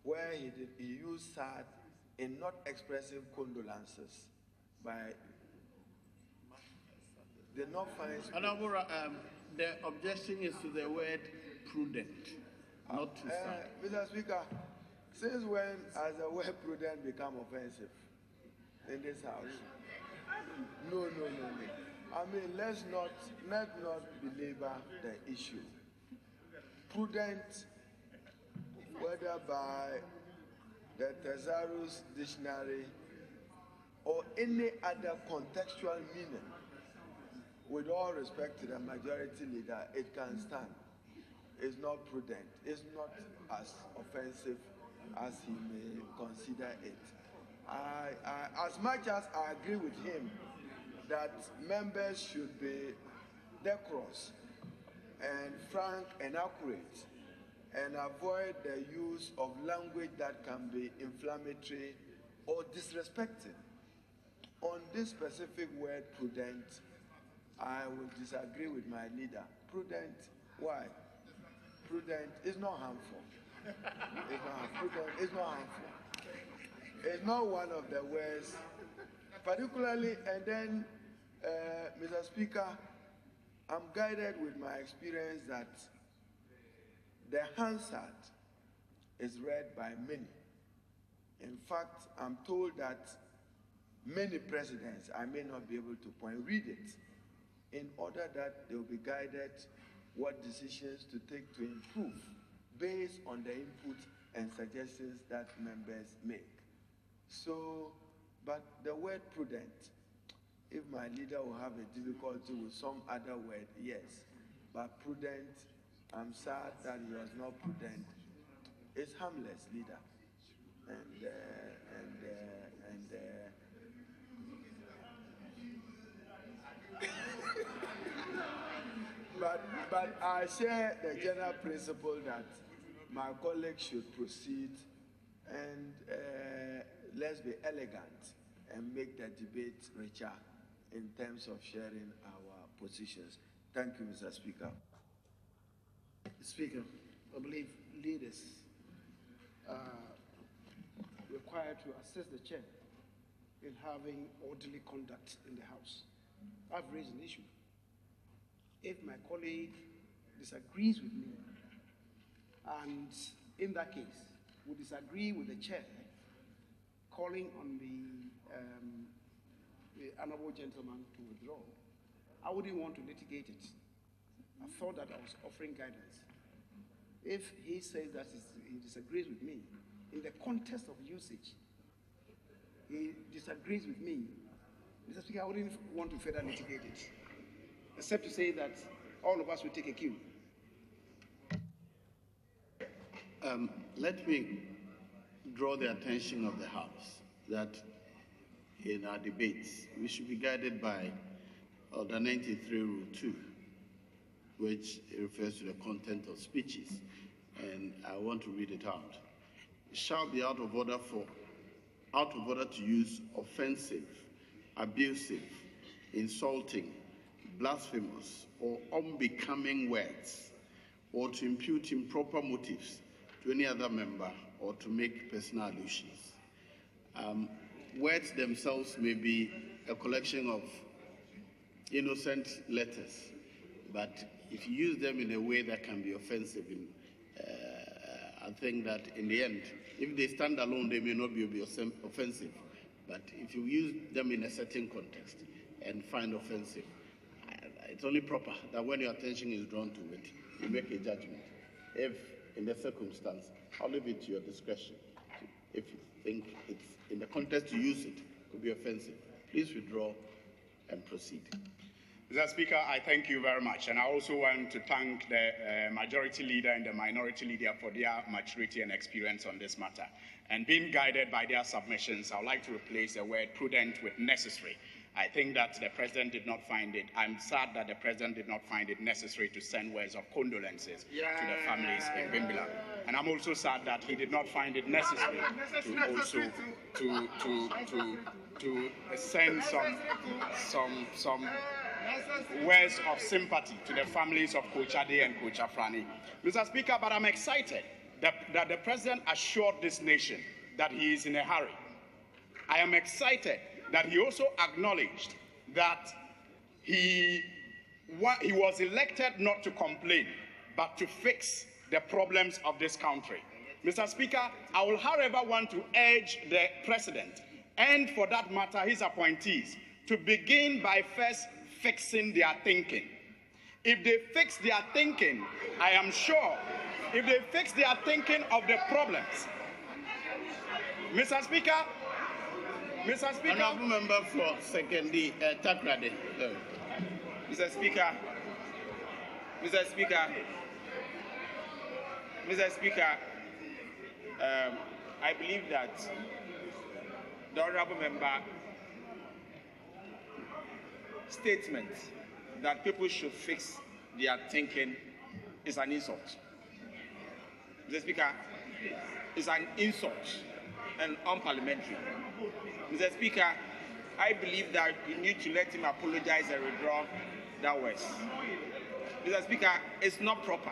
where he used sad in not expressing condolences by did not find. Honorable, the objection is to the word prudent, not to sad. Mr. Speaker, since when has the word prudent become offensive in this House? No. I mean, let's not belabor the issue. Prudent, whether by the Thesaurus Dictionary or any other contextual meaning, with all respect to the majority leader, it can stand. It's not prudent. It's not as offensive as he may consider it. As much as I agree with him that members should be decorous and frank and accurate and avoid the use of language that can be inflammatory or disrespecting, on this specific word prudent, I will disagree with my leader. Prudent, why? Prudent is not harmful. It's not harmful. Prudent is not harmful. It's not one of the words, particularly, and then, Mr. Speaker, I'm guided with my experience that the Hansard is read by many. In fact, I'm told that many presidents, I may not be able to read it, in order that they will be guided what decisions to take to improve based on the input and suggestions that members make. So, but the word prudent, if my leader will have a difficulty with some other word, yes. But prudent, I'm sad that he was not prudent. It's harmless, leader. But I share the general principle that my colleagues should proceed and let's be elegant and make the debate richer in terms of sharing our positions. Thank you, Mr. Speaker. Speaker, I believe leaders are required to assist the chair in having orderly conduct in the House. I've raised an issue. If my colleague disagrees with me, and in that case, would disagree with the chair, calling on the honorable gentleman to withdraw, I wouldn't want to litigate it. I thought that I was offering guidance. If he says that he disagrees with me, in the context of usage, he disagrees with me, Mr. Speaker, I wouldn't want to further litigate it, except to say that all of us will take a cue. Let me draw the attention of the House that in our debates, we should be guided by Order 93 Rule 2, which refers to the content of speeches. And I want to read it out. It shall be out of order to use offensive, abusive, insulting, blasphemous, or unbecoming words, or to impute improper motives to any other member, or to make personal allusions. Words themselves may be a collection of innocent letters, but if you use them in a way that can be offensive, I think that in the end, if they stand alone, they may not be offensive. But if you use them in a certain context and find offensive, it's only proper that when your attention is drawn to it, you make a judgment. If in the circumstance, I'll leave it to your discretion. If you think it's in the context to use it could be offensive, please withdraw and proceed. Mr. Speaker, I thank you very much. And I also want to thank the majority leader and the minority leader for their maturity and experience on this matter. And being guided by their submissions, I would like to replace the word prudent with necessary. I think that the President did not find it, I'm sad that the President did not find it necessary to send words of condolences to the families in Bimbilla. And I'm also sad that he did not find it necessary to also to send some words of sympathy to the families of Coach Ade and Coach Afrani. Mr. Speaker, but I'm excited that the President assured this nation that he is in a hurry. I am excited that he also acknowledged that he was elected not to complain, but to fix the problems of this country. Mr. Speaker, I will however want to urge the President, and for that matter his appointees, to begin by first fixing their thinking. If they fix their thinking, I am sure, if they fix their thinking of the problems, Mr. Speaker, Honourable Member for Secondary, Takrade. Mr. Speaker, I believe that the Honourable Member statement that people should fix their thinking is an insult. Mr. Speaker, it's an insult and unparliamentary. Mr. Speaker, I believe that you need to let him apologize and withdraw that words. Mr. Speaker, it's not proper.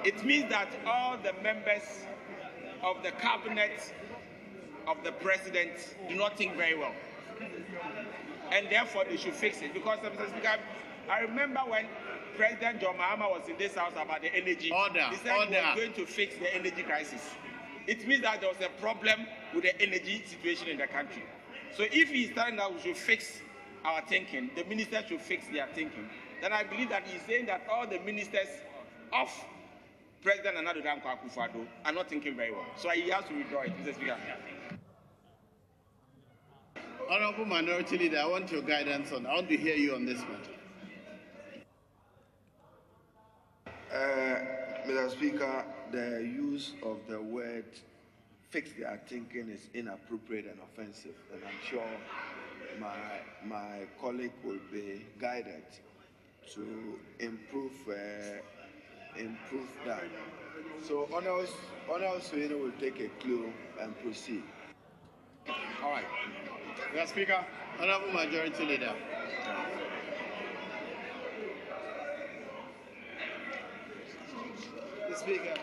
It means that all the members of the cabinet of the President do not think very well. And therefore they should fix it. Because, Mr. Speaker, I remember when President John Mahama was in this house about the energy. He said he was going to fix the energy crisis. It means that there was a problem with the energy situation in the country. So if he is telling that we should fix our thinking, the ministers should fix their thinking, then I believe that he's saying that all the ministers of President Akufo-Addo are not thinking very well. So he has to withdraw it, Mr. Speaker. Honourable Minority Leader, I want your guidance on, I want to hear you on this matter. Mr. Speaker, the use of the word fix their thinking is inappropriate and offensive, and I'm sure my colleague will be guided to improve that. So Honourable Suino will take a clue and proceed. All right. Mr. Speaker, Honourable Majority Leader. Mr. Speaker,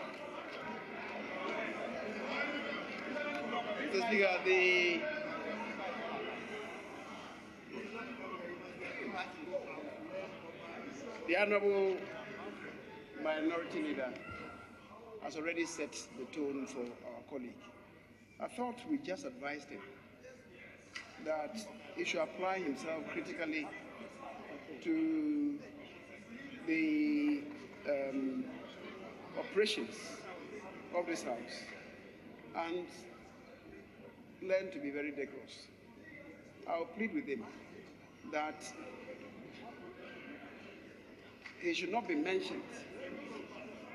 the Honourable Minority Leader has already set the tone for our colleague. I thought we just advised him that he should apply himself critically to the operations of this House and learn to be very decorous. I'll plead with him that he should not be mentioned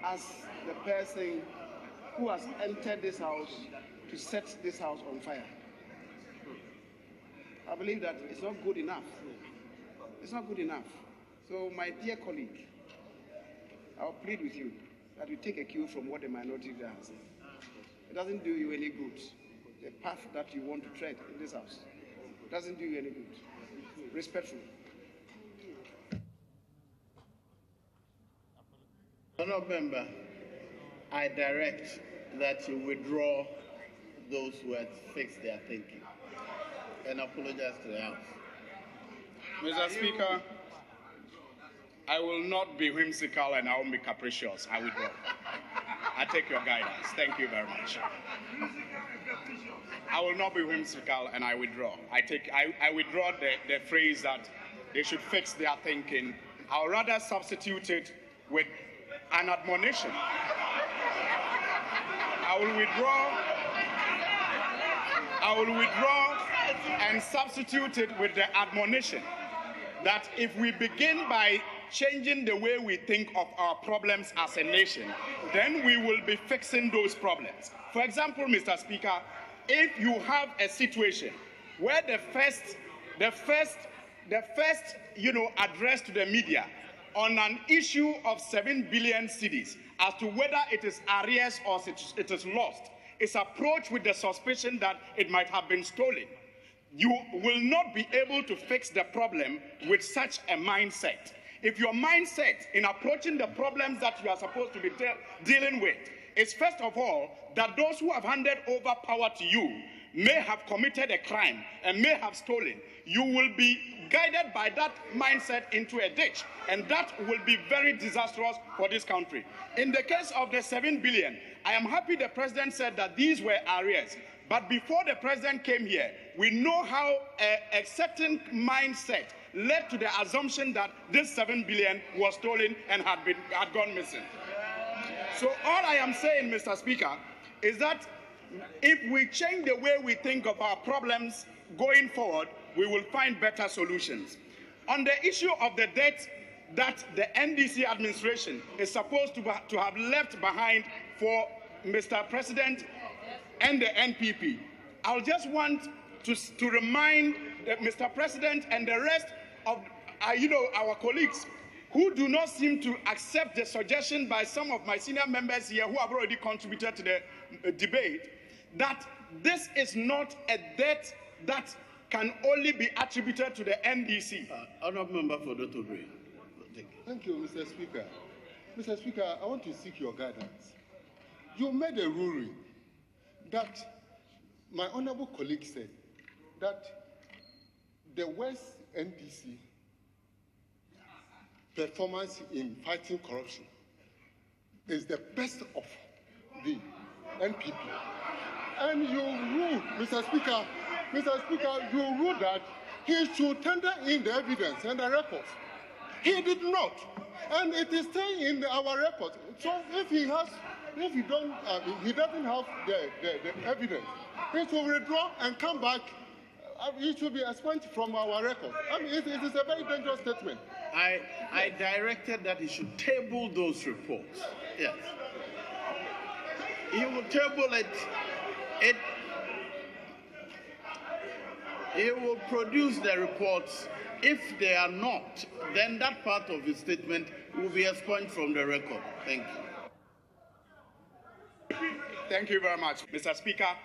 as the person who has entered this House to set this house on fire. I believe that it's not good enough. It's not good enough. So, my dear colleague, I'll plead with you that you take a cue from what the minority leader has said. It doesn't do you any good. The path that you want to tread in this house doesn't do you any good. Respectfully. Honourable Member, I direct that you withdraw those words, fix their thinking, and apologize to the House. Mr. Speaker, I will not be whimsical and I won't be capricious. I withdraw. I take your guidance. Thank you very much. I will not be whimsical and I withdraw. I withdraw the phrase that they should fix their thinking. I'll rather substitute it with an admonition. I will withdraw and substitute it with the admonition that if we begin by changing the way we think of our problems as a nation, then we will be fixing those problems. For example, Mr. Speaker, if you have a situation where the first address to the media on an issue of 7 billion cedis as to whether it is arrears or it is lost is approached with the suspicion that it might have been stolen, you will not be able to fix the problem with such a mindset. If your mindset in approaching the problems that you are supposed to be dealing with is, first of all, that those who have handed over power to you may have committed a crime and may have stolen, you will be guided by that mindset into a ditch, and that will be very disastrous for this country. In the case of the 7 billion, I am happy the president said that these were arrears. But before the president came here, we know how a certain mindset led to the assumption that this 7 billion was stolen and had gone missing. So all I am saying, Mr. Speaker, is that if we change the way we think of our problems going forward, we will find better solutions. On the issue of the debt that the NDC administration is supposed to have left behind for Mr. President and the NPP, I'll just want to remind Mr. President and the rest of our colleagues who do not seem to accept the suggestion by some of my senior members here who have already contributed to the debate, that this is not a debt that can only be attributed to the NDC. Honourable Member for Dotobre. Thank you, Mr. Speaker. Mr. Speaker, I want to seek your guidance. You made a ruling that my honourable colleague said that the West NDC performance in fighting corruption is the best of the NPP. And you ruled, Mr. Speaker, you ruled that he should tender in the evidence and the records. He did not. And it is staying in our records. So if he doesn't have the evidence, he should withdraw and come back. It should be expunged from our record. I mean, it is a very dangerous statement. I directed that he should table those reports. Yes. He will table it. He will produce the reports. If they are not, then that part of his statement will be expunged from the record. Thank you. Thank you very much, Mr. Speaker.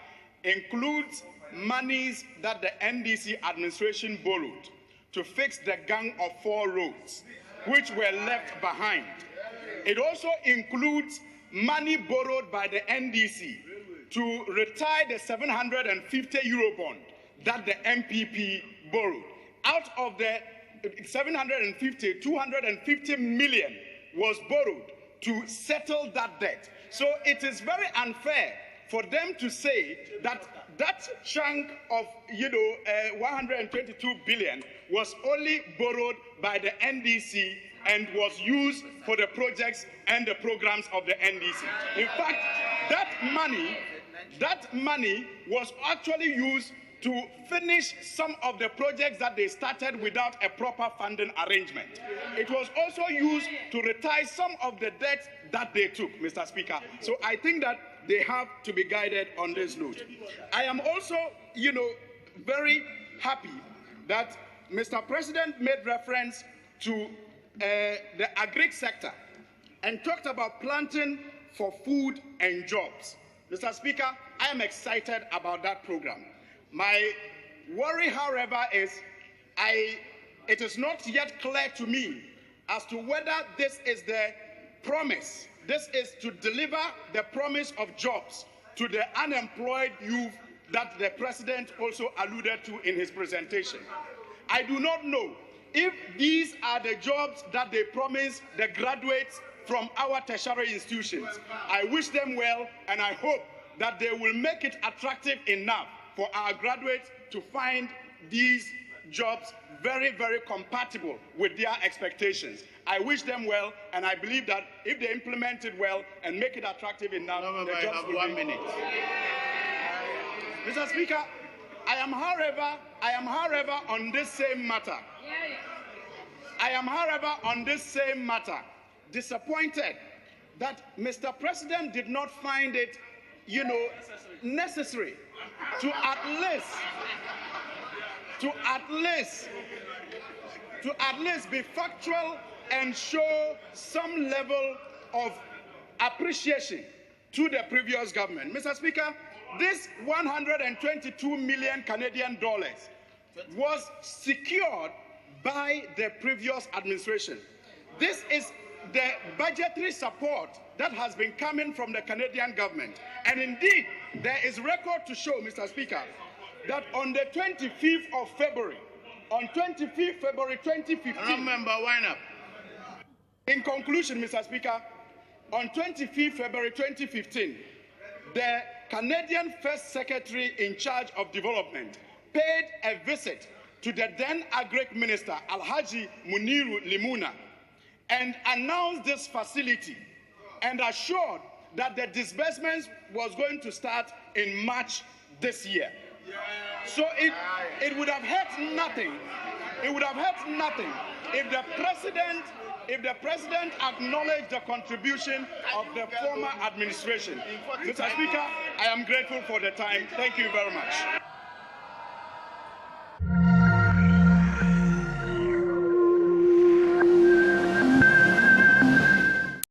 Includes monies that the NDC administration borrowed to fix the Gang of 4 roads, which were left behind. It also includes money borrowed by the NDC to retire the 750 Eurobond that the MPP borrowed. Out of the 750, 250 million was borrowed to settle that debt. So it is very unfair for them to say that that chunk of 122 billion was only borrowed by the NDC and was used for the projects and the programs of the NDC. In fact, that money was actually used to finish some of the projects that they started without a proper funding arrangement. It was also used to retire some of the debt that they took, Mr. Speaker. So I think that they have to be guided on this note. I am also, very happy that Mr. President made reference to the agri sector and talked about planting for food and jobs. Mr. Speaker, I am excited about that program. My worry, however, is it is not yet clear to me as to whether this is the promise. This is to deliver the promise of jobs to the unemployed youth that the President also alluded to in his presentation. I do not know if these are the jobs that they promise the graduates from our tertiary institutions. I wish them well, and I hope that they will make it attractive enough for our graduates to find these jobs very, very compatible with their expectations. I wish them well, and I believe that if they implement it well and make it attractive enough, the jobs will 1 minute. Mr. Speaker, I am, however, on this same matter. I am, however, on this same matter, disappointed that Mr. President did not find it, necessary to at least be factual and show some level of appreciation to the previous government. Mr. Speaker, this 122 million Canadian dollars was secured by the previous administration. This is the budgetary support that has been coming from the Canadian government. And indeed, there is record to show, Mr. Speaker, that on the 25th of February, on 25th February 2015... Remember, wind up. In conclusion, Mr. Speaker, on 25th February 2015, the Canadian First Secretary in charge of development paid a visit to the then Agri Minister, Alhaji Muniru Limuna, and announced this facility and assured that the disbursements was going to start in March this year. So it would have hurt nothing. It would have hurt nothing if the president acknowledged the contribution of the former administration. Mr. Speaker, I am grateful for the time. Thank you very much.